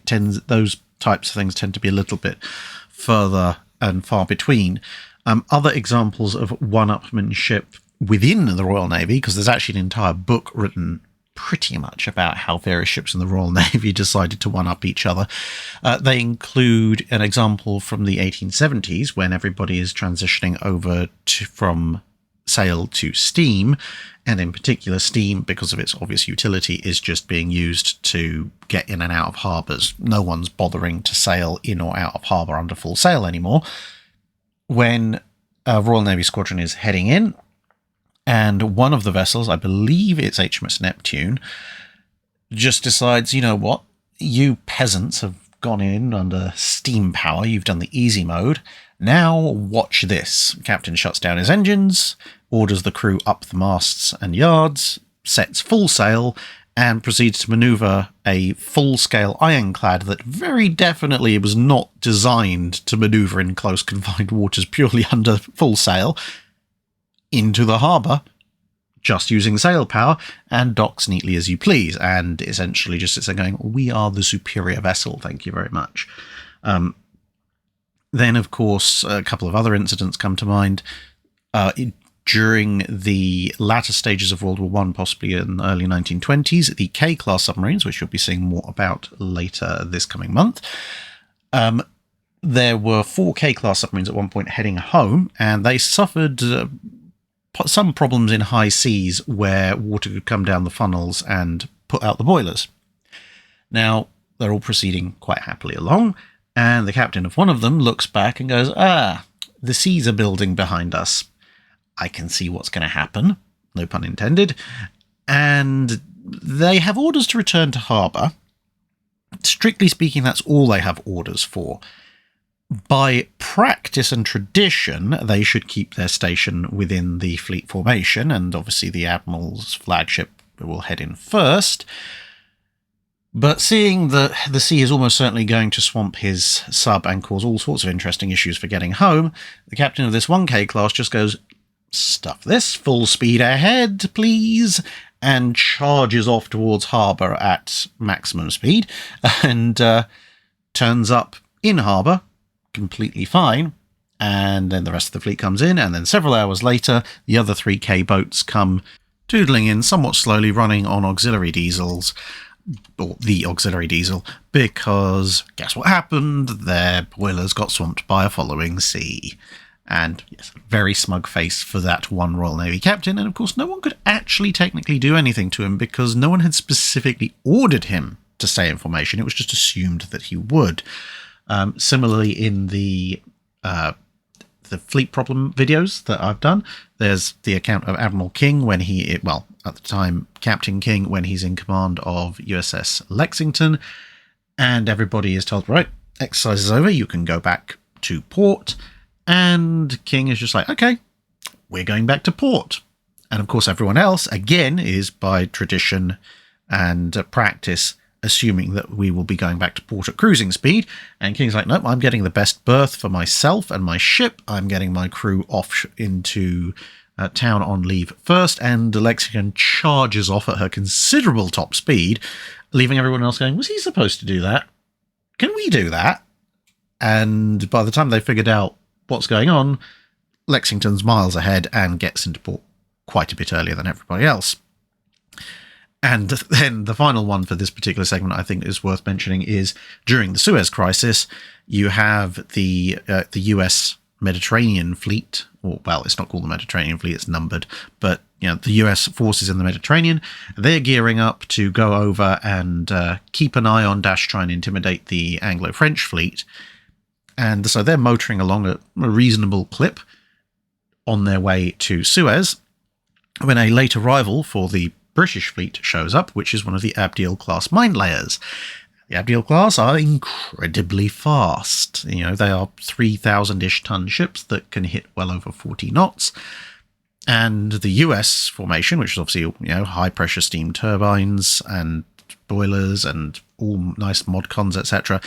those types of things tend to be a little bit further and far between. Other examples of one-upmanship within the Royal Navy, because there's actually an entire book written pretty much about how various ships in the Royal Navy decided to one-up each other. They include an example from the 1870s when everybody is transitioning over from sail to steam, and in particular steam, because of its obvious utility, is just being used to get in and out of harbours. No one's bothering to sail in or out of harbour under full sail anymore. When a Royal Navy squadron is heading in, and one of the vessels, I believe it's HMS Neptune, just decides, you know what, you peasants have gone in under steam power, you've done the easy mode, now watch this. Captain shuts down his engines, orders the crew up the masts and yards, sets full sail, and proceeds to manoeuvre a full-scale ironclad that very definitely was not designed to manoeuvre in close confined waters purely under full sail, into the harbour, just using sail power, and docks neatly as you please, and essentially just sits there going, we are the superior vessel, thank you very much. Then, of course, a couple of other incidents come to mind. During the latter stages of World War I, possibly in the early 1920s, the K-class submarines, which you'll be seeing more about later this coming month, there were 4 K-class submarines at one point heading home, and they suffered some problems in high seas where water could come down the funnels and put out the boilers. Now, they're all proceeding quite happily along, and the captain of one of them looks back and goes, the seas are building behind us. I can see what's going to happen, no pun intended, and they have orders to return to harbour. Strictly speaking, that's all they have orders for. By practice and tradition, they should keep their station within the fleet formation, and obviously the Admiral's flagship will head in first. But seeing that the sea is almost certainly going to swamp his sub and cause all sorts of interesting issues for getting home, the captain of this 1K class just goes, "Stuff this, full speed ahead, please," and charges off towards harbour at maximum speed, and turns up in harbour, completely fine. And then the rest of the fleet comes in, and then several hours later, the other 3K boats come toodling in somewhat slowly, running on auxiliary diesels, or the auxiliary diesel, because guess what happened? Their boilers got swamped by a following sea. And yes, very smug face for that one Royal Navy captain, and of course no one could actually technically do anything to him because no one had specifically ordered him to stay in formation. It was just assumed that he would. Similarly, in the fleet problem videos that I've done, there's the account of Admiral King when he, well, at the time, Captain King, when he's in command of USS Lexington, and everybody is told, right, exercise is over, you can go back to port, and King is just like, okay, we're going back to port. And of course, everyone else, again, is by tradition and practice, assuming that we will be going back to port at cruising speed. And King's like, nope, I'm getting the best berth for myself and my ship. I'm getting my crew off into town on leave first. And Lexington charges off at her considerable top speed, leaving everyone else going, was he supposed to do that? Can we do that? And by the time they figured out what's going on, Lexington's miles ahead and gets into port quite a bit earlier than everybody else. And then the final one for this particular segment I think is worth mentioning is during the Suez Crisis, you have the US Mediterranean Fleet, or well, it's not called the Mediterranean Fleet, it's numbered, but you know, the US forces in the Mediterranean, they're gearing up to go over and keep an eye on / try and intimidate the Anglo-French fleet. And so they're motoring along at a reasonable clip on their way to Suez, when a late arrival for the British fleet shows up, which is one of the Abdiel class mine layers. The Abdiel class are incredibly fast. You know, they are 3,000-ish ton ships that can hit well over 40 knots. And the US formation, which is obviously, you know, high pressure steam turbines and boilers and all nice mod cons, etc.,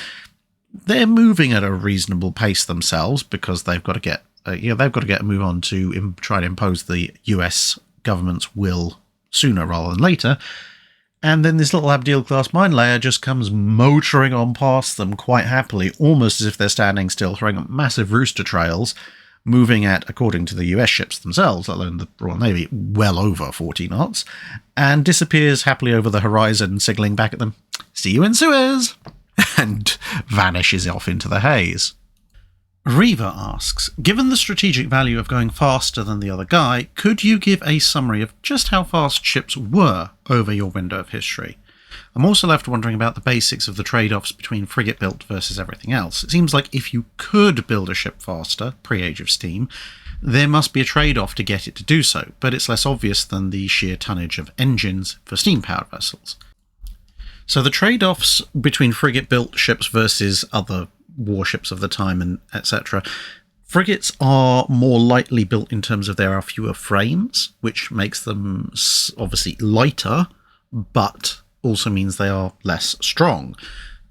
they're moving at a reasonable pace themselves because they've got to get, they've got to get a move on to try and impose the US government's will sooner rather than later. And then this little Abdiel class mine layer just comes motoring on past them quite happily, almost as if they're standing still, throwing up massive rooster trails, moving at, according to the US ships themselves, let alone the Royal Navy, well over 40 knots, and disappears happily over the horizon, signalling back at them, "See you in Suez," and vanishes off into the haze. Reva asks, given the strategic value of going faster than the other guy, could you give a summary of just how fast ships were over your window of history? I'm also left wondering about the basics of the trade-offs between frigate built versus everything else. It seems like if you could build a ship faster, pre-Age of Steam, there must be a trade-off to get it to do so, but it's less obvious than the sheer tonnage of engines for steam-powered vessels. So the trade-offs between frigate-built ships versus other warships of the time and etc. Frigates are more lightly built in terms of there are fewer frames, which makes them obviously lighter, but also means they are less strong,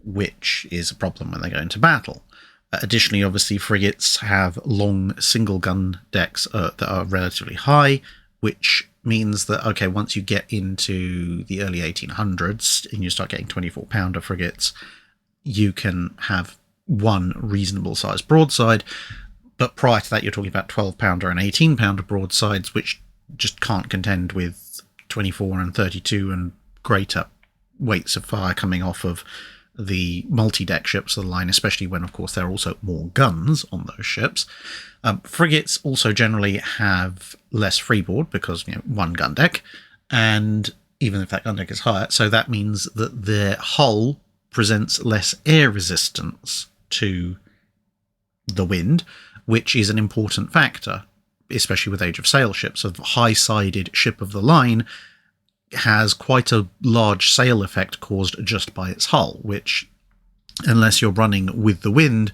which is a problem when they go into battle. Additionally, obviously, frigates have long single-gun decks that are relatively high, which means that, okay, once you get into the early 1800s and you start getting 24-pounder frigates, you can have one reasonable sized broadside, but prior to that you're talking about 12-pounder and 18-pounder broadsides, which just can't contend with 24 and 32 and greater weights of fire coming off of the multi-deck ships of the line, especially when, of course, there are also more guns on those ships. Frigates also generally have less freeboard because, you know, one gun deck, and even if that gun deck is higher, so that means that their hull presents less air resistance to the wind, which is an important factor, especially with Age of Sail ships. A high-sided ship of the line has quite a large sail effect caused just by its hull, which, unless you're running with the wind,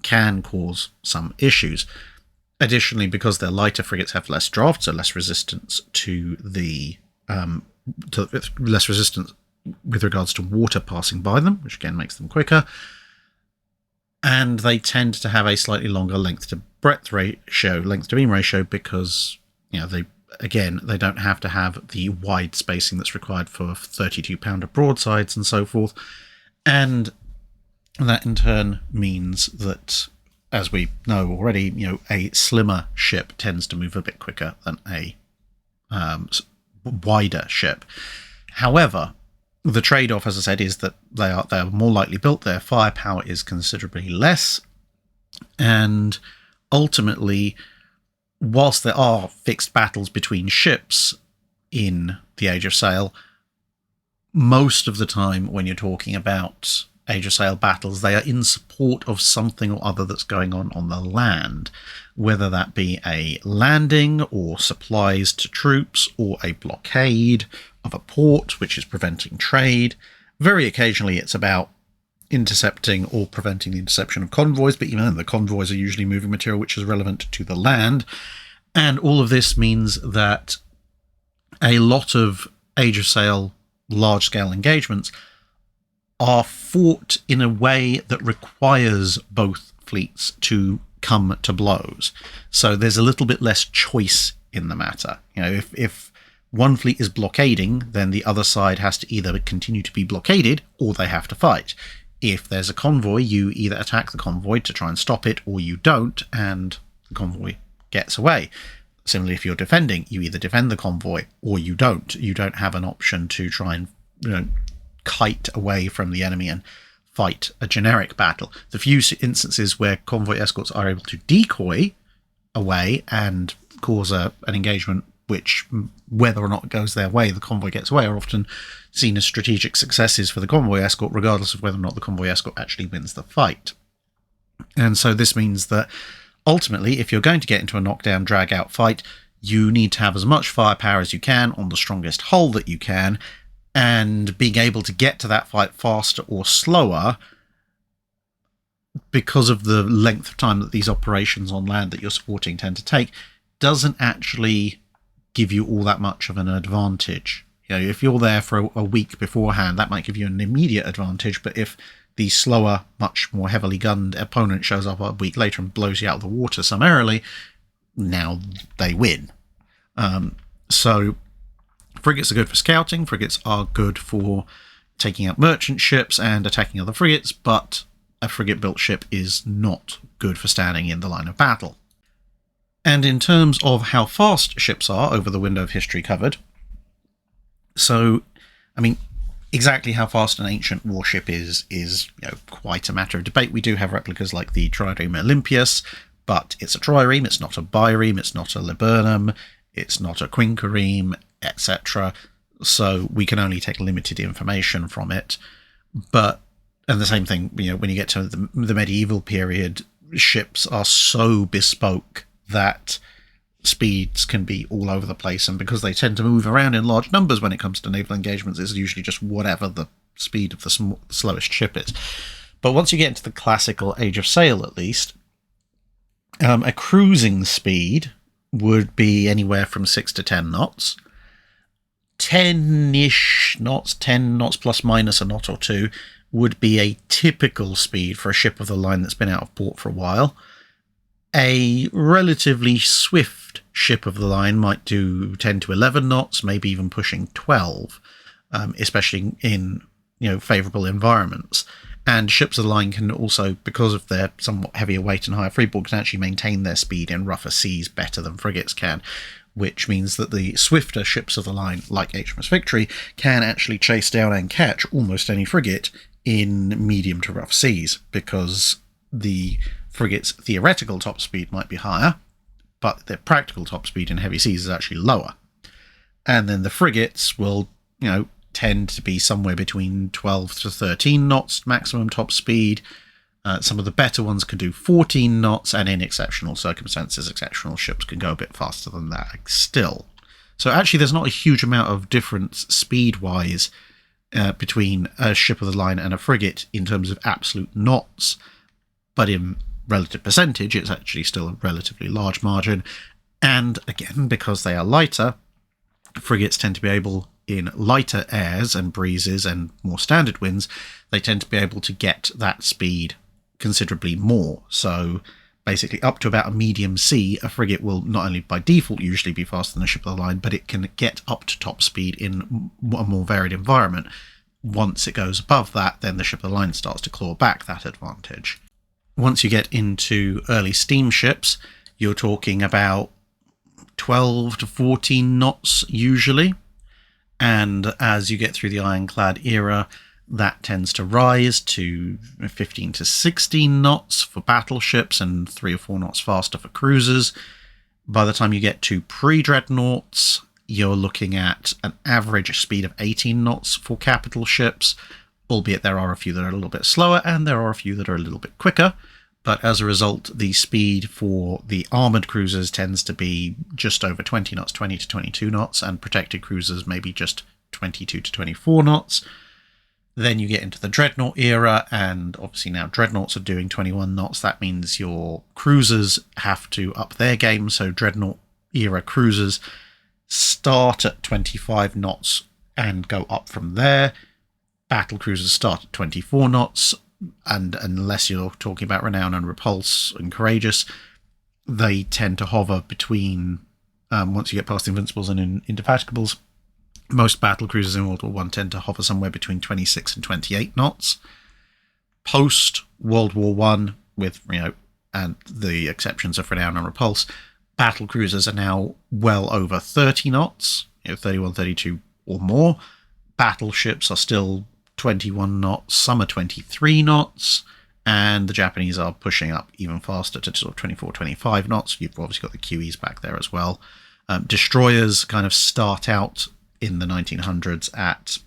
can cause some issues. Additionally, because they're lighter, frigates have less draft, so less resistance to less resistance with regards to water passing by them, which again makes them quicker. And they tend to have a slightly longer length to breadth ratio, length to beam ratio, because they don't have to have the wide spacing that's required for 32-pounder broadsides and so forth. And that in turn means that, as we know already, a slimmer ship tends to move a bit quicker than a wider ship. However, the trade-off, as I said, is that they are more lightly built. Their firepower is considerably less, and ultimately, whilst there are fixed battles between ships in the Age of Sail, most of the time when you're talking about Age of Sail battles, they are in support of something or other that's going on the land, whether that be a landing or supplies to troops or a blockade of a port which is preventing trade. Very occasionally it's about intercepting or preventing the interception of convoys, but even then the convoys are usually moving material which is relevant to the land. And all of this means that a lot of Age of Sail large-scale engagements are fought in a way that requires both fleets to come to blows. So there's a little bit less choice in the matter. If one fleet is blockading, then the other side has to either continue to be blockaded or they have to fight. If there's a convoy, you either attack the convoy to try and stop it, or you don't, and the convoy gets away. Similarly, if you're defending, you either defend the convoy or you don't. You don't have an option to try and kite away from the enemy and fight a generic battle. The few instances where convoy escorts are able to decoy away and cause an engagement which, whether or not it goes their way, the convoy gets away, are often seen as strategic successes for the convoy escort, regardless of whether or not the convoy escort actually wins the fight. And so this means that ultimately, if you're going to get into a knockdown, drag-out fight, you need to have as much firepower as you can on the strongest hull that you can, and being able to get to that fight faster or slower, because of the length of time that these operations on land that you're supporting tend to take, doesn't actually give you all that much of an advantage. If you're there for a week beforehand, that might give you an immediate advantage, but if the slower, much more heavily gunned opponent shows up a week later and blows you out of the water summarily, now they win. So frigates are good for scouting, frigates are good for taking out merchant ships and attacking other frigates, but a frigate-built ship is not good for standing in the line of battle. And in terms of how fast ships are over the window of history covered, so, exactly how fast an ancient warship is quite a matter of debate. We do have replicas like the Trireme Olympius, but it's a trireme, it's not a bireme, it's not a laburnum, it's not a quinquereme, etc. So we can only take limited information from it. And the same thing, when you get to the medieval period, ships are so bespoke that speeds can be all over the place, and because they tend to move around in large numbers when it comes to naval engagements, it's usually just whatever the speed of the slowest ship is. But once you get into the classical Age of Sail, at least, a cruising speed would be anywhere from 6 to 10 knots. 10-ish knots, 10 knots plus minus a knot or two, would be a typical speed for a ship of the line that's been out of port for a while. A relatively swift ship of the line might do 10 to 11 knots, maybe even pushing 12, especially in favourable environments. And ships of the line can also, because of their somewhat heavier weight and higher freeboard, can actually maintain their speed in rougher seas better than frigates can, which means that the swifter ships of the line, like HMS Victory, can actually chase down and catch almost any frigate in medium to rough seas, because the frigate's theoretical top speed might be higher, but their practical top speed in heavy seas is actually lower. And then the frigates will, tend to be somewhere between 12 to 13 knots maximum top speed. Some of the better ones can do 14 knots, and in exceptional circumstances, exceptional ships can go a bit faster than that still. So actually there's not a huge amount of difference speed-wise between a ship of the line and a frigate in terms of absolute knots, but in relative percentage, it's actually still a relatively large margin. And again, because they are lighter, frigates tend to be able, in lighter airs and breezes and more standard winds, they tend to be able to get that speed considerably more. So basically up to about a medium sea, a frigate will not only by default usually be faster than a ship of the line, but it can get up to top speed in a more varied environment. Once it goes above that, then the ship of the line starts to claw back that advantage. Once you get into early steamships, you're talking about 12 to 14 knots usually. And as you get through the ironclad era, that tends to rise to 15 to 16 knots for battleships and 3 or 4 knots faster for cruisers. By the time you get to pre-dreadnoughts, you're looking at an average speed of 18 knots for capital ships, albeit there are a few that are a little bit slower and there are a few that are a little bit quicker. But as a result, the speed for the armoured cruisers tends to be just over 20 knots, 20 to 22 knots, and protected cruisers maybe just 22 to 24 knots. Then you get into the dreadnought era, and obviously now dreadnoughts are doing 21 knots. That means your cruisers have to up their game, so dreadnought era cruisers start at 25 knots and go up from there. Battle cruisers start at 24 knots, and unless you're talking about Renown and Repulse and Courageous, they tend to hover between, once you get past Invincibles and Indefatigables, most battle cruisers in World War I tend to hover somewhere between 26 and 28 knots. Post World War I, with, and the exceptions of Renown and Repulse, battle cruisers are now well over 30 knots, 31, 32 or more. Battleships are still 21 knots, some are 23 knots, and the Japanese are pushing up even faster to sort of 24, 25 knots. You've obviously got the QEs back there as well. Destroyers kind of start out in the 1900s at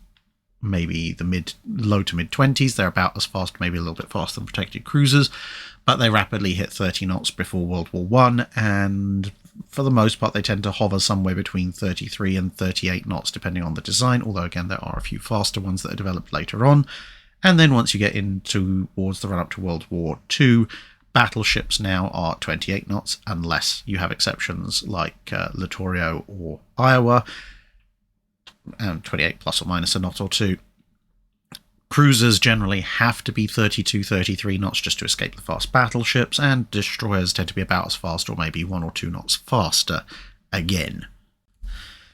maybe the low to mid 20s. They're about as fast, maybe a little bit faster than protected cruisers, but they rapidly hit 30 knots before World War I, and for the most part they tend to hover somewhere between 33 and 38 knots depending on the design, although again there are a few faster ones that are developed later on. And then once you get into towards the run up to World War II, battleships now are 28 knots unless you have exceptions like Littorio or Iowa, 28 plus or minus a knot or two. Cruisers generally have to be 32, 33 knots just to escape the fast battleships, and destroyers tend to be about as fast or maybe 1 or 2 knots faster again.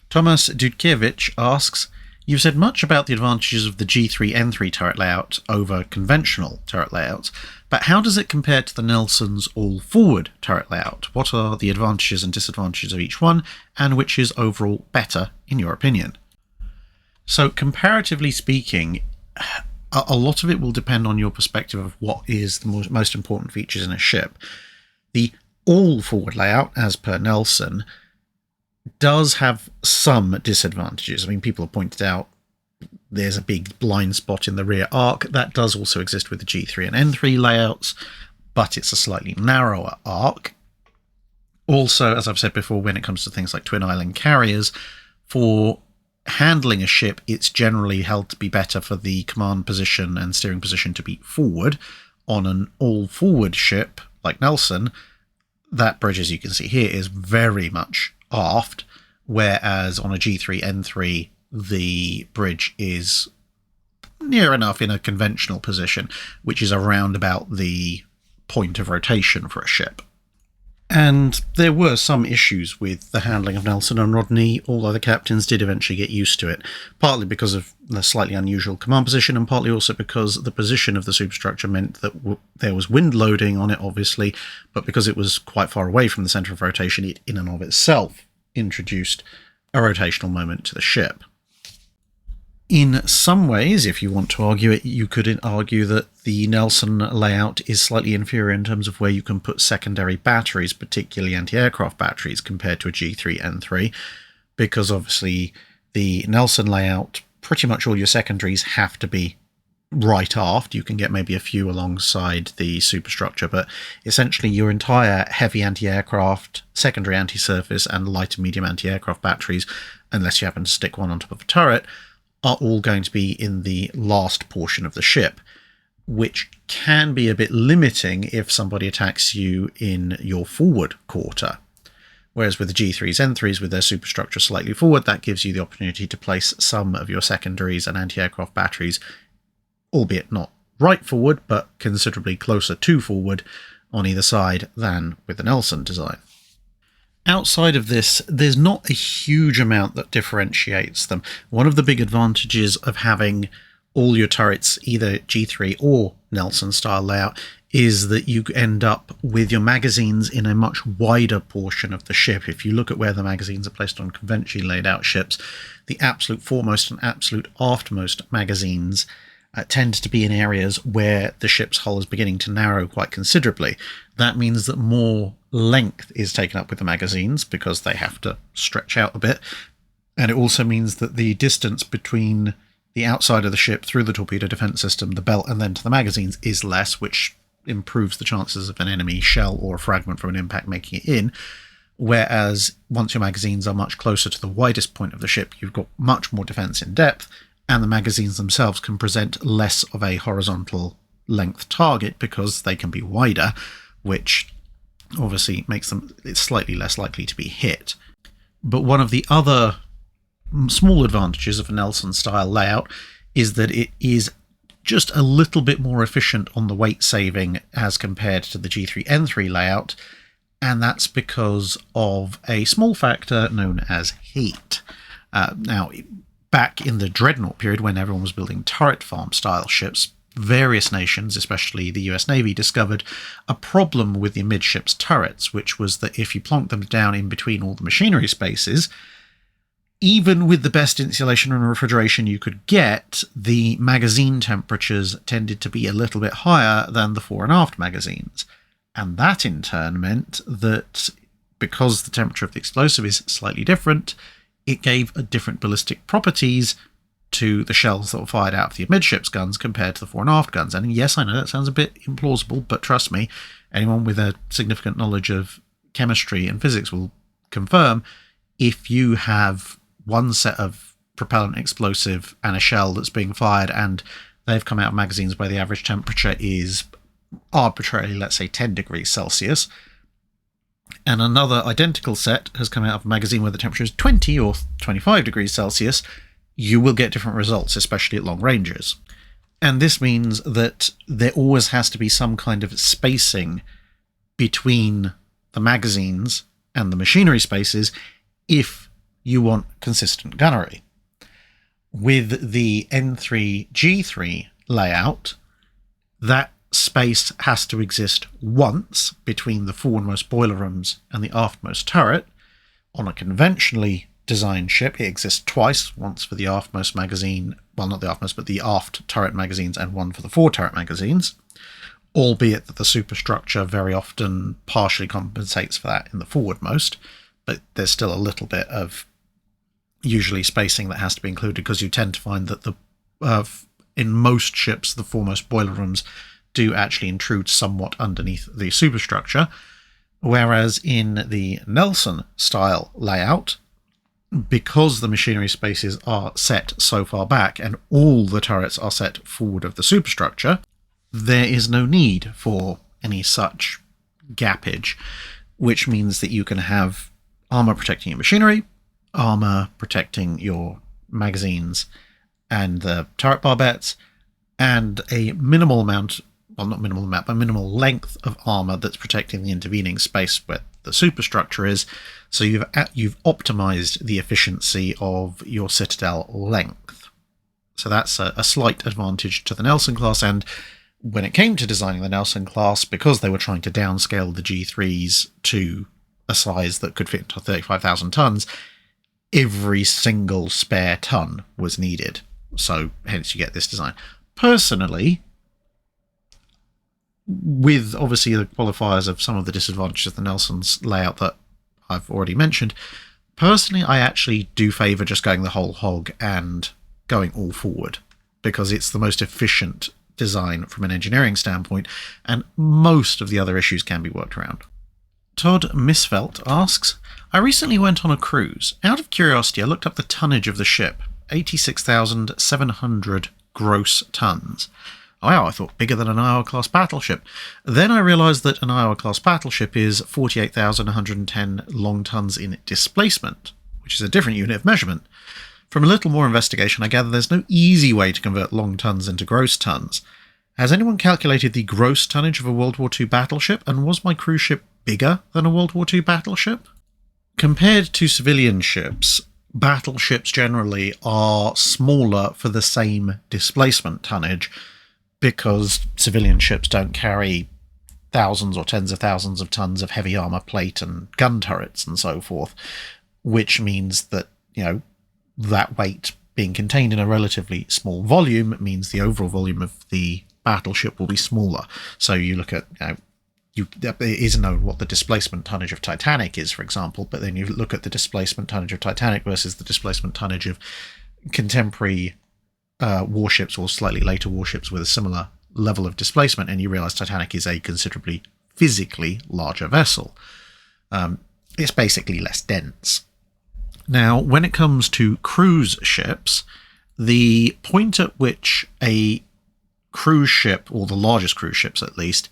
Thomas Dudkiewicz asks, you've said much about the advantages of the G3N3 turret layout over conventional turret layouts, but how does it compare to the Nelson's all-forward turret layout? What are the advantages and disadvantages of each one, and which is overall better in your opinion? So comparatively speaking, a lot of it will depend on your perspective of what is the most important features in a ship. The all-forward layout, as per Nelson, does have some disadvantages. I mean, people have pointed out there's a big blind spot in the rear arc. That does also exist with the G3 and N3 layouts, but it's a slightly narrower arc. Also, as I've said before, when it comes to things like twin island carriers, for handling a ship, it's generally held to be better for the command position and steering position to be forward. On an all-forward ship like Nelson, that bridge, as you can see here, is very much aft, whereas on a G3N3, the bridge is near enough in a conventional position, which is around about the point of rotation for a ship. And there were some issues with the handling of Nelson and Rodney, although the captains did eventually get used to it, partly because of the slightly unusual command position and partly also because the position of the superstructure meant that there was wind loading on it, obviously, but because it was quite far away from the centre of rotation, it in and of itself introduced a rotational moment to the ship. In some ways, if you want to argue it, you could argue that the Nelson layout is slightly inferior in terms of where you can put secondary batteries, particularly anti-aircraft batteries, compared to a G3N3, because obviously the Nelson layout, pretty much all your secondaries have to be right aft. You can get maybe a few alongside the superstructure, but essentially your entire heavy anti-aircraft, secondary anti-surface, and light and medium anti-aircraft batteries, unless you happen to stick one on top of a turret, are all going to be in the last portion of the ship. which can be a bit limiting if somebody attacks you in your forward quarter. Whereas with the G3s, N3s, with their superstructure slightly forward, that gives you the opportunity to place some of your secondaries and anti-aircraft batteries, albeit not right forward, but considerably closer to forward on either side than with the Nelson design. Outside of this, there's not a huge amount that differentiates them. One of the big advantages of having all your turrets either G3 or Nelson style layout is that you end up with your magazines in a much wider portion of the ship. If you look at where the magazines are placed on conventionally laid out ships, the absolute foremost and absolute aftermost magazines tend to be in areas where the ship's hull is beginning to narrow quite considerably. That means that more length is taken up with the magazines because they have to stretch out a bit. And it also means that the distance between the outside of the ship through the torpedo defense system, the belt, and then to the magazines is less, which improves the chances of an enemy shell or a fragment from an impact making it in. Whereas once your magazines are much closer to the widest point of the ship, you've got much more defense in depth, and the magazines themselves can present less of a horizontal length target because they can be wider, which obviously makes them slightly less likely to be hit. But one of the other small advantages of a Nelson style layout is that it is just a little bit more efficient on the weight saving as compared to the G3N3 layout, and that's because of a small factor known as heat. Now, back in the Dreadnought period, when everyone was building turret farm style ships, various nations, especially the US Navy, discovered a problem with the amidships turrets, which was that if you plonked them down in between all the machinery spaces, even with the best insulation and refrigeration you could get, the magazine temperatures tended to be a little bit higher than the fore and aft magazines. And that in turn meant that because the temperature of the explosive is slightly different, it gave a different ballistic properties to the shells that were fired out of the amidships guns compared to the fore and aft guns. And yes, I know that sounds a bit implausible, but trust me, anyone with a significant knowledge of chemistry and physics will confirm, if you have one set of propellant explosive and a shell that's being fired and they've come out of magazines where the average temperature is arbitrarily, let's say 10 degrees Celsius, and another identical set has come out of a magazine where the temperature is 20 or 25 degrees Celsius, you will get different results, especially at long ranges. And this means that there always has to be some kind of spacing between the magazines and the machinery spaces if you want consistent gunnery. With the N3G3 layout, that space has to exist once between the forwardmost boiler rooms and the aftmost turret. On a conventionally designed ship, it exists twice, once for the aftmost magazine, well, not the aftmost, but the aft turret magazines, and one for the fore turret magazines, albeit that the superstructure very often partially compensates for that in the forwardmost, but there's still a little bit of usually spacing that has to be included, because you tend to find that in most ships the foremost boiler rooms do actually intrude somewhat underneath the superstructure, whereas in the Nelson style layout, because the machinery spaces are set so far back and all the turrets are set forward of the superstructure, there is no need for any such gappage, which means that you can have armor protecting your machinery, armor protecting your magazines and the turret barbettes, and a minimal amount, well, not minimal amount, but minimal length of armor that's protecting the intervening space where the superstructure is. So you've optimized the efficiency of your citadel length. So that's a slight advantage to the Nelson class. And when it came to designing the Nelson class, because they were trying to downscale the G3s to a size that could fit into 35,000 tons, every single spare ton was needed. So hence you get this design. Personally, with obviously the qualifiers of some of the disadvantages of the Nelson's layout that I've already mentioned, personally I actually do favour just going the whole hog and going all forward, because it's the most efficient design from an engineering standpoint, and most of the other issues can be worked around. Todd Misfelt asks, I recently went on a cruise. Out of curiosity, I looked up the tonnage of the ship, 86,700 gross tons. Wow, I thought bigger than an Iowa-class battleship. Then I realised that an Iowa-class battleship is 48,110 long tons in displacement, which is a different unit of measurement. From a little more investigation, I gather there's no easy way to convert long tons into gross tons. Has anyone calculated the gross tonnage of a World War II battleship, and was my cruise ship bigger than a World War II battleship? Compared to civilian ships, battleships generally are smaller for the same displacement tonnage, because civilian ships don't carry thousands or tens of thousands of tons of heavy armour plate and gun turrets and so forth, which means that, that weight being contained in a relatively small volume means the overall volume of the battleship will be smaller. So you look at, it isn't known what the displacement tonnage of Titanic is, for example, but then you look at the displacement tonnage of Titanic versus the displacement tonnage of contemporary warships or slightly later warships with a similar level of displacement, and you realise Titanic is a considerably physically larger vessel. It's basically less dense. Now, when it comes to cruise ships, the point at which a cruise ship, or the largest cruise ships at least,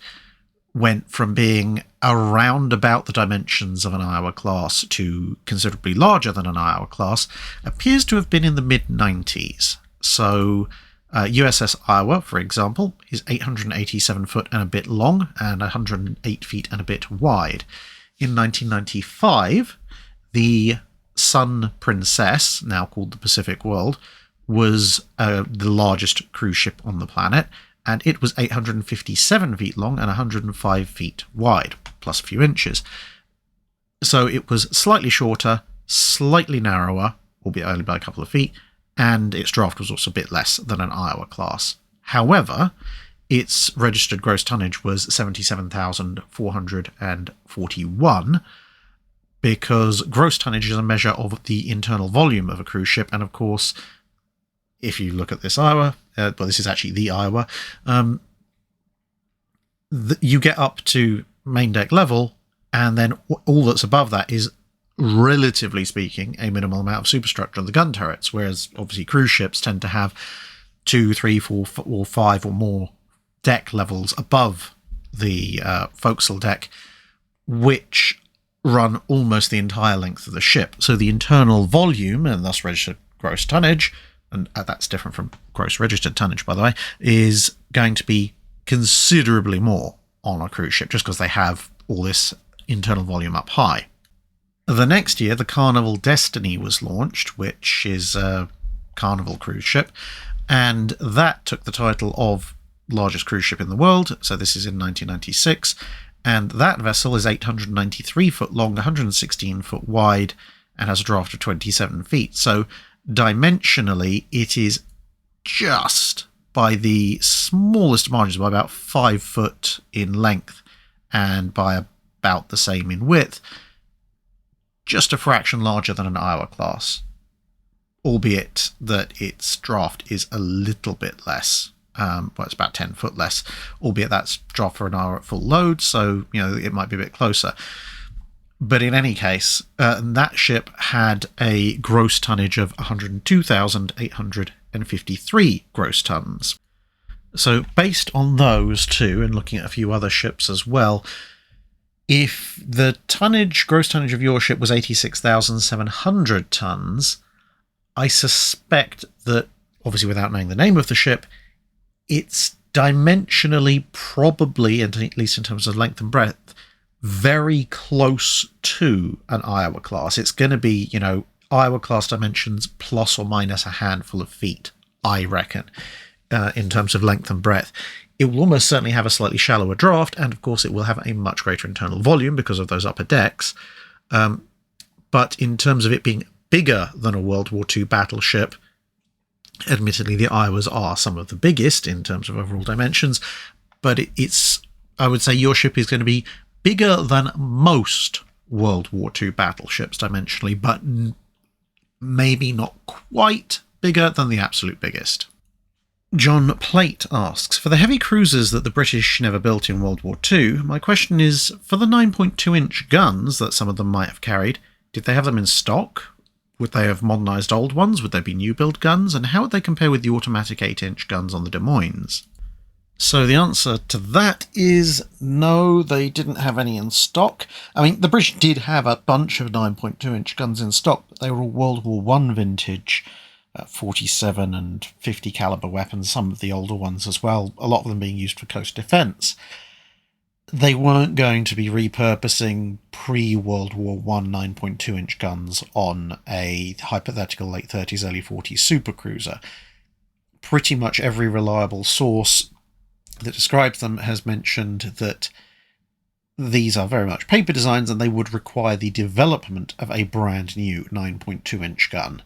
went from being around about the dimensions of an Iowa class to considerably larger than an Iowa class appears to have been in the mid-90s. So USS Iowa, for example, is 887 foot and a bit long and 108 feet and a bit wide. In 1995, the Sun Princess, now called the Pacific World, was the largest cruise ship on the planet, and it was 857 feet long and 105 feet wide, plus a few inches. So it was slightly shorter, slightly narrower, albeit only by a couple of feet, and its draft was also a bit less than an Iowa class. However, its registered gross tonnage was 77,441, because gross tonnage is a measure of the internal volume of a cruise ship, and of course, if you look at this Iowa, this is actually the Iowa, you get up to main deck level, and then all that's above that is, relatively speaking, a minimal amount of superstructure on the gun turrets, whereas obviously cruise ships tend to have 2, 3, 4, or 5 or more deck levels above the forecastle deck, which run almost the entire length of the ship. So the internal volume, and thus registered gross tonnage, and that's different from gross registered tonnage, by the way, is going to be considerably more on a cruise ship, just because they have all this internal volume up high. The next year, the Carnival Destiny was launched, which is a Carnival cruise ship, and that took the title of largest cruise ship in the world, so this is in 1996, and that vessel is 893 foot long, 116 foot wide, and has a draft of 27 feet. So dimensionally, it is just by the smallest margins, by about 5 foot in length and by about the same in width, just a fraction larger than an Iowa class, albeit that its draft is a little bit less. It's about 10 foot less, albeit that's draft for an Iowa at full load, so it might be a bit closer. But in any case, that ship had a gross tonnage of 102,853 gross tons. So based on those two, and looking at a few other ships as well, if the gross tonnage of your ship was 86,700 tons, I suspect that, obviously without knowing the name of the ship, it's dimensionally probably, at least in terms of length and breadth, very close to an Iowa class. It's going to be, Iowa class dimensions plus or minus a handful of feet, I reckon, in terms of length and breadth. It will almost certainly have a slightly shallower draft, and of course it will have a much greater internal volume because of those upper decks. But in terms of it being bigger than a World War II battleship, admittedly the Iowas are some of the biggest in terms of overall dimensions, but I would say your ship is going to be bigger than most World War II battleships dimensionally, but maybe not quite bigger than the absolute biggest. John Plate asks, for the heavy cruisers that the British never built in World War II, my question is, for the 9.2-inch guns that some of them might have carried, did they have them in stock? Would they have modernised old ones? Would they be new build guns? And how would they compare with the automatic 8-inch guns on the Des Moines? So the answer to that is no, they didn't have any in stock. I mean, the British did have a bunch of 9.2-inch guns in stock, but they were all World War One vintage, 47 and 50 caliber weapons, some of the older ones as well, a lot of them being used for coast defence. They weren't going to be repurposing pre-World War One 9.2-inch guns on a hypothetical late 30s, early 40s supercruiser. Pretty much every reliable source that describes them has mentioned that these are very much paper designs and they would require the development of a brand new 9.2-inch gun,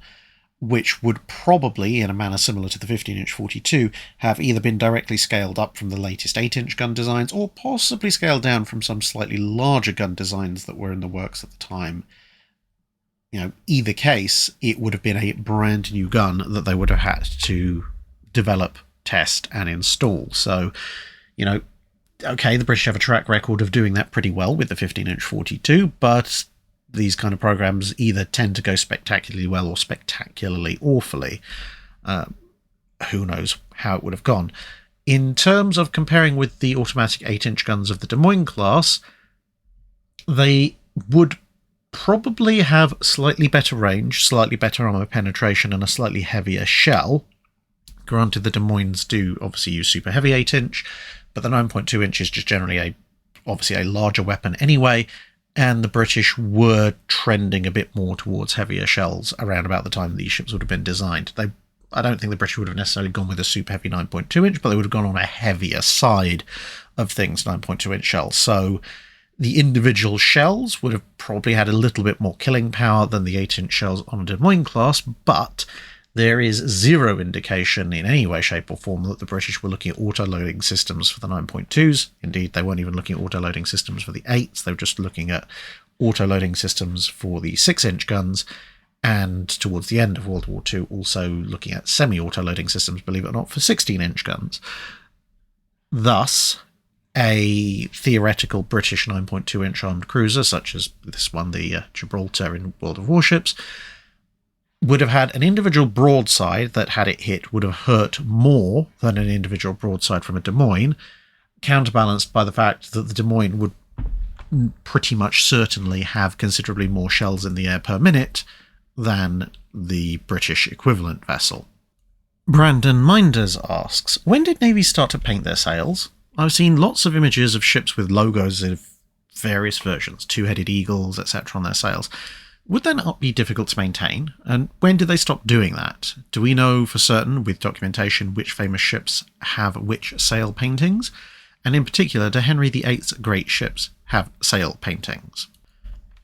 which would probably, in a manner similar to the 15-inch 42, have either been directly scaled up from the latest 8-inch gun designs or possibly scaled down from some slightly larger gun designs that were in the works at the time. Either case, it would have been a brand new gun that they would have had to develop, test and install. So, okay, the British have a track record of doing that pretty well with the 15-inch 42, but these kind of programs either tend to go spectacularly well or spectacularly awfully. Who knows how it would have gone. In terms of comparing with the automatic 8-inch guns of the Des Moines class, they would probably have slightly better range, slightly better armor penetration, and a slightly heavier shell. Granted, the Des Moines do obviously use super heavy 8-inch, but the 9.2-inch is just generally obviously a larger weapon anyway, and the British were trending a bit more towards heavier shells around about the time these ships would have been designed. I don't think the British would have necessarily gone with a super heavy 9.2-inch, but they would have gone on a heavier side of things, 9.2-inch shells. So the individual shells would have probably had a little bit more killing power than the 8-inch shells on a Des Moines class, but there is zero indication in any way, shape or form that the British were looking at auto-loading systems for the 9.2s. Indeed, they weren't even looking at auto-loading systems for the 8s. They were just looking at auto-loading systems for the 6-inch guns, and towards the end of World War II, also looking at semi-auto-loading systems, believe it or not, for 16-inch guns. Thus, a theoretical British 9.2-inch armed cruiser, such as this one, the Gibraltar in World of Warships, would have had an individual broadside that, had it hit, would have hurt more than an individual broadside from a Des Moines, counterbalanced by the fact that the Des Moines would pretty much certainly have considerably more shells in the air per minute than the British equivalent vessel. Brandon Minders asks, when did navies start to paint their sails? I've seen lots of images of ships with logos of various versions, two-headed eagles, etc. on their sails. Would that not be difficult to maintain? And when did they stop doing that? Do we know for certain, with documentation, which famous ships have which sail paintings? And in particular, do Henry VIII's great ships have sail paintings?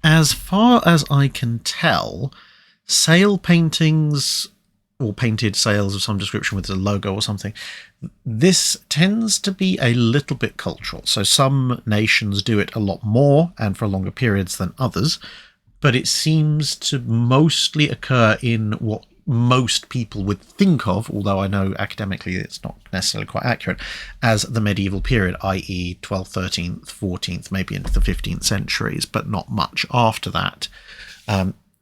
As far as I can tell, sail paintings, or painted sails of some description with a logo or something, this tends to be a little bit cultural. So some nations do it a lot more and for longer periods than others, but it seems to mostly occur in what most people would think of, although I know academically it's not necessarily quite accurate, as the medieval period, i.e. 12th, 13th, 14th, maybe into the 15th centuries, but not much after that.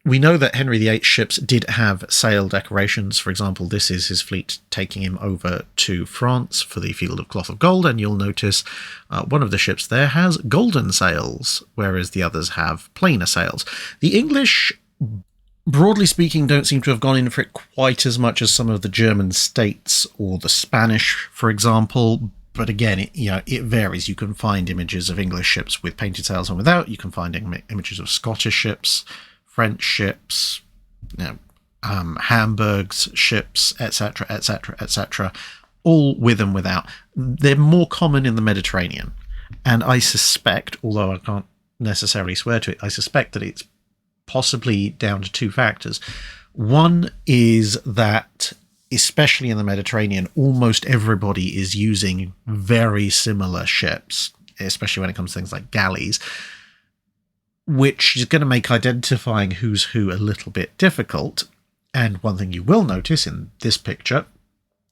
We know that Henry VIII's ships did have sail decorations. For example, this is his fleet taking him over to France for the Field of Cloth of Gold, and you'll notice one of the ships there has golden sails, whereas the others have plainer sails. The English, broadly speaking, don't seem to have gone in for it quite as much as some of the German states or the Spanish, for example. But again, it varies. You can find images of English ships with painted sails and without. You can find images of Scottish ships, French ships, Hamburg's ships, etc., etc., etc., all with and without. They're more common in the Mediterranean. And I suspect, although I can't necessarily swear to it, I suspect that it's possibly down to two factors. One is that, especially in the Mediterranean, almost everybody is using very similar ships, especially when it comes to things like galleys, which is going to make identifying who's who a little bit difficult. And one thing you will notice in this picture,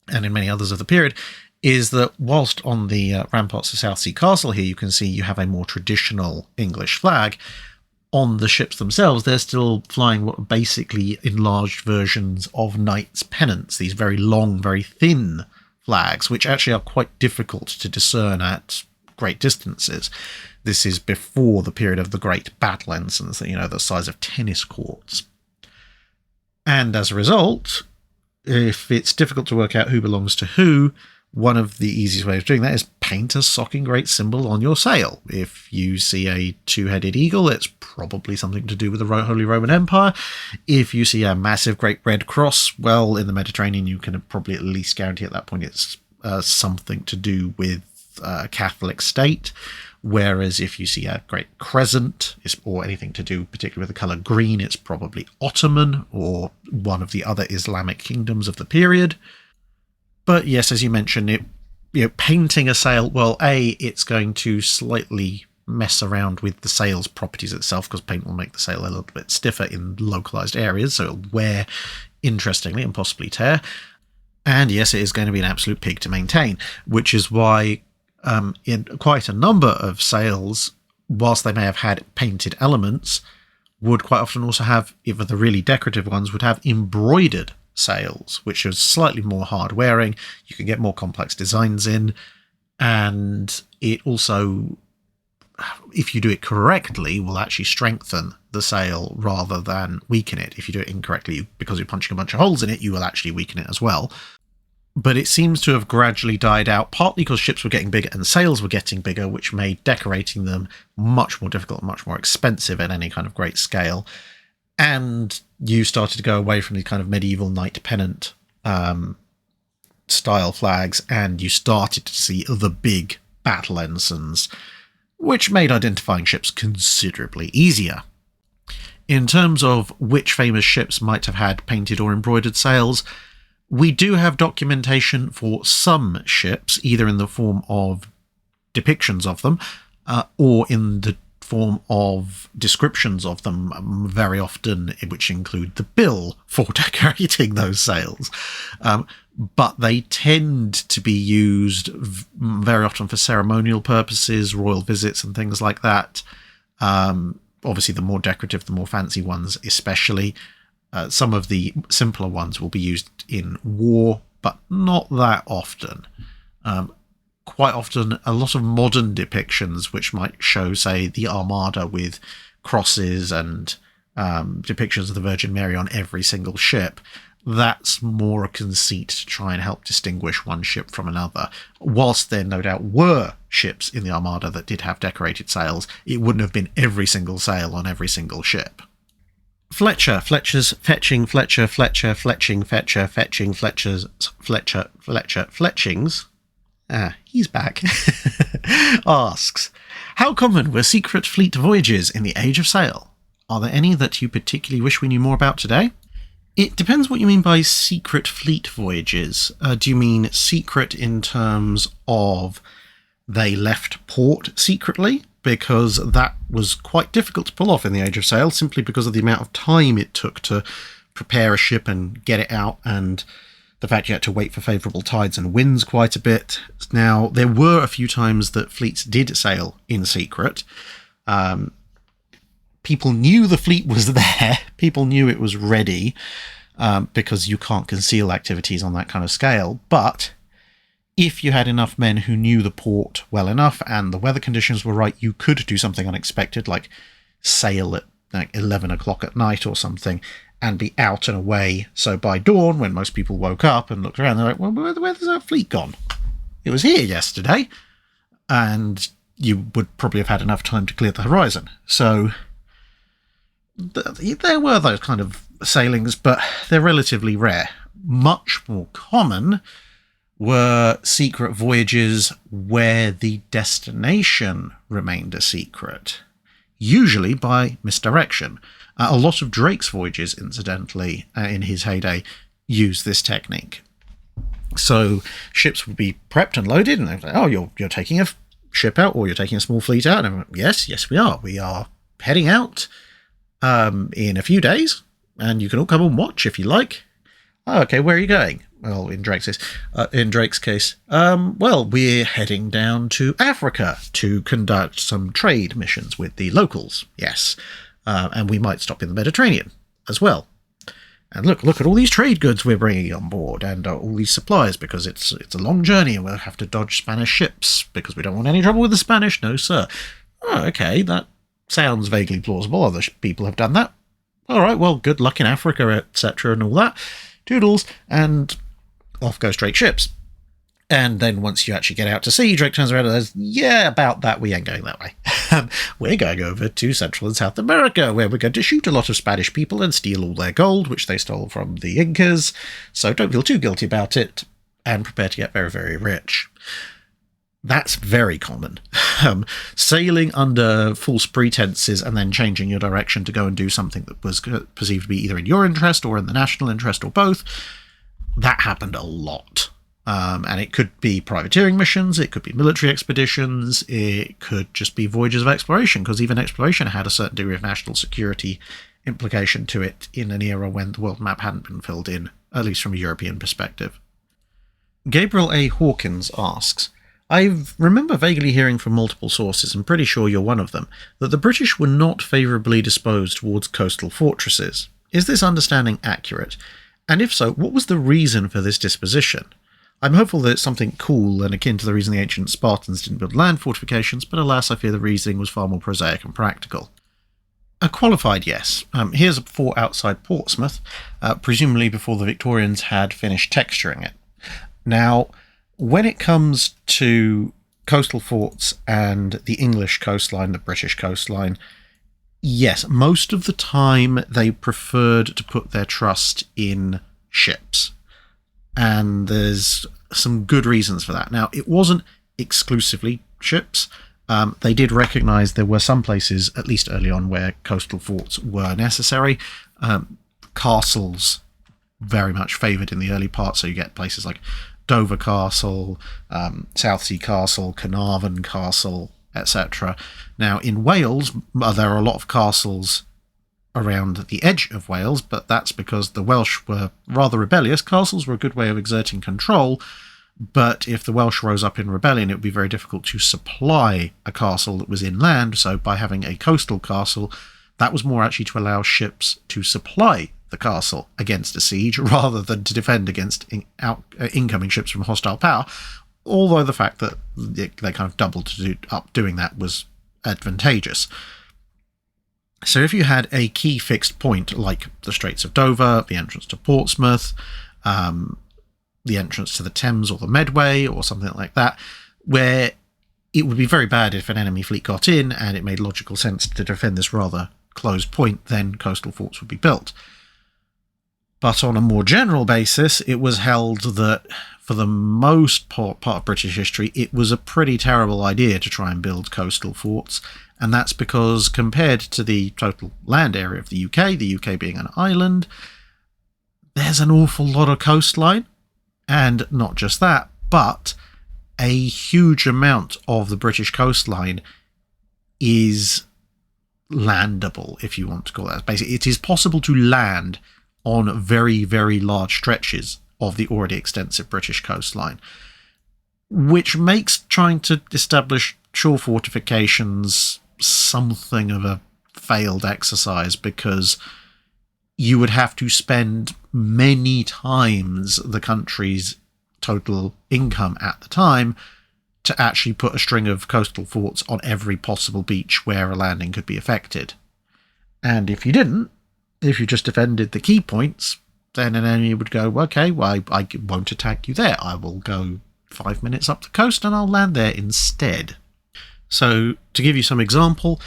and in many others of the period, is that whilst on the ramparts of Southsea Castle here you can see you have a more traditional English flag, on the ships themselves they're still flying what are basically enlarged versions of knights' pennants, these very long, very thin flags, which actually are quite difficult to discern at great distances. This is before the period of the great battle ensigns, the size of tennis courts. And as a result, if it's difficult to work out who belongs to who, one of the easiest ways of doing that is paint a socking great symbol on your sail. If you see a two-headed eagle, it's probably something to do with the Holy Roman Empire. If you see a massive great red cross, well, in the Mediterranean, you can probably at least guarantee at that point it's something to do with a Catholic state. Whereas if you see a great crescent, or anything to do particularly with the colour green, it's probably Ottoman or one of the other Islamic kingdoms of the period. But yes, as you mentioned, painting a sail, well, it's going to slightly mess around with the sail's properties itself, because paint will make the sail a little bit stiffer in localised areas, so it'll wear interestingly and possibly tear. And yes, it is going to be an absolute pig to maintain, which is why in quite a number of sails, whilst they may have had painted elements, would quite often also have, even the really decorative ones, would have embroidered sails, which is slightly more hard wearing. You can get more complex designs in, and it also, if you do it correctly, will actually strengthen the sail rather than weaken it. If you do it incorrectly, because you're punching a bunch of holes in it, you will actually weaken it as well. But it seems to have gradually died out, partly because ships were getting bigger and sails were getting bigger, which made decorating them much more difficult and much more expensive at any kind of great scale. And you started to go away from the kind of medieval knight pennant style flags, and you started to see the big battle ensigns, which made identifying ships considerably easier. In terms of which famous ships might have had painted or embroidered sails, we do have documentation for some ships, either in the form of depictions of them or in the form of descriptions of them, very often, which include the bill for decorating those sails. But they tend to be used very often for ceremonial purposes, royal visits and things like that. Obviously, the more decorative, the more fancy ones especially. Some of the simpler ones will be used in war, but not that often. Quite often, a lot of modern depictions, which might show, say, the Armada with crosses and depictions of the Virgin Mary on every single ship, that's more a conceit to try and help distinguish one ship from another. Whilst there no doubt were ships in the Armada that did have decorated sails, it wouldn't have been every single sail on every single ship. Fletcher's, fetching, Fletcher, fletching, Fetcher, fetching, Fletcher's, Fletcher, fletchings. He's back. Asks, how common were secret fleet voyages in the Age of Sail? Are there any that you particularly wish we knew more about today? It depends what you mean by secret fleet voyages. Do you mean secret in terms of they left port secretly? Because that was quite difficult to pull off in the Age of Sail, simply because of the amount of time it took to prepare a ship and get it out, and the fact you had to wait for favourable tides and winds quite a bit. Now, there were a few times that fleets did sail in secret. People knew the fleet was there. People knew it was ready, because you can't conceal activities on that kind of scale. But if you had enough men who knew the port well enough and the weather conditions were right, you could do something unexpected, like sail at like 11 o'clock at night or something, and be out and away. So by dawn, when most people woke up and looked around, they're like, well, where's our fleet gone? It was here yesterday. And you would probably have had enough time to clear the horizon. So there were those kind of sailings, but they're relatively rare. Much more common were secret voyages where the destination remained a secret, usually by misdirection. A lot of Drake's voyages, incidentally, in his heyday, used this technique. So ships would be prepped and loaded, and they'd say, oh, you're taking a ship out, or you're taking a small fleet out? And went, yes, we are. We are heading out in a few days, and you can all come and watch if you like. Oh, okay, where are you going? Well, in Drake's case, well, we're heading down to Africa to conduct some trade missions with the locals, yes. And we might stop in the Mediterranean as well. And look at all these trade goods we're bringing on board, and all these supplies, because it's a long journey and we'll have to dodge Spanish ships because we don't want any trouble with the Spanish. No, sir. Oh, okay, that sounds vaguely plausible. Other people have done that. All right, well, good luck in Africa, etc. and all that. Toodles, and off go straight ships. And then once you actually get out to sea, Drake turns around and says, yeah, about that, we ain't going that way. We're going over to Central and South America, where we're going to shoot a lot of Spanish people and steal all their gold, which they stole from the Incas. So don't feel too guilty about it, and prepare to get very, very rich. That's very common. Sailing under false pretenses and then changing your direction to go and do something that was perceived to be either in your interest or in the national interest or both, that happened a lot. And it could be privateering missions, it could be military expeditions, it could just be voyages of exploration, because even exploration had a certain degree of national security implication to it in an era when the world map hadn't been filled in, at least from a European perspective. Gabriel A. Hawkins asks, I remember vaguely hearing from multiple sources, and pretty sure you're one of them, that the British were not favourably disposed towards coastal fortresses. Is this understanding accurate? And if so, what was the reason for this disposition? I'm hopeful that it's something cool and akin to the reason the ancient Spartans didn't build land fortifications, but alas, I fear the reasoning was far more prosaic and practical. A qualified yes. Here's a fort outside Portsmouth, presumably before the Victorians had finished texturing it. Now, when it comes to coastal forts and the English coastline, the British coastline, yes, most of the time they preferred to put their trust in ships. And there's some good reasons for that. Now, it wasn't exclusively ships. They did recognise there were some places, at least early on, where coastal forts were necessary. Castles very much favoured in the early part, so you get places like Dover Castle, Southsea Castle, Carnarvon Castle, etc. Now, in Wales, there are a lot of castles around the edge of Wales, but that's because the Welsh were rather rebellious. Castles were a good way of exerting control, but if the Welsh rose up in rebellion, it would be very difficult to supply a castle that was inland, so by having a coastal castle, that was more actually to allow ships to supply the castle against a siege, rather than to defend against incoming ships from hostile power, although the fact that they kind of doubled up doing that was advantageous. So if you had a key fixed point like the Straits of Dover, the entrance to Portsmouth, the entrance to the Thames or the Medway or something like that, where it would be very bad if an enemy fleet got in and it made logical sense to defend this rather closed point, then coastal forts would be built. But on a more general basis, it was held that for the most part of British history, it was a pretty terrible idea to try and build coastal forts. And that's because compared to the total land area of the UK being an island, there's an awful lot of coastline. And not just that, but a huge amount of the British coastline is landable, if you want to call that. Basically, it is possible to land on very, very large stretches of the already extensive British coastline, which makes trying to establish shore fortifications something of a failed exercise, because you would have to spend many times the country's total income at the time to actually put a string of coastal forts on every possible beach where a landing could be effected. And if you didn't, if you just defended the key points, then an enemy would go, okay, well, I won't attack you there. I will go 5 minutes up the coast and I'll land there instead. So, to give you some example,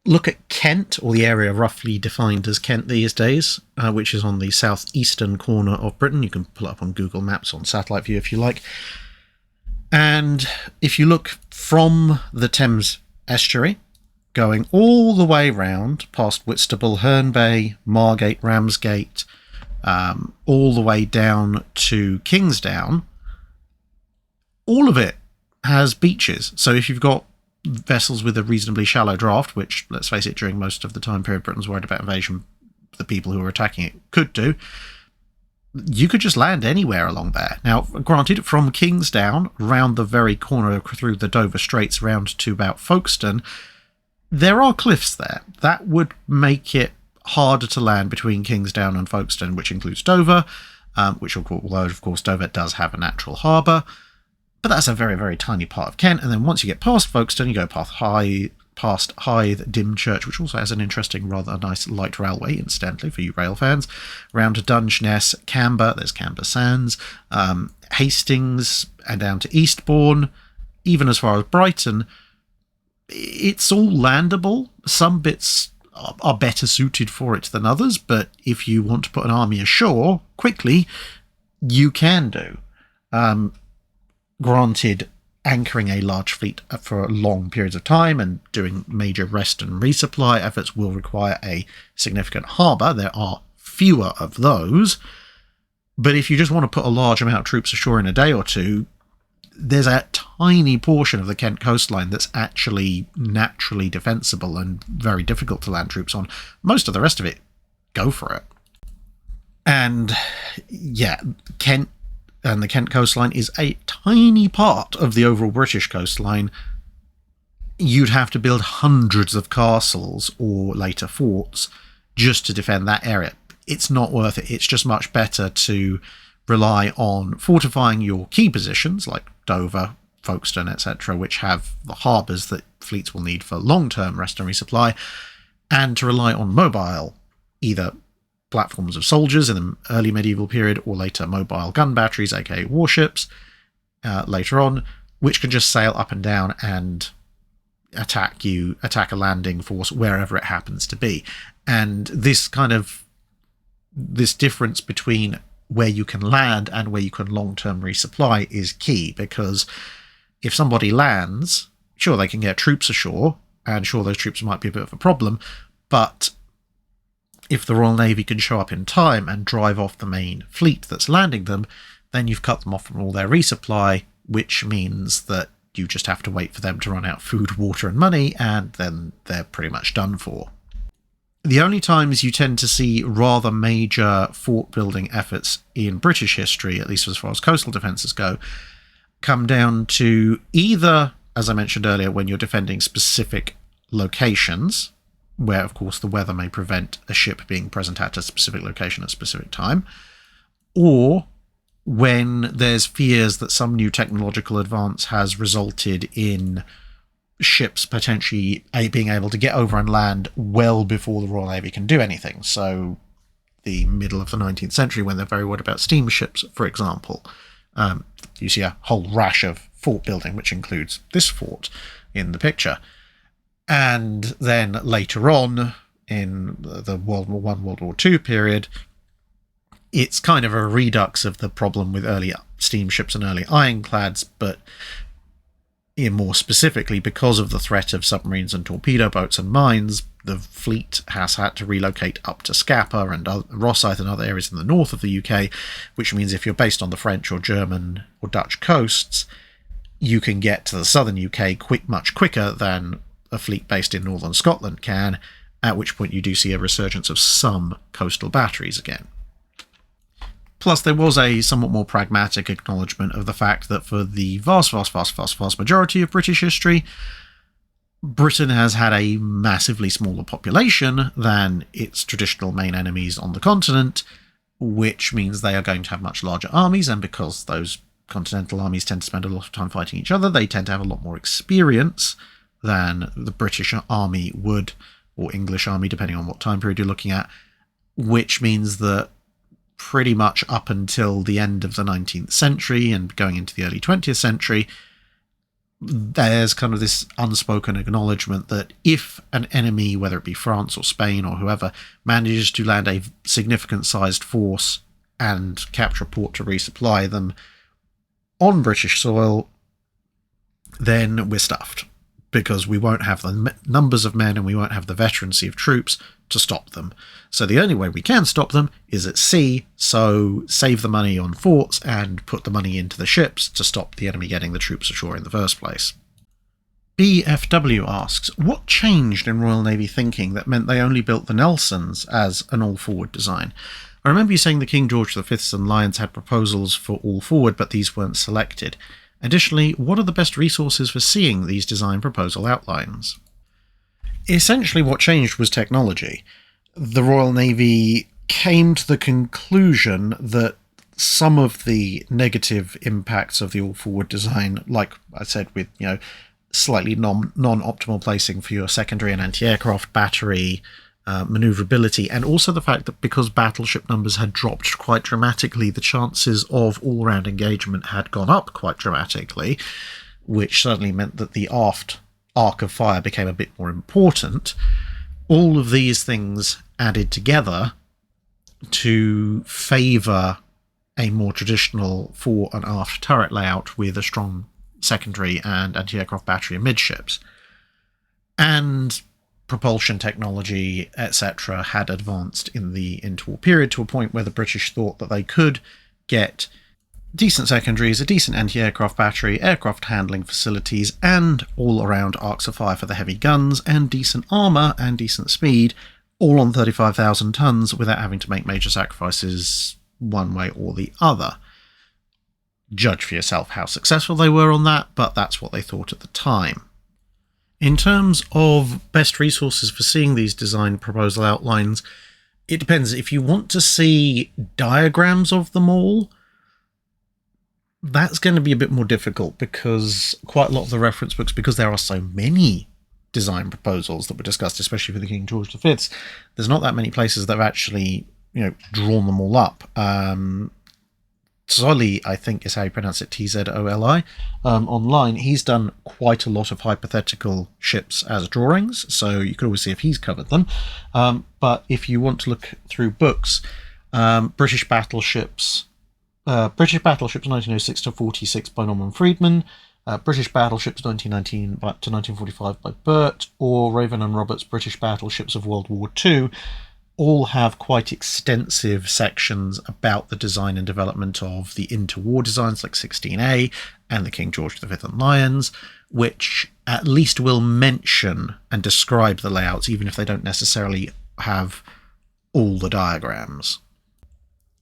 look at Kent, or the area roughly defined as Kent these days, which is on the southeastern corner of Britain. You can pull it up on Google Maps on satellite view if you like. And if you look from the Thames estuary, going all the way round past Whitstable, Herne Bay, Margate, Ramsgate, all the way down to Kingsdown, all of it has beaches. So if you've got vessels with a reasonably shallow draft, which, let's face it, during most of the time period Britain was worried about invasion, the people who were attacking it could do, you could just land anywhere along there. Now, granted, from Kingsdown, round the very corner through the Dover Straits, round to about Folkestone, there are cliffs there. That would make it harder to land between Kingsdown and Folkestone, which includes Dover, although of course Dover does have a natural harbour, but that's a very, very tiny part of Kent. And then once you get past Folkestone, you go past Hythe, Dymchurch, which also has an interesting, rather nice light railway, incidentally, for you rail fans, round to Dungeness, Camber, there's Camber Sands, Hastings, and down to Eastbourne, even as far as Brighton. It's all landable. Some bits are better suited for it than others, but if you want to put an army ashore quickly, you can do. Granted, anchoring a large fleet for long periods of time and doing major rest and resupply efforts will require a significant harbour. There are fewer of those, but if you just want to put a large amount of troops ashore in a day or two, there's a tiny portion of the Kent coastline that's actually naturally defensible and very difficult to land troops on. Most of the rest of it, go for it. And yeah, Kent and the Kent coastline is a tiny part of the overall British coastline. You'd have to build hundreds of castles or later forts just to defend that area. It's not worth it. It's just much better to rely on fortifying your key positions like Dover, Folkestone, etc., which have the harbours that fleets will need for long-term rest and resupply, and to rely on mobile, either platforms of soldiers in the early medieval period or later mobile gun batteries, aka warships, later on, which can just sail up and down and attack a landing force wherever it happens to be. And this difference between where you can land and where you can long-term resupply is key, because if somebody lands, sure, they can get troops ashore, and sure, those troops might be a bit of a problem, but if the Royal Navy can show up in time and drive off the main fleet that's landing them, then you've cut them off from all their resupply, which means that you just have to wait for them to run out of food, water and money, and then they're pretty much done for. The only times you tend to see rather major fort-building efforts in British history, at least as far as coastal defences go, come down to either, as I mentioned earlier, when you're defending specific locations, where, of course, the weather may prevent a ship being present at a specific location at a specific time, or when there's fears that some new technological advance has resulted in ships potentially being able to get over and land well before the Royal Navy can do anything. So the middle of the 19th century, when they're very worried about steamships, for example, you see a whole rash of fort building, which includes this fort in the picture. And then later on, in the World War I, World War II period, it's kind of a redux of the problem with early steamships and early ironclads, but more specifically, because of the threat of submarines and torpedo boats and mines, the fleet has had to relocate up to Scapa and Rosyth and other areas in the north of the UK, which means if you're based on the French or German or Dutch coasts, you can get to the southern UK much quicker than a fleet based in northern Scotland can, at which point you do see a resurgence of some coastal batteries again. Plus, there was a somewhat more pragmatic acknowledgement of the fact that for the vast majority of British history, Britain has had a massively smaller population than its traditional main enemies on the continent, which means they are going to have much larger armies, and because those continental armies tend to spend a lot of time fighting each other, they tend to have a lot more experience than the British army would, or English army, depending on what time period you're looking at, which means that pretty much up until the end of the 19th century and going into the early 20th century, there's kind of this unspoken acknowledgement that if an enemy, whether it be France or Spain or whoever, manages to land a significant sized force and capture a port to resupply them on British soil, then we're stuffed, because we won't have the numbers of men and we won't have the veterancy of troops to stop them. So the only way we can stop them is at sea, so save the money on forts and put the money into the ships to stop the enemy getting the troops ashore in the first place. BFW asks, what changed in Royal Navy thinking that meant they only built the Nelsons as an all-forward design? I remember you saying the King George V's and Lions had proposals for all-forward, but these weren't selected. Additionally, what are the best resources for seeing these design proposal outlines? Essentially what changed was technology. the Royal Navy came to the conclusion that some of the negative impacts of the all-forward design, like I said, with slightly non-optimal placing for your secondary and anti-aircraft battery, maneuverability, and also the fact that because battleship numbers had dropped quite dramatically, the chances of all-round engagement had gone up quite dramatically, which suddenly meant that the aft arc of fire became a bit more important. All of these things added together to favour a more traditional fore and aft turret layout with a strong secondary and anti-aircraft battery amidships. And propulsion technology, etc., had advanced in the interwar period to a point where the British thought that they could get decent secondaries, a decent anti-aircraft battery, aircraft handling facilities, and all-around arcs of fire for the heavy guns, and decent armour and decent speed, all on 35,000 tons without having to make major sacrifices one way or the other. Judge for yourself how successful they were on that, but that's what they thought at the time. In terms of best resources for seeing these design proposal outlines, it depends. If you want to see diagrams of them all, that's going to be a bit more difficult, because quite a lot of the reference books, because there are so many design proposals that were discussed, especially for the King George V, there's not that many places that have actually drawn them all up. Tzoli, I think is how you pronounce it, Tzoli, online, he's done quite a lot of hypothetical ships as drawings, so you could always see if he's covered them. But if you want to look through books, British Battleships 1906 to 46 by Norman Friedman, British Battleships 1919 to 1945 by Burt, or Raven and Roberts' British Battleships of World War II, all have quite extensive sections about the design and development of the interwar designs like 16A and the King George V and Lions, which at least will mention and describe the layouts, even if they don't necessarily have all the diagrams.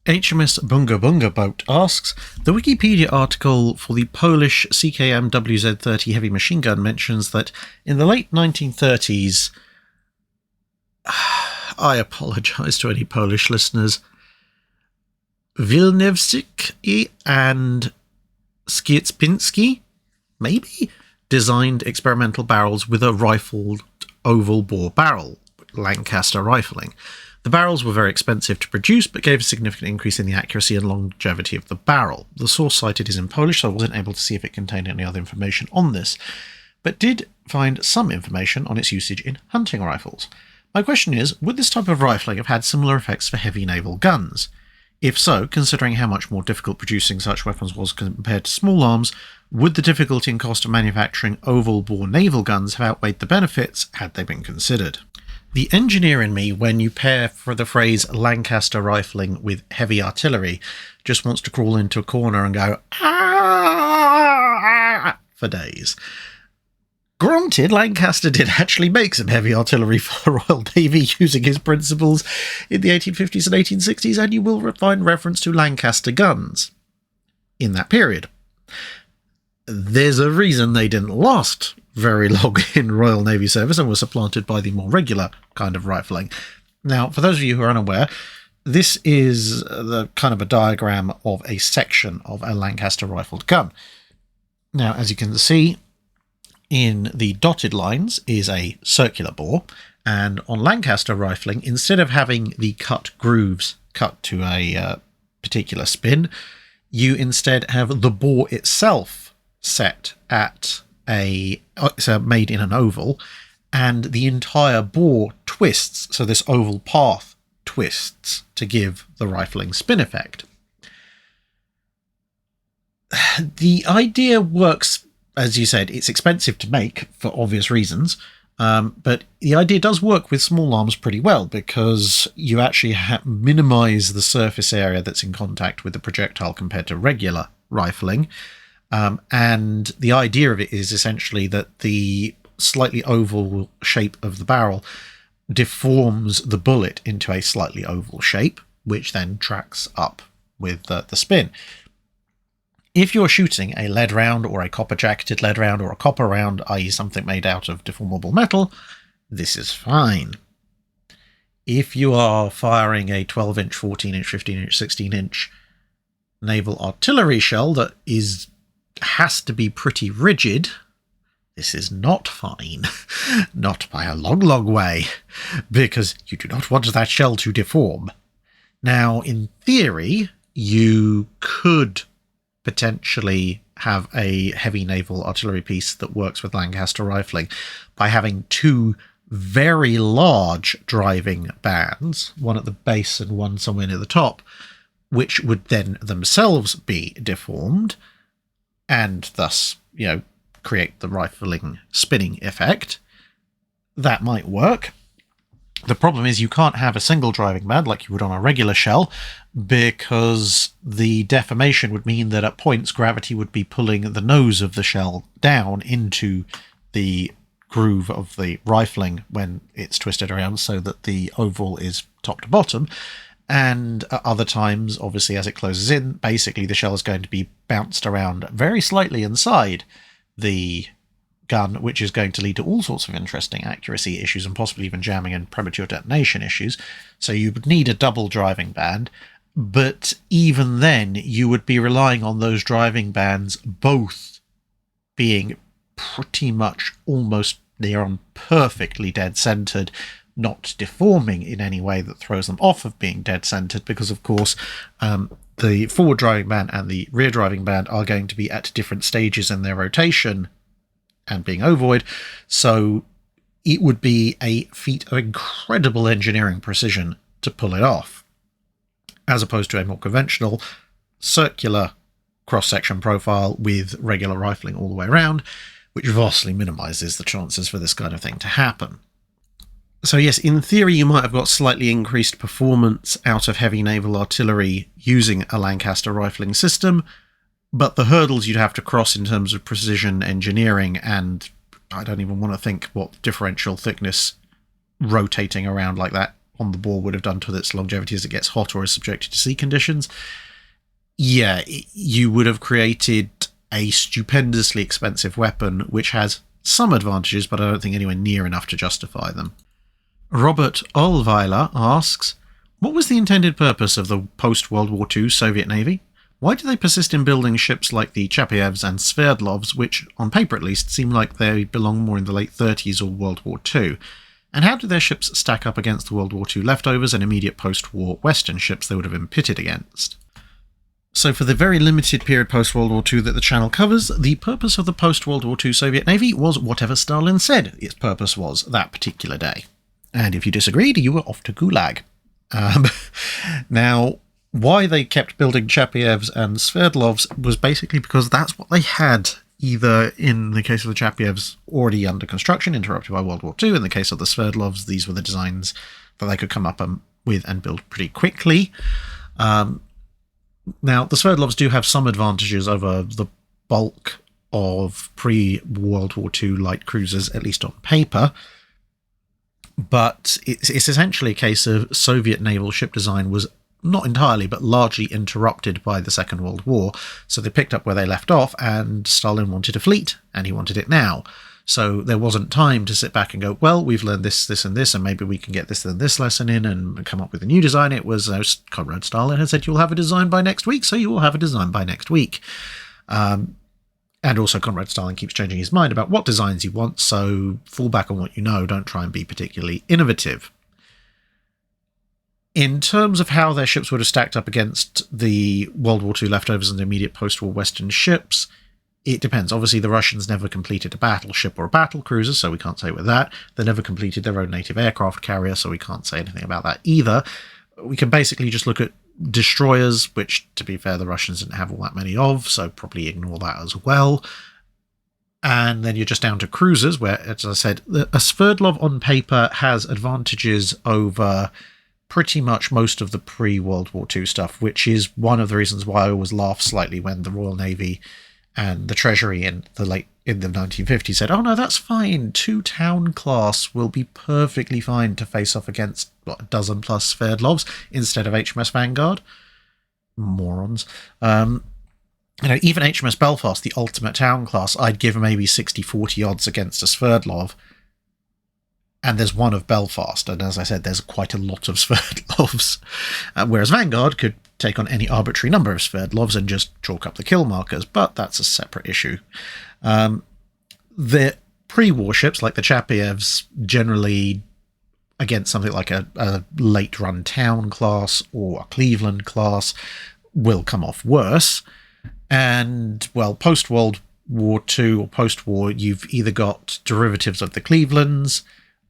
HMS Bunga Bunga Boat asks, the Wikipedia article for the Polish CKM WZ-30 heavy machine gun mentions that in the late 1930s, I apologise to any Polish listeners, Wilniewski and Skierczynski, maybe, designed experimental barrels with a rifled oval bore barrel, Lancaster rifling. The barrels were very expensive to produce, but gave a significant increase in the accuracy and longevity of the barrel. The source cited is in Polish, so I wasn't able to see if it contained any other information on this, but did find some information on its usage in hunting rifles. My question is, would this type of rifling have had similar effects for heavy naval guns? If so, considering how much more difficult producing such weapons was compared to small arms, would the difficulty and cost of manufacturing oval-bore naval guns have outweighed the benefits had they been considered? The engineer in me, when you pair for the phrase Lancaster rifling with heavy artillery, just wants to crawl into a corner and go, "Ah!" for days. Granted, Lancaster did actually make some heavy artillery for the Royal Navy using his principles in the 1850s and 1860s, and you will find reference to Lancaster guns in that period. There's a reason they didn't last very long in Royal Navy service and were supplanted by the more regular kind of rifling. Now, for those of you who are unaware, this is the kind of a diagram of a section of a Lancaster rifled gun. Now, as you can see, in the dotted lines is a circular bore, and on Lancaster rifling, instead of having the cut grooves cut to a particular spin, you instead have the bore itself set at it's made in an oval, and the entire bore twists, so this oval path twists to give the rifling spin effect. The idea works. As you said, it's expensive to make for obvious reasons, but the idea does work with small arms pretty well, because you actually minimise the surface area that's in contact with the projectile compared to regular rifling. And the idea of it is essentially that the slightly oval shape of the barrel deforms the bullet into a slightly oval shape, which then tracks up with the spin. If you're shooting a lead round or a copper-jacketed lead round or a copper round, i.e. something made out of deformable metal, this is fine. if you are firing a 12-inch, 14-inch, 15-inch, 16-inch naval artillery shell that has to be pretty rigid, this is not fine. Not by a long, long way, because you do not want that shell to deform. Now, in theory, you could potentially have a heavy naval artillery piece that works with Lancaster rifling by having two very large driving bands, one at the base and one somewhere near the top, which would then themselves be deformed and thus, create the rifling spinning effect. That might work. The problem is you can't have a single driving band like you would on a regular shell, because the deformation would mean that at points gravity would be pulling the nose of the shell down into the groove of the rifling when it's twisted around so that the oval is top to bottom. And at other times, obviously, as it closes in, basically the shell is going to be bounced around very slightly inside the gun, which is going to lead to all sorts of interesting accuracy issues and possibly even jamming and premature detonation issues. So you would need a double driving band, but even then you would be relying on those driving bands both being pretty much almost near on perfectly dead-centered, not deforming in any way that throws them off of being dead-centered, because of course the forward driving band and the rear driving band are going to be at different stages in their rotation and being ovoid, so it would be a feat of incredible engineering precision to pull it off, as opposed to a more conventional circular cross-section profile with regular rifling all the way around, which vastly minimizes the chances for this kind of thing to happen. So yes, in theory you might have got slightly increased performance out of heavy naval artillery using a Lancaster rifling system, but the hurdles you'd have to cross in terms of precision engineering, and I don't even want to think what differential thickness rotating around like that on the bore would have done to its longevity as it gets hot or is subjected to sea conditions. Yeah, you would have created a stupendously expensive weapon which has some advantages, but I don't think anywhere near enough to justify them. Robert Olweiler asks, what was the intended purpose of the post-World War II Soviet Navy? Why do they persist in building ships like the Chapievs and Sverdlovs, which, on paper at least, seem like they belong more in the late 30s or World War II? And how do their ships stack up against the World War II leftovers and immediate post-war Western ships they would have been pitted against? So for the very limited period post-World War II that the channel covers, the purpose of the post-World War II Soviet Navy was whatever Stalin said its purpose was that particular day. And if you disagreed, you were off to Gulag. Now, why they kept building Chapievs and Sverdlovs was basically because that's what they had, either in the case of the Chapievs already under construction, interrupted by World War II. In the case of the Sverdlovs, these were the designs that they could come up with and build pretty quickly. Now, the Sverdlovs do have some advantages over the bulk of pre-World War II light cruisers, at least on paper. But it's essentially a case of Soviet naval ship design was not entirely, but largely interrupted by the Second World War. So they picked up where they left off, and Stalin wanted a fleet, and he wanted it now. So there wasn't time to sit back and go, well, we've learned this, this, and this, and maybe we can get this and this lesson in and come up with a new design. It was Comrade Stalin had said, you'll have a design by next week, so you will have a design by next week. And also Comrade Stalin keeps changing his mind about what designs he wants, so fall back on what you know, don't try and be particularly innovative. In terms of how their ships would have stacked up against the World War II leftovers and the immediate post-war Western ships, it depends. Obviously, the Russians never completed a battleship or a battle cruiser, so we can't say with that. They never completed their own native aircraft carrier, so we can't say anything about that either. We can basically just look at destroyers, which, to be fair, the Russians didn't have all that many of, so probably ignore that as well. And then you're just down to cruisers, where, as I said, a Sverdlov on paper has advantages over pretty much most of the pre-World War II stuff, which is one of the reasons why I always laugh slightly when the Royal Navy and the Treasury in the 1950s said, oh no, that's fine, 2 Town class will be perfectly fine to face off against a dozen plus Sverdlovs instead of HMS Vanguard. Morons. Even HMS Belfast, the ultimate Town class, I'd give maybe 60-40 odds against a Sverdlov. and there's one of Belfast, and as I said, there's quite a lot of Sverdlovs, whereas Vanguard could take on any arbitrary number of Sverdlovs and just chalk up the kill markers, but that's a separate issue. The pre-warships, like the Chapievs, generally against something like a late-run Town class or a Cleveland class, will come off worse. And, well, post-World War II or post-war, you've either got derivatives of the Clevelands,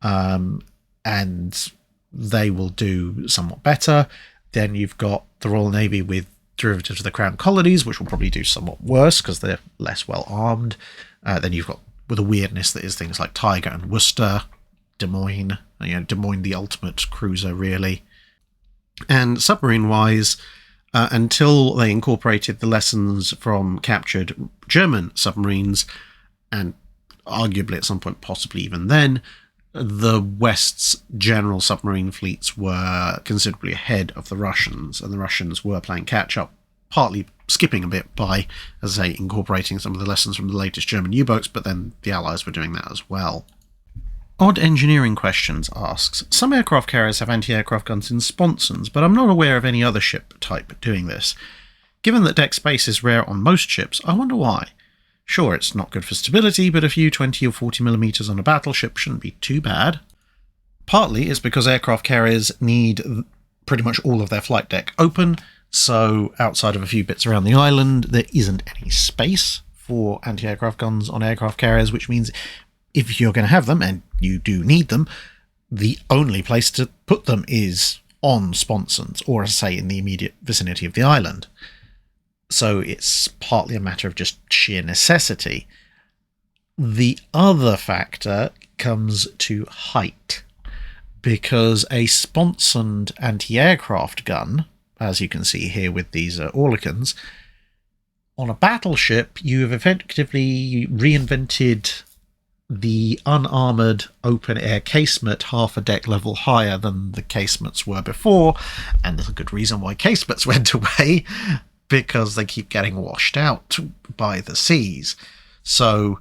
and they will do somewhat better. Then you've got the Royal Navy with derivatives of the Crown Colonies, which will probably do somewhat worse because they're less well armed. Then you've got, with a weirdness that is things like Tiger and Worcester, Des Moines, Des Moines the ultimate cruiser, really. And submarine-wise, until they incorporated the lessons from captured German submarines, and arguably at some point possibly even then, the West's general submarine fleets were considerably ahead of the Russians, and the Russians were playing catch-up, partly skipping a bit by, as I say, incorporating some of the lessons from the latest German U-boats, but then the Allies were doing that as well. Odd Engineering Questions asks, some aircraft carriers have anti-aircraft guns in sponsons, but I'm not aware of any other ship type doing this. Given that deck space is rare on most ships, I wonder why. Sure, it's not good for stability, but a few 20 or 40mm on a battleship shouldn't be too bad. Partly it's because aircraft carriers need pretty much all of their flight deck open, so outside of a few bits around the island, there isn't any space for anti-aircraft guns on aircraft carriers, which means if you're going to have them, and you do need them, the only place to put them is on sponsons, or as I say, in the immediate vicinity of the island. So it's partly a matter of just sheer necessity. The other factor comes to height, because a sponsoned anti-aircraft gun, as you can see here with these Oerlikons, on a battleship, you have effectively reinvented the unarmoured open-air casemate half a deck level higher than the casemates were before, and there's a good reason why casemates went away, because they keep getting washed out by the seas. So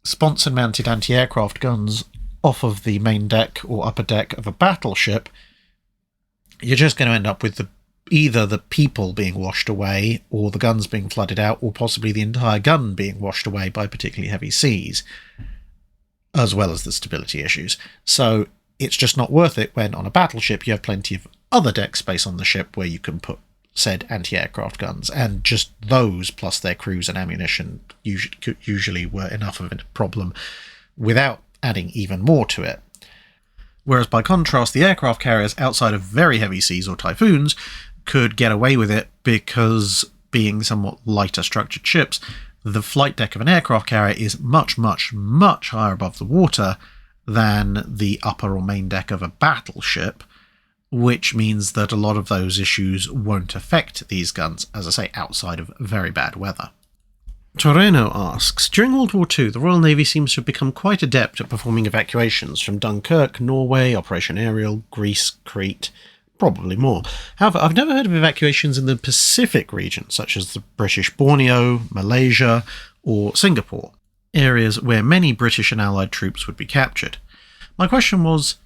sponson-mounted anti-aircraft guns off of the main deck or upper deck of a battleship, you're just going to end up with either the people being washed away, or the guns being flooded out, or possibly the entire gun being washed away by particularly heavy seas, as well as the stability issues. So it's just not worth it when on a battleship you have plenty of other deck space on the ship where you can put said anti-aircraft guns, and just those plus their crews and ammunition usually were enough of a problem without adding even more to it. Whereas by contrast, the aircraft carriers outside of very heavy seas or typhoons could get away with it because, being somewhat lighter structured ships, the flight deck of an aircraft carrier is much, much, much higher above the water than the upper or main deck of a battleship, which means that a lot of those issues won't affect these guns, as I say, outside of very bad weather. Toreno asks, during World War II, the Royal Navy seems to have become quite adept at performing evacuations from Dunkirk, Norway, Operation Ariel, Greece, Crete, probably more. However, I've never heard of evacuations in the Pacific region, such as the British Borneo, Malaysia, or Singapore, areas where many British and Allied troops would be captured. My question was,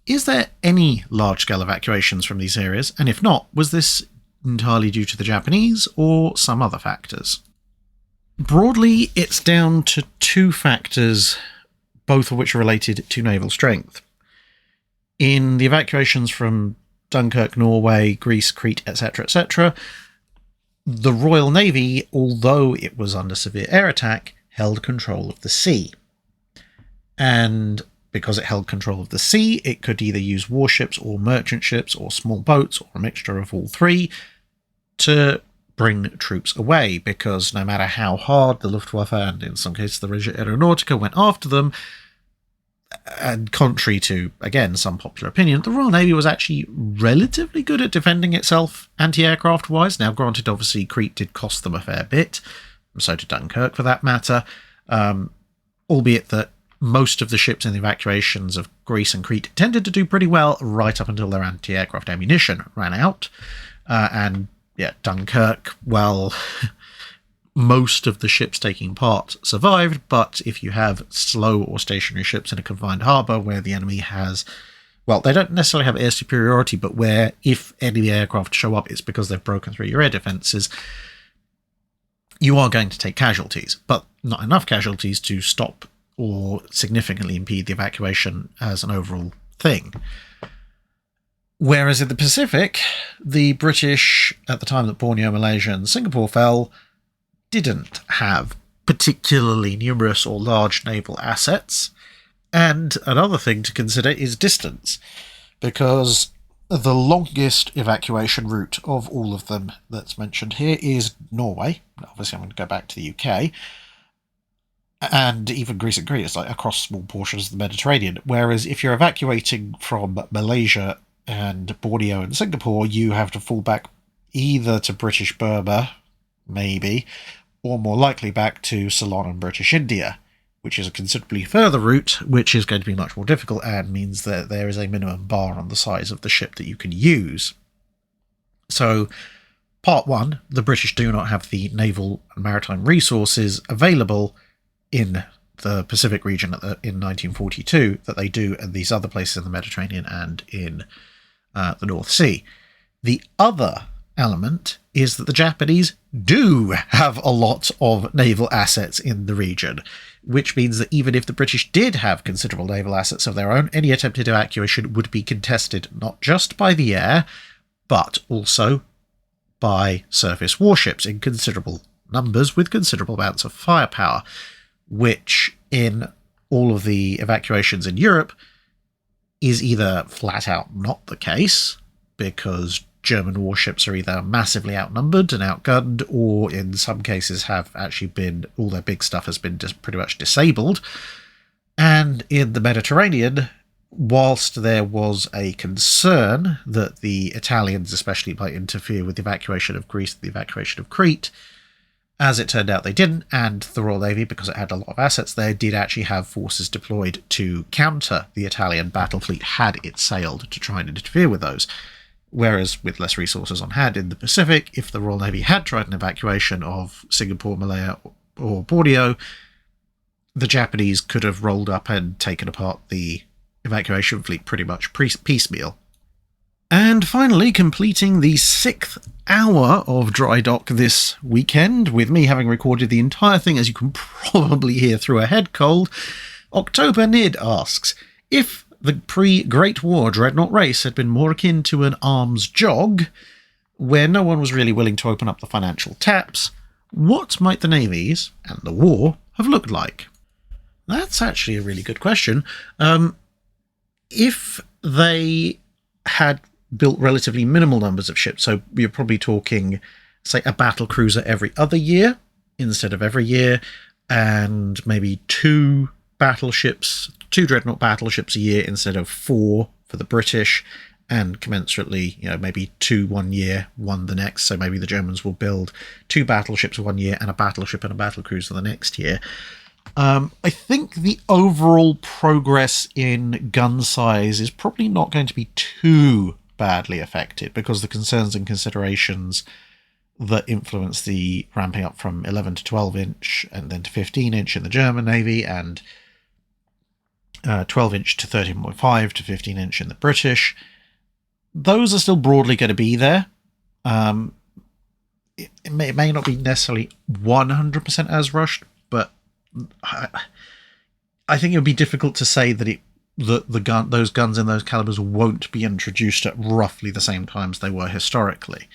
is there any large-scale evacuations from these areas, and if not, was this entirely due to the Japanese or some other factors? Broadly, it's down to two factors, both of which are related to naval strength. In the evacuations from Dunkirk, Norway, Greece, Crete, etc., the Royal Navy, although it was under severe air attack, held control of the sea. And because it held control of the sea, it could either use warships or merchant ships or small boats or a mixture of all three to bring troops away, because no matter how hard the Luftwaffe and in some cases the Regia Aeronautica went after them, and contrary to, again, some popular opinion, the Royal Navy was actually relatively good at defending itself anti-aircraft wise. Now granted, obviously Crete did cost them a fair bit, so did Dunkirk for that matter, albeit that most of the ships in the evacuations of Greece and Crete tended to do pretty well right up until their anti-aircraft ammunition ran out. And yeah, Dunkirk, well, most of the ships taking part survived, but if you have slow or stationary ships in a confined harbour where the enemy has, well, they don't necessarily have air superiority, but where if enemy aircraft show up, it's because they've broken through your air defences, you are going to take casualties, but not enough casualties to stop or significantly impede the evacuation as an overall thing. Whereas in the Pacific, the British, at the time that Borneo, Malaysia and Singapore fell, didn't have particularly numerous or large naval assets. And another thing to consider is distance, because the longest evacuation route of all of them that's mentioned here is Norway. Obviously, I'm going to go back to the UK. And even Greece and Crete, like across small portions of the Mediterranean. Whereas if you're evacuating from Malaysia and Borneo and Singapore, you have to fall back either to British Burma, maybe, or more likely back to Ceylon and British India, which is a considerably further route, which is going to be much more difficult and means that there is a minimum bar on the size of the ship that you can use. So, part one, the British do not have the naval and maritime resources available in the Pacific region in 1942 that they do in these other places in the Mediterranean and in the North Sea. The other element is that the Japanese do have a lot of naval assets in the region, which means that even if the British did have considerable naval assets of their own, any attempted evacuation would be contested not just by the air, but also by surface warships in considerable numbers with considerable amounts of firepower, which in all of the evacuations in Europe is either flat out not the case, because German warships are either massively outnumbered and outgunned, or in some cases have actually been, all their big stuff has been pretty much disabled. And in the Mediterranean, whilst there was a concern that the Italians especially might interfere with the evacuation of Greece and the evacuation of Crete, as it turned out they didn't, and the Royal Navy, because it had a lot of assets there, did actually have forces deployed to counter the Italian battle fleet had it sailed to try and interfere with those. Whereas with less resources on hand in the Pacific, if the Royal Navy had tried an evacuation of Singapore, Malaya or Borneo, the Japanese could have rolled up and taken apart the evacuation fleet pretty much piecemeal. And finally, completing the 6th hour of Drydock this weekend, with me having recorded the entire thing, as you can probably hear through a head cold, October Nid asks, if the pre-Great War dreadnought race had been more akin to an arms jog, where no one was really willing to open up the financial taps, what might the navies and the war have looked like? That's actually a really good question. If they had built relatively minimal numbers of ships, so you're probably talking, say, a battle cruiser every other year instead of every year, and maybe two dreadnought battleships a year instead of 4 for the British, and commensurately, maybe 2 one year, 1 the next. So maybe the Germans will build 2 battleships one year and a battleship and a battlecruiser the next year. I think the overall progress in gun size is probably not going to be too badly affected, because the concerns and considerations that influence the ramping up from 11 to 12 inch and then to 15 inch in the German Navy, and 12 inch to 13.5 to 15 inch in the British, those are still broadly going to be there. It may not be necessarily 100% as rushed, but I think it would be difficult to say that those guns in those calibers won't be introduced at roughly the same times they were historically.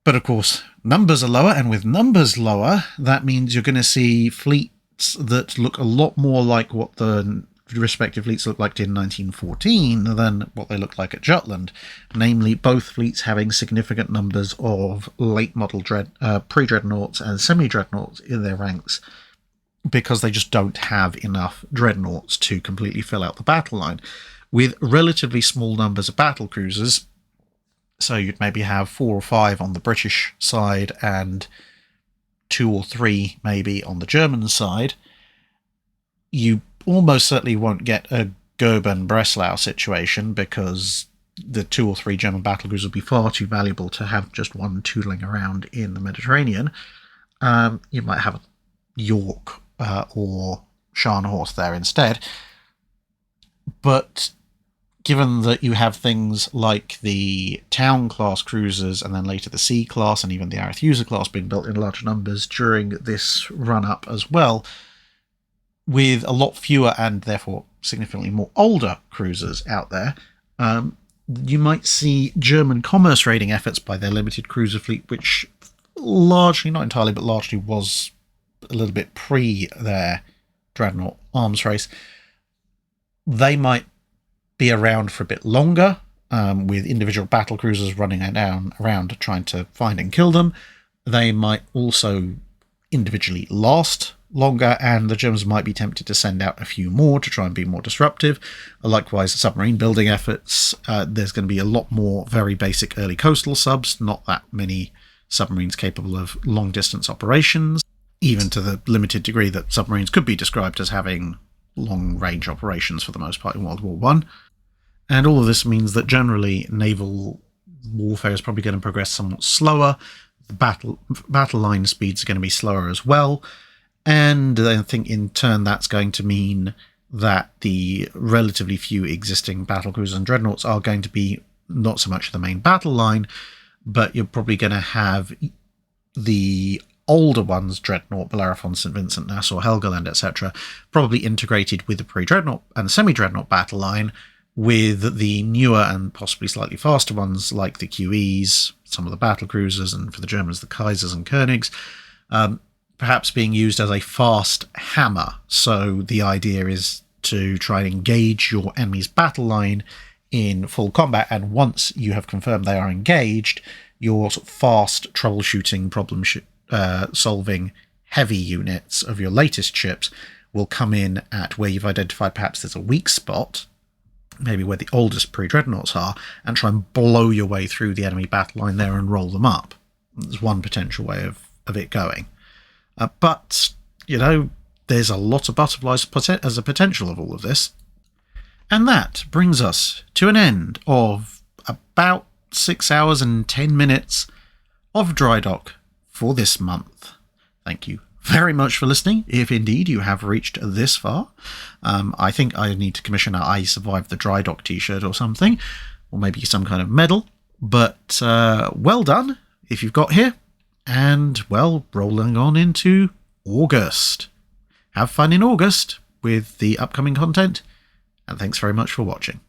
But of course, numbers are lower, and with numbers lower, that means you're going to see fleets that look a lot more like what the respective fleets looked like in 1914 than what they looked like at Jutland, namely both fleets having significant numbers of late model pre-dreadnoughts and semi-dreadnoughts in their ranks, because they just don't have enough dreadnoughts to completely fill out the battle line, with relatively small numbers of battle cruisers. So you'd maybe have 4 or 5 on the British side and 2 or 3 maybe on the German side. You almost certainly won't get a Goeben-Breslau situation, because the 2 or 3 German battlecruisers will be far too valuable to have just one tooling around in the Mediterranean. You might have York or Scharnhorst there instead. But given that you have things like the Town-class cruisers and then later the Sea-class and even the Arethusa-class being built in large numbers during this run-up as well, with a lot fewer and therefore significantly more older cruisers out there, you might see German commerce raiding efforts by their limited cruiser fleet, which largely, not entirely, but largely was a little bit pre their dreadnought arms race. They might be around for a bit longer, with individual battle cruisers running around trying to find and kill them. They might also individually last longer, and the Germans might be tempted to send out a few more to try and be more disruptive. Likewise, submarine building efforts. There's going to be a lot more very basic early coastal subs, not that many submarines capable of long-distance operations, even to the limited degree that submarines could be described as having long-range operations for the most part in World War One. And all of this means that generally naval warfare is probably going to progress somewhat slower. The battle line speeds are going to be slower as well. And I think in turn that's going to mean that the relatively few existing battle cruisers and dreadnoughts are going to be not so much the main battle line, but you're probably going to have the older ones, Dreadnought, Bellerophon, St. Vincent, Nassau, Helgoland, etc., probably integrated with the pre-dreadnought and semi-dreadnought battle line, with the newer and possibly slightly faster ones like the QEs, some of the battle cruisers, and for the Germans, the Kaisers and Königs, perhaps being used as a fast hammer. So the idea is to try and engage your enemy's battle line in full combat, and once you have confirmed they are engaged, your sort of fast troubleshooting, problem solving heavy units of your latest ships will come in at where you've identified perhaps there's a weak spot, maybe where the oldest pre-dreadnoughts are, and try and blow your way through the enemy battle line there and roll them up. There's one potential way of it going. But, you know, there's a lot of butterflies as a potential of all of this. And that brings us to an end of about 6 hours and 10 minutes of Drydock for this month. Thank you very much for listening, if indeed you have reached this far. I think I need to commission a I Survived the Drydock t-shirt or something, or maybe some kind of medal. But well done if you've got here. And, well, rolling on into August. Have fun in August with the upcoming content, and thanks very much for watching.